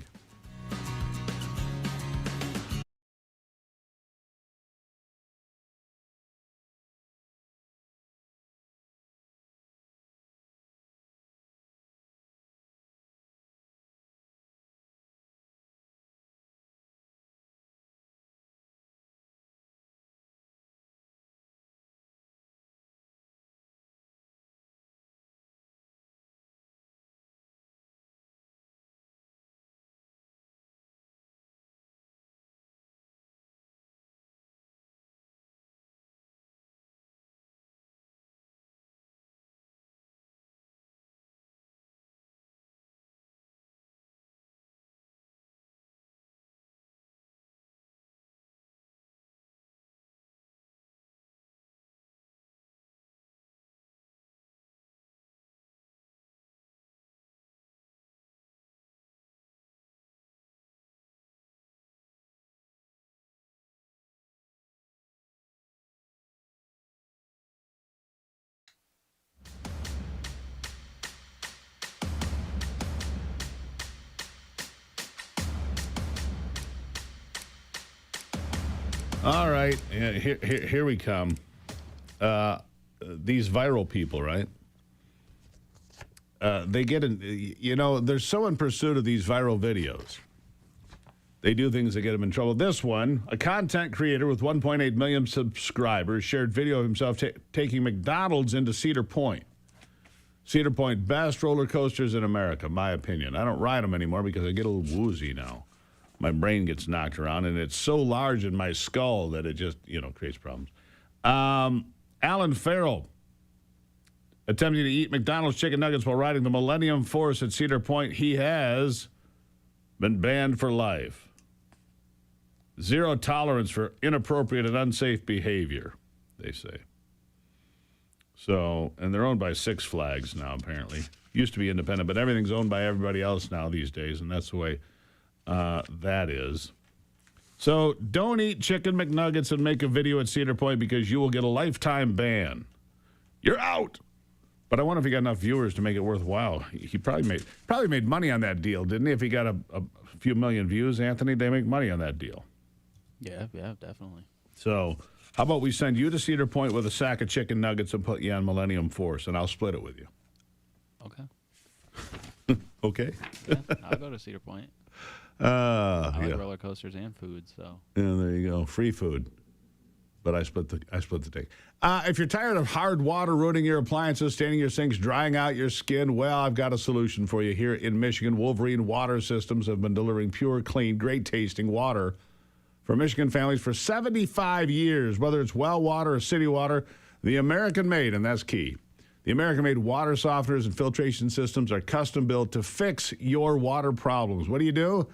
All right, here we come. These viral people, right? They get in, they're so in pursuit of these viral videos. They do things that get them in trouble. This one, a content creator with 1.8 million subscribers, shared video of himself taking McDonald's into Cedar Point. Cedar Point, best roller coasters in America, my opinion. I don't ride them anymore because I get a little woozy now. My brain gets knocked around, and it's so large in my skull that it just, creates problems. Alan Farrell, attempting to eat McDonald's chicken nuggets while riding the Millennium Force at Cedar Point. He has been banned for life. Zero tolerance for inappropriate and unsafe behavior, they say. So, and they're owned by Six Flags now, apparently. Used to be independent, but everything's owned by everybody else now these days, and that's the way that is. So don't eat chicken McNuggets and make a video at Cedar Point because you will get a lifetime ban. You're out. But I wonder if he got enough viewers to make it worthwhile. He probably made money on that deal, didn't he? If he got a few million views, Anthony, they make money on that deal. Yeah, definitely. So How about we send you to Cedar Point with a sack of chicken nuggets and put you on Millennium Force, and I'll split it with you. Okay. Okay? Yeah, I'll go to Cedar Point. I like roller coasters and food, so. Yeah, there you go. Free food. But I split the take. If you're tired of hard water ruining your appliances, staining your sinks, drying out your skin, well, I've got a solution for you. Here in Michigan, Wolverine Water Systems have been delivering pure, clean, great-tasting water for Michigan families for 75 years. Whether it's well water or city water, the American-made, and that's key. The American-made water softeners and filtration systems are custom-built to fix your water problems. What do?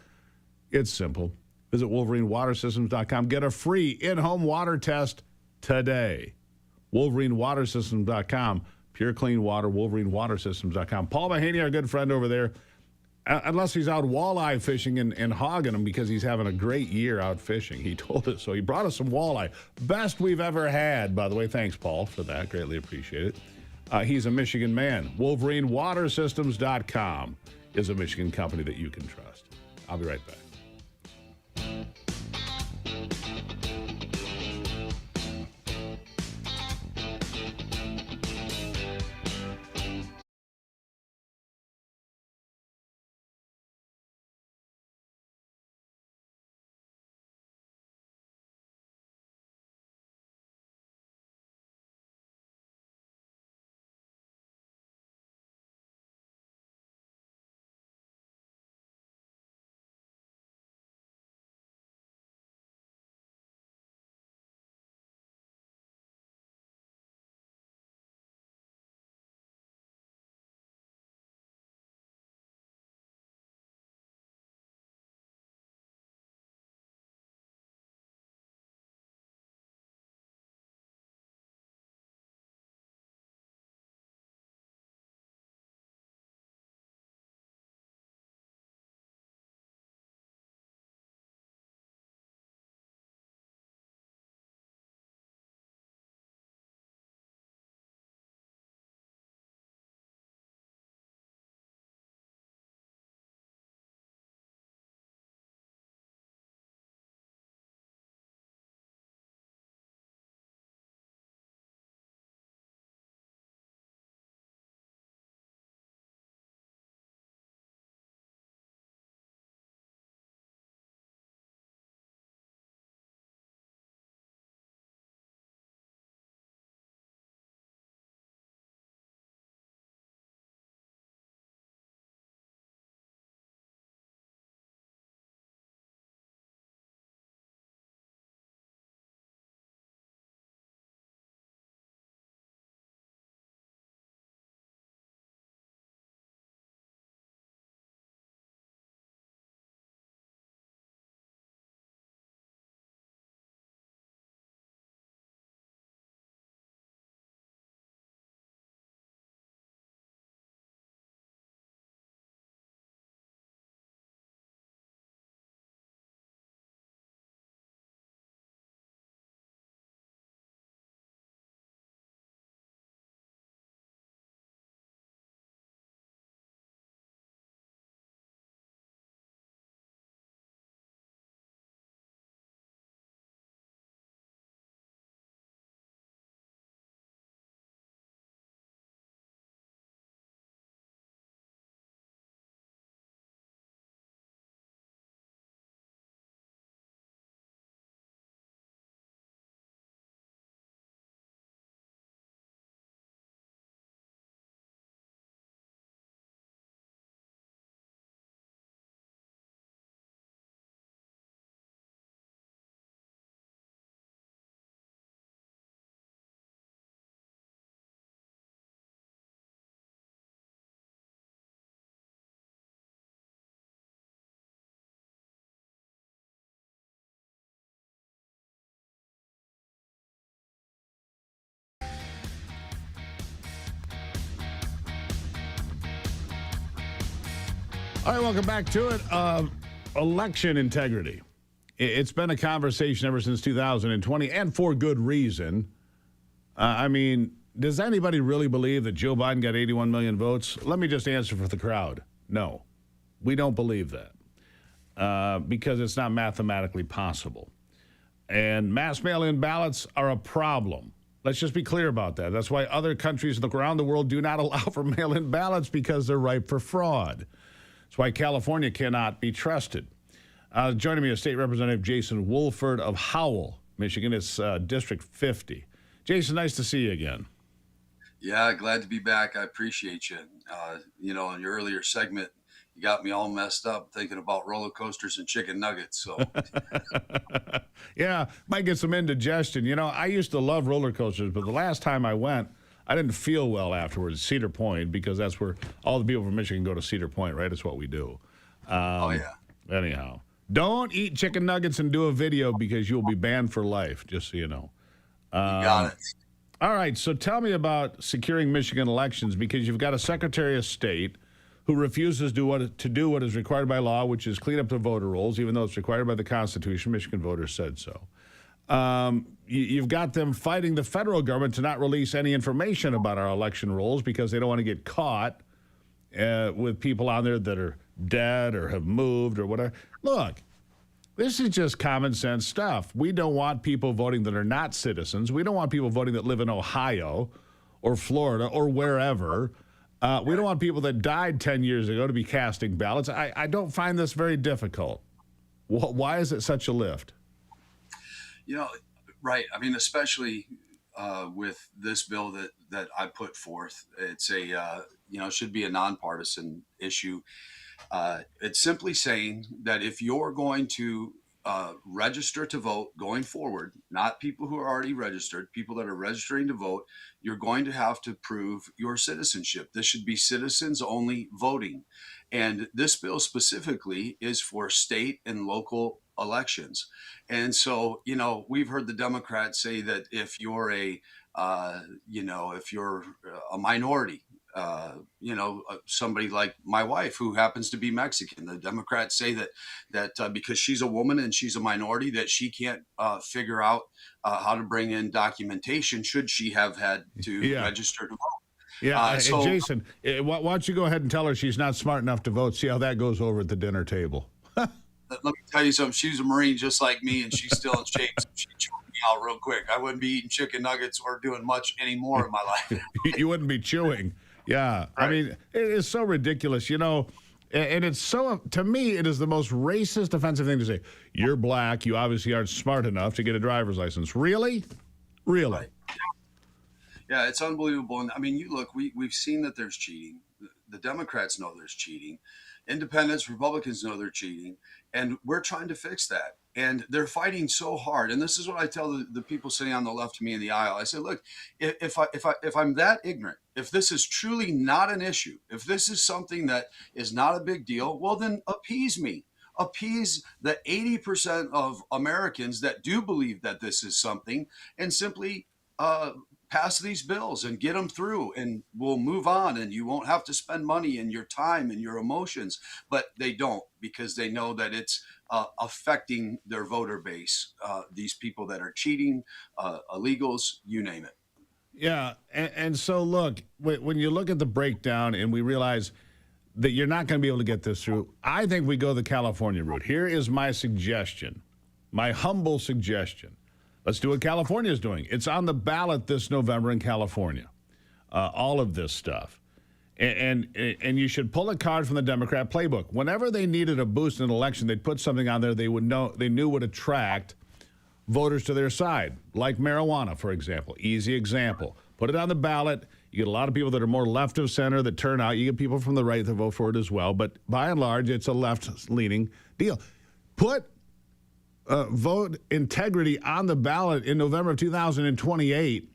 It's simple. Visit WolverineWaterSystems.com. Get a free in-home water test today. WolverineWaterSystems.com. Pure clean water, WolverineWaterSystems.com. Paul Mahaney, our good friend over there, unless he's out walleye fishing and hogging them because he's having a great year out fishing. He told us so. He brought us some walleye. Best we've ever had, by the way. Thanks, Paul, for that. Greatly appreciate it. He's a Michigan man. WolverineWaterSystems.com is a Michigan company that you can trust. I'll be right back. All right, welcome back to it. Election integrity. It's been a conversation ever since 2020, and for good reason. I mean, does anybody really believe that Joe Biden got 81 million votes? Let me just answer for the crowd. No, we don't believe that because it's not mathematically possible. And mass mail-in ballots are a problem. Let's just be clear about that. That's why other countries around the world do not allow for mail-in ballots, because they're ripe for fraud. That's why California cannot be trusted. Joining me is State Representative Jason Woolford of Howell, Michigan. It's District 50. Jason, nice to see you again. Yeah, glad to be back. I appreciate you. In your earlier segment, you got me all messed up thinking about roller coasters and chicken nuggets. So, yeah, might get some indigestion. I used to love roller coasters, but the last time I went, I didn't feel well afterwards. Cedar Point, because that's where all the people from Michigan go to Cedar Point, right? It's what we do. Oh, yeah. Anyhow, don't eat chicken nuggets and do a video, because you'll be banned for life, just so you know. You got it. All right, so tell me about securing Michigan elections, because you've got a Secretary of State who refuses to do what is required by law, which is clean up the voter rolls, even though it's required by the Constitution. Michigan voters said so. You've got them fighting the federal government to not release any information about our election rolls, because they don't want to get caught with people on there that are dead or have moved or whatever. Look, this is just common sense stuff. We don't want people voting that are not citizens. We don't want people voting that live in Ohio or Florida or wherever. We don't want people that died 10 years ago to be casting ballots. I don't find this very difficult. Why is it such a lift? Right. I mean, especially with this bill that I put forth, it's should be a nonpartisan issue. It's simply saying that if you're going to register to vote going forward, not people who are already registered, people that are registering to vote, you're going to have to prove your citizenship. This should be citizens only voting. And this bill specifically is for state and local elections. And so, we've heard the Democrats say that if you're if you're a minority, somebody like my wife who happens to be Mexican, the Democrats say that because she's a woman and she's a minority, that she can't figure out how to bring in documentation should she have had to register to vote. Yeah, Jason, why don't you go ahead and tell her she's not smart enough to vote? See how that goes over at the dinner table. Let me tell you something. She's a Marine just like me, and she's still in shape. So she chewed me out real quick. I wouldn't be eating chicken nuggets or doing much anymore in my life. You wouldn't be chewing. Yeah. Right. I mean, it is so ridiculous, and it's so, to me, it is the most racist, offensive thing to say. You're black. You obviously aren't smart enough to get a driver's license. Really? Really? Right. Yeah, it's unbelievable. And I mean, we've seen that there's cheating. The Democrats know there's cheating. Independents, Republicans know they're cheating. And we're trying to fix that. And they're fighting so hard. And this is what I tell the people sitting on the left of me in the aisle. I say, look, if I'm that ignorant, if this is truly not an issue, if this is something that is not a big deal, well, then appease me. Appease the 80% of Americans that do believe that this is something, and simply pass these bills and get them through, and we'll move on, and you won't have to spend money and your time and your emotions. But they don't, because they know that it's affecting their voter base, these people that are cheating, illegals, you name it. Yeah, and so look, when you look at the breakdown and we realize that you're not going to be able to get this through, I think we go the California route. Here is my suggestion, my humble suggestion. Let's do what California is doing. It's on the ballot this November in California, all of this stuff. And you should pull a card from the Democrat playbook. Whenever they needed a boost in an election, they'd put something on there they knew would attract voters to their side, like marijuana, for example. Easy example. Put it on the ballot. You get a lot of people that are more left of center that turn out. You get people from the right that vote for it as well. But by and large, it's a left-leaning deal. Put vote integrity on the ballot in November of 2028,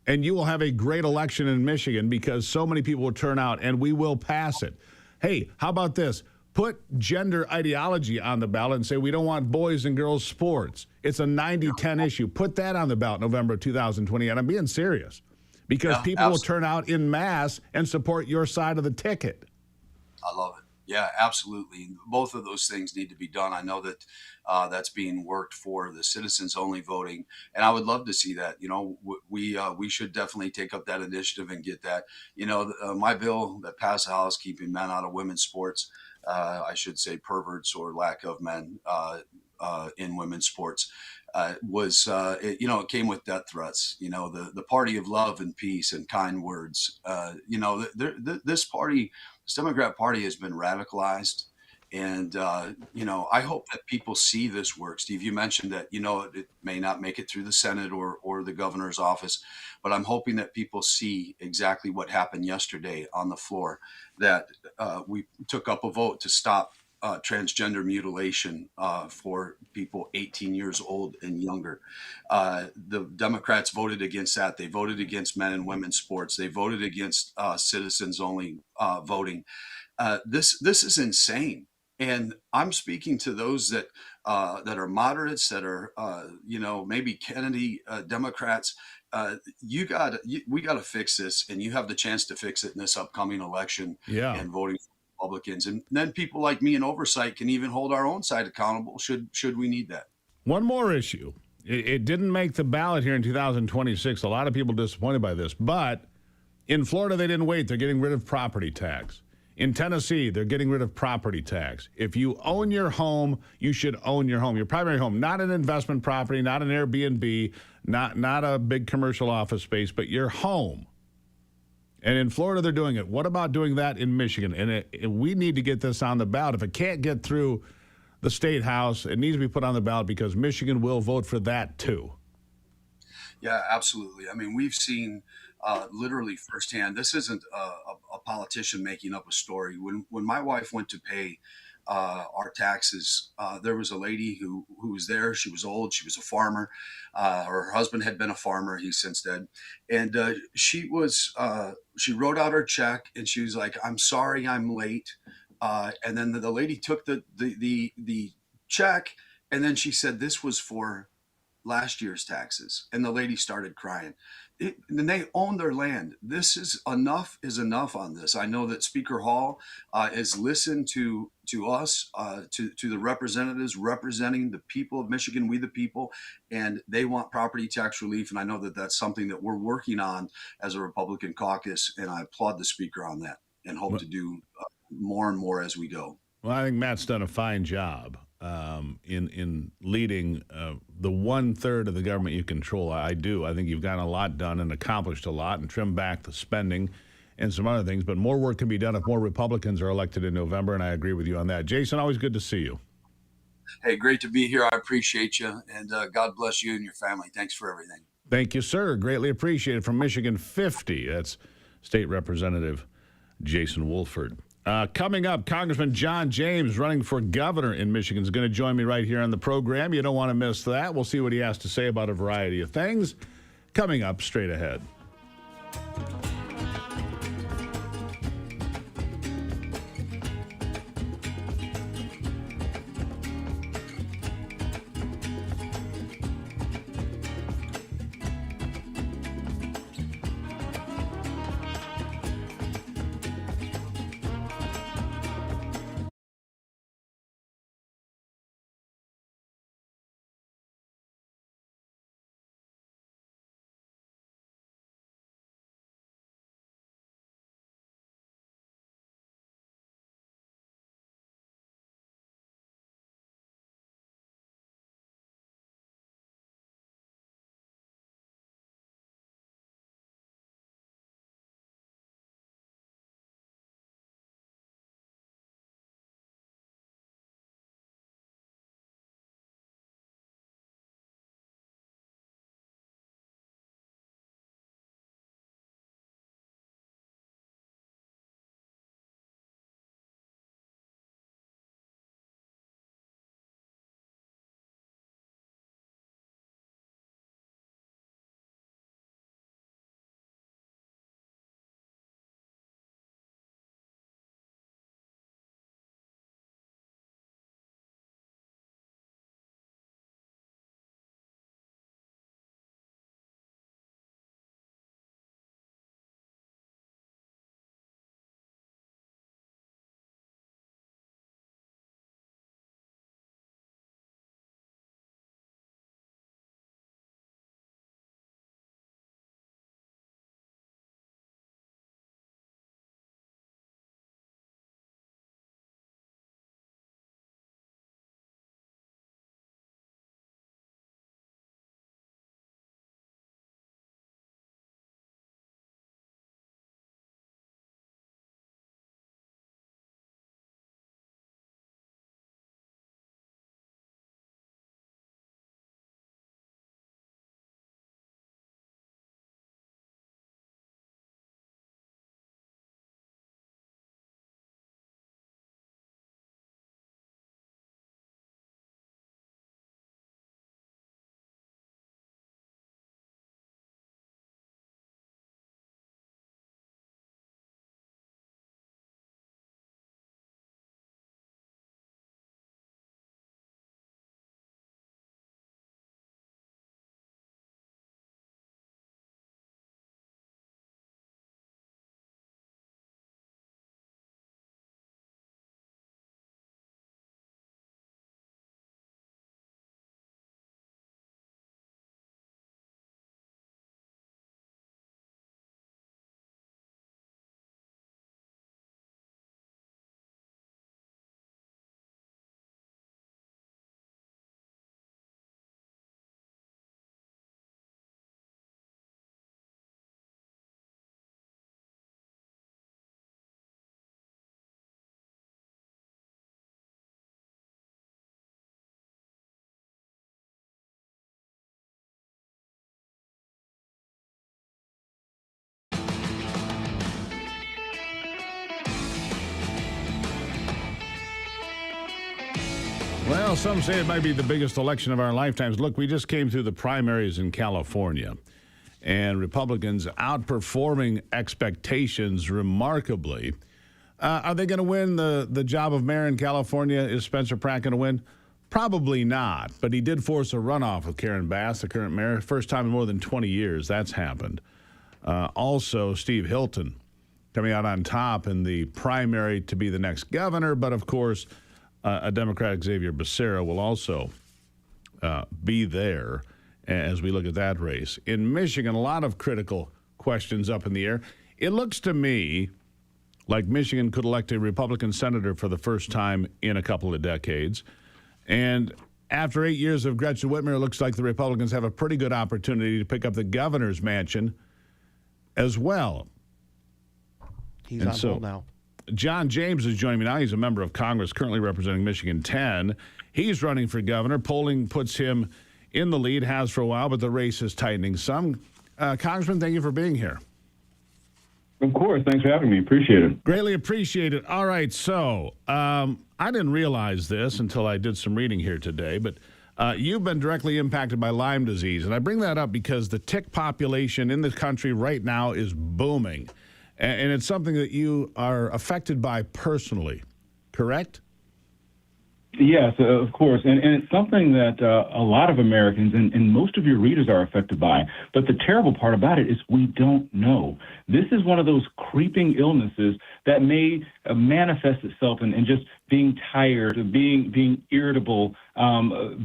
and you will have a great election in Michigan, because so many people will turn out and we will pass it. Hey, how about this? Put gender ideology on the ballot and say we don't want boys and girls sports. It's a 90-10 issue. Put that on the ballot November of 2028. I'm being serious, because people will turn out in mass and support your side of the ticket. I love it. Yeah, absolutely. Both of those things need to be done. I know that that's being worked for the citizens only voting, and I would love to see that. We should definitely take up that initiative and get that. My bill that passed the House, keeping men out of women's sports, I should say perverts or lack of men in women's sports. it came with death threats. The party of love and peace and kind words. This party, this Democrat Party, has been radicalized. And, I hope that people see this work. Steve, you mentioned that, it may not make it through the Senate or the governor's office, but I'm hoping that people see exactly what happened yesterday on the floor, that we took up a vote to stop transgender mutilation for people 18 years old and younger. The Democrats voted against that. They voted against men and women's sports. They voted against citizens only voting. This is insane. And I'm speaking to those that are moderates, that are maybe Kennedy Democrats. We got to fix this, and you have the chance to fix it in this upcoming election. Yeah. And voting for Republicans, and then people like me in oversight can even hold our own side accountable. Should we need that? One more issue. It didn't make the ballot here in 2026. A lot of people disappointed by this, but in Florida they didn't wait. They're getting rid of property tax. In Tennessee, they're getting rid of property tax. If you own your home, you should own your home, your primary home, not an investment property, not an Airbnb, not a big commercial office space, but your home. And in Florida, they're doing it. What about doing that in Michigan? And we need to get this on the ballot. If it can't get through the state house, it needs to be put on the ballot, because Michigan will vote for that too. Yeah, absolutely. I mean, we've seen literally firsthand. This isn't a politician making up a story. When my wife went to pay our taxes, there was a lady who was there. She was old. She was a farmer. Her husband had been a farmer. He's since dead. And she wrote out her check, and she was like, "I'm sorry, I'm late." And then the lady took the check, and then she said, "This was for last year's taxes." And the lady started crying. And they own their land. This is enough on this. I know that Speaker Hall has listened to us, to the representatives representing the people of Michigan, we the people, and they want property tax relief. And I know that that's something that we're working on as a Republican caucus, and I applaud the Speaker on that and hope to do more and more as we go. Well, I think Matt's done a fine job in leading the 1/3 of the government you control. I do. I think you've gotten a lot done and accomplished a lot and trimmed back the spending and some other things. But more work can be done if more Republicans are elected in November, and I agree with you on that. Jason, always good to see you. Hey, great to be here. I appreciate you, and God bless you and your family. Thanks for everything. Thank you, sir. Greatly appreciated. From Michigan 50, that's State Representative Jason Wolford. Coming up, Congressman John James, running for governor in Michigan, is going to join me right here on the program. You don't want to miss that. We'll see what he has to say about a variety of things. Coming up straight ahead. Well, some say it might be the biggest election of our lifetimes. Look, we just came through the primaries in California, and Republicans outperforming expectations remarkably. Are they going to win the job of mayor in California? Is Spencer Pratt going to win? Probably not, but he did force a runoff with Karen Bass, the current mayor. First time in more than 20 years that's happened. Also, Steve Hilton coming out on top in the primary to be the next governor, but of course, a Democrat, Xavier Becerra, will also be there as we look at that race. In Michigan, a lot of critical questions up in the air. It looks to me like Michigan could elect a Republican senator for the first time in a couple of decades. And after 8 years of Gretchen Whitmer, it looks like the Republicans have a pretty good opportunity to pick up the governor's mansion as well. He's on hold now. John James is joining me now. He's a member of Congress currently representing Michigan 10. He's running for governor. Polling puts him in the lead, has for a while, but the race is tightening some. Congressman, thank you for being here. Of course. Thanks for having me. Appreciate it. Greatly appreciate it. All right. So I didn't realize this until I did some reading here today, but you've been directly impacted by Lyme disease. And I bring that up because the tick population in the country right now is booming. And it's something that you are affected by personally, correct? Yes, of course. And it's something that a lot of Americans and most of your readers are affected by. But the terrible part about it is we don't know. This is one of those creeping illnesses that may manifest itself in just being tired, being irritable,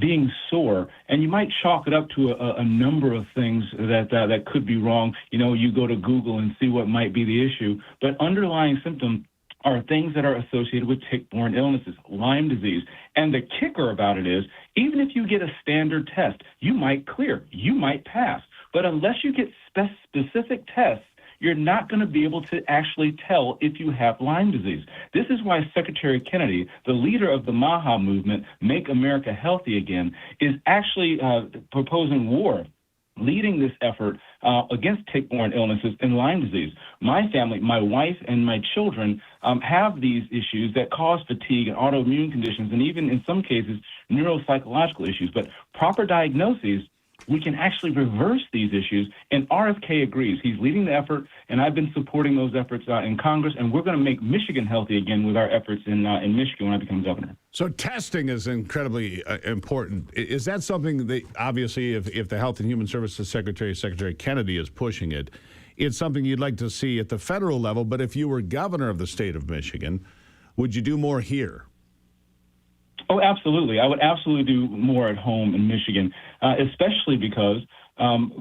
being sore. And you might chalk it up to a number of things that could be wrong. You know, you go to Google and see what might be the issue. But underlying symptoms are things that are associated with tick-borne illnesses, Lyme disease. And the kicker about it is, even if you get a standard test, you might clear, you might pass. But unless you get specific tests, you're not going to be able to actually tell if you have Lyme disease. This is why Secretary Kennedy, the leader of the MAHA movement, Make America Healthy Again, is actually proposing war, leading this effort against tick-borne illnesses and Lyme disease. My family, my wife and my children have these issues that cause fatigue and autoimmune conditions and even in some cases neuropsychological issues. But proper diagnoses, we can actually reverse these issues, and RFK agrees. He's leading the effort, and I've been supporting those efforts in Congress, and we're going to make Michigan healthy again with our efforts in Michigan when I become governor. So testing is incredibly important. Is that something that, obviously, if the Health and Human Services Secretary Kennedy is pushing it, it's something you'd like to see at the federal level, but if you were governor of the state of Michigan, would you do more here? Oh, absolutely. I would absolutely do more at home in Michigan, especially because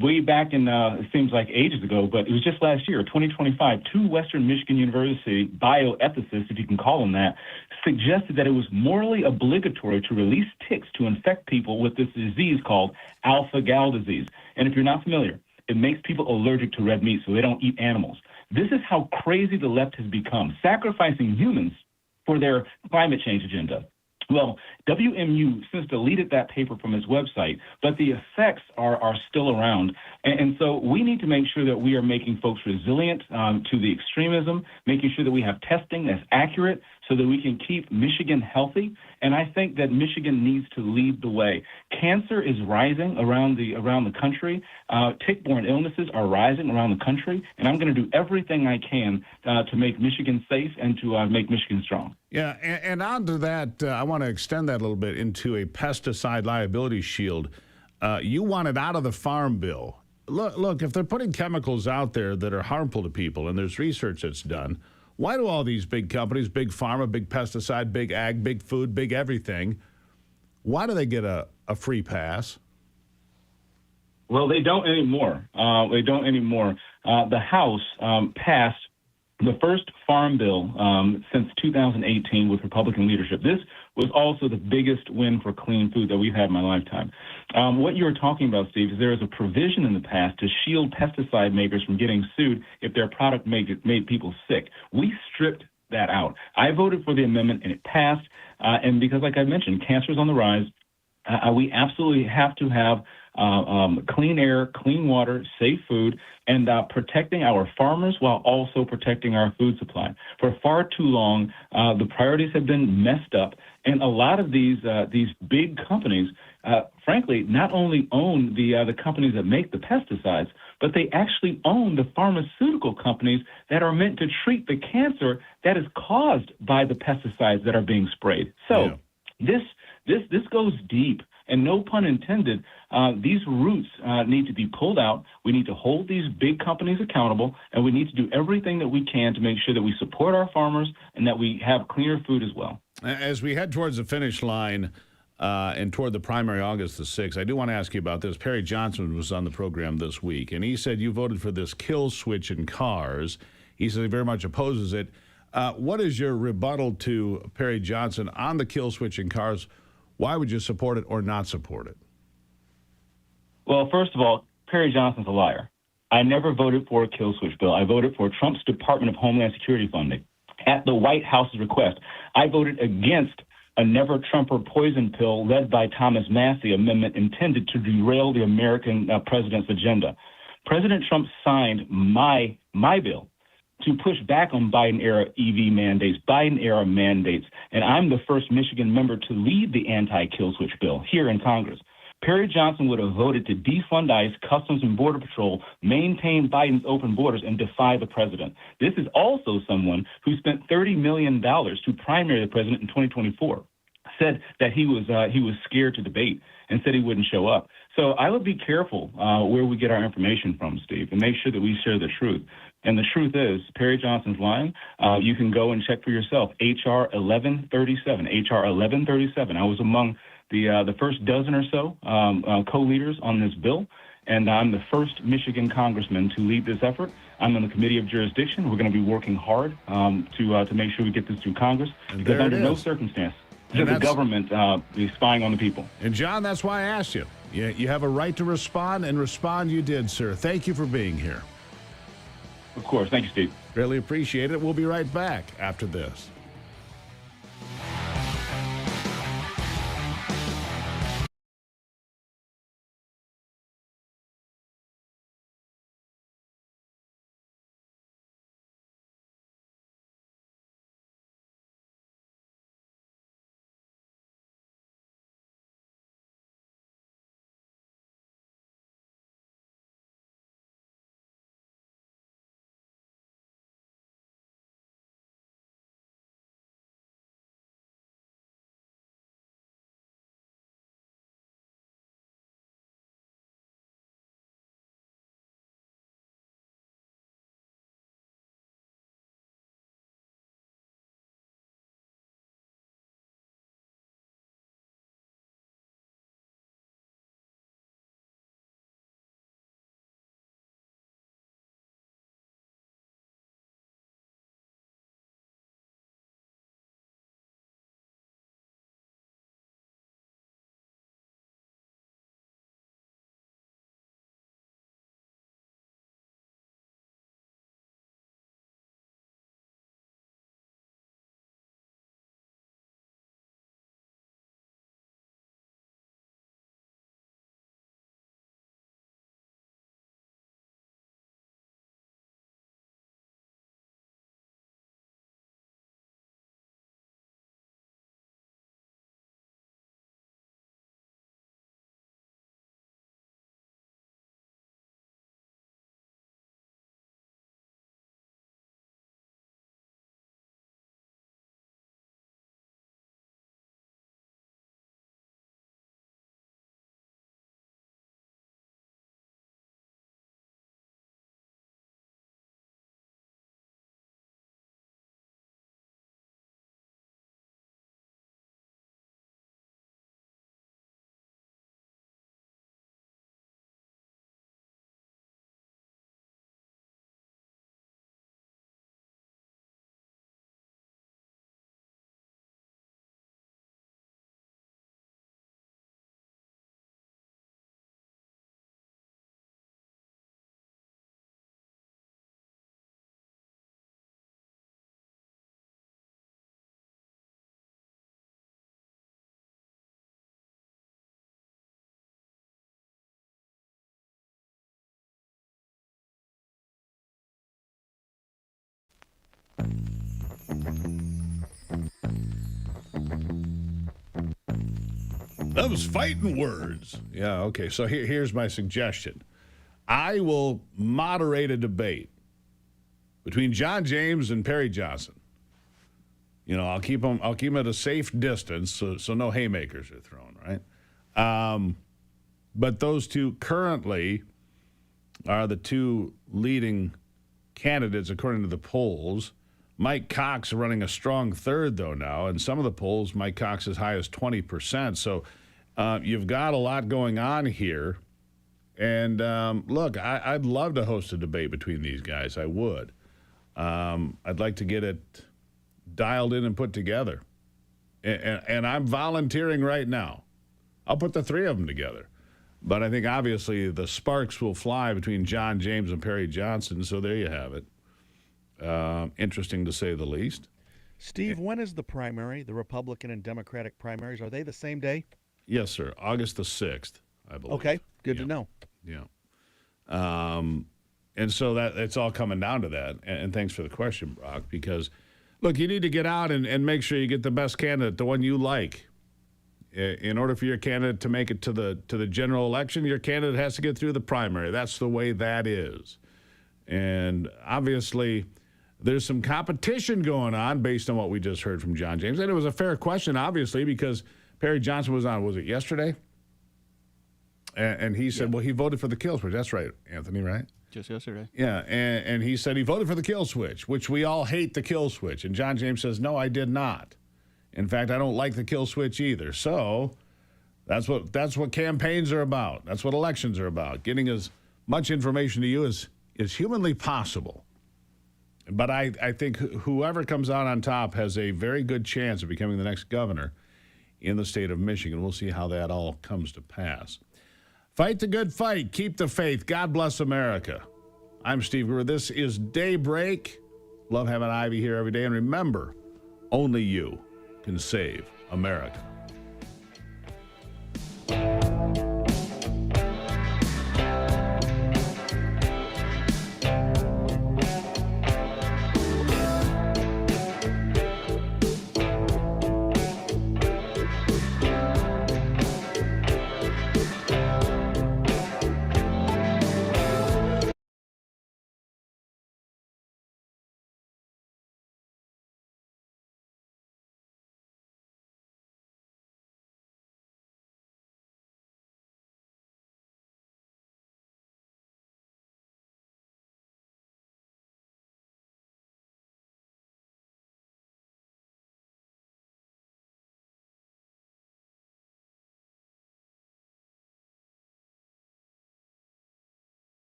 way back in, it seems like ages ago, but it was just last year, 2025, two Western Michigan University bioethicists, if you can call them that, suggested that it was morally obligatory to release ticks to infect people with this disease called alpha-gal disease. And if you're not familiar, it makes people allergic to red meat, so they don't eat animals. This is how crazy the left has become, sacrificing humans for their climate change agenda. Well, WMU since deleted that paper from its website, but the effects are still around. And so we need to make sure that we are making folks resilient to the extremism, making sure that we have testing that's accurate so that we can keep Michigan healthy. And I think that Michigan needs to lead the way. Cancer is rising around the country. Tick-borne illnesses are rising around the country. And I'm going to do everything I can to make Michigan safe and to make Michigan strong. Yeah, and on to that, I want to extend that a little bit into a pesticide liability shield. You want it out of the Farm Bill. Look, if they're putting chemicals out there that are harmful to people, and there's research that's done, why do all these big companies, big pharma, big pesticide, big ag, big food, big everything, why do they get a free pass? Well, they don't anymore. The House passed the first farm bill since 2018 with Republican leadership. This was also the biggest win for clean food that we've had in my lifetime. What you were talking about, Steve, is there is a provision in the past to shield pesticide makers from getting sued if their product made people sick. We stripped that out. I voted for the amendment, and it passed. And because, like I mentioned, cancer is on the rise. We absolutely have to have clean air, clean water, safe food, and protecting our farmers while also protecting our food supply. For far too long, the priorities have been messed up, and a lot of these big companies, frankly, not only own the companies that make the pesticides, but they actually own the pharmaceutical companies that are meant to treat the cancer that is caused by the pesticides that are being sprayed. So this goes deep, and no pun intended. These roots need to be pulled out. We need to hold these big companies accountable, and we need to do everything that we can to make sure that we support our farmers and that we have cleaner food as well. As we head towards the finish line and toward the primary August the 6th, I do want to ask you about this. Perry Johnson was on the program this week, and he said you voted for this kill switch in cars. He said he very much opposes it. What is your rebuttal to Perry Johnson on the kill switch in cars? Why would you support it or not support it? Well, first of all, Perry Johnson's a liar. I never voted for a kill switch bill. I voted for Trump's Department of Homeland Security funding. At the White House's request, I voted against a Never Trumper poison pill led by Thomas Massie amendment intended to derail the American president's agenda. President Trump signed my bill to push back on Biden-era EV mandates, Biden-era mandates, and I'm the first Michigan member to lead the anti-kill switch bill here in Congress. Perry Johnson would have voted to defund ICE, Customs and Border Patrol, maintain Biden's open borders, and defy the president. This is also someone who spent $30 million to primary the president in 2024, said that he was scared to debate, and said he wouldn't show up. So I would be careful where we get our information from, Steve, and make sure that we share the truth. And the truth is, Perry Johnson's lying. You can go and check for yourself. HR 1137. HR 1137. I was among the first dozen or so co-leaders on this bill, and I'm the first Michigan congressman to lead this effort. I'm on the Committee of Jurisdiction. We're going to be working hard to make sure we get this through Congress, because under no circumstance should the government be spying on the people. And, John, that's why I asked you. You have a right to respond, and respond you did, sir. Thank you for being here. Of course. Thank you, Steve. Really appreciate it. We'll be right back after this. Those fighting words. Yeah, okay. So here's my suggestion. I will moderate a debate between John James and Perry Johnson. You know, I'll keep them at a safe distance so no haymakers are thrown, right? But those two currently are the two leading candidates according to the polls. Mike Cox running a strong third, though, now. And some of the polls, Mike Cox as high as 20%. So you've got a lot going on here. And look, I'd love to host a debate between these guys. I would. I'd like to get it dialed in and put together. And I'm volunteering right now. I'll put the three of them together. But I think obviously the sparks will fly between John James and Perry Johnson. So there you have it. Interesting to say the least. Steve, when is the primary, the Republican and Democratic primaries? Are they the same day? Yes, sir. August the 6th, I believe. Okay, good to know. Yeah. And so it's all coming down to that. And thanks for the question, Brock, because, look, you need to get out and make sure you get the best candidate, the one you like. In order for your candidate to make it to the general election, your candidate has to get through the primary. That's the way that is. And obviously, there's some competition going on based on what we just heard from John James. And it was a fair question, obviously, because Perry Johnson was on, was it yesterday? And he said, well, he voted for the kill switch. That's right, Anthony, right? Just yesterday. Yeah, and he said he voted for the kill switch, which we all hate the kill switch. And John James says, no, I did not. In fact, I don't like the kill switch either. So that's what campaigns are about. That's what elections are about, getting as much information to you as humanly possible. But I think whoever comes out on top has a very good chance of becoming the next governor in the state of Michigan. We'll see how that all comes to pass. Fight the good fight. Keep the faith. God bless America. I'm Steve Brewer. This is Daybreak. Love having Ivy here every day. And remember, only you can save America.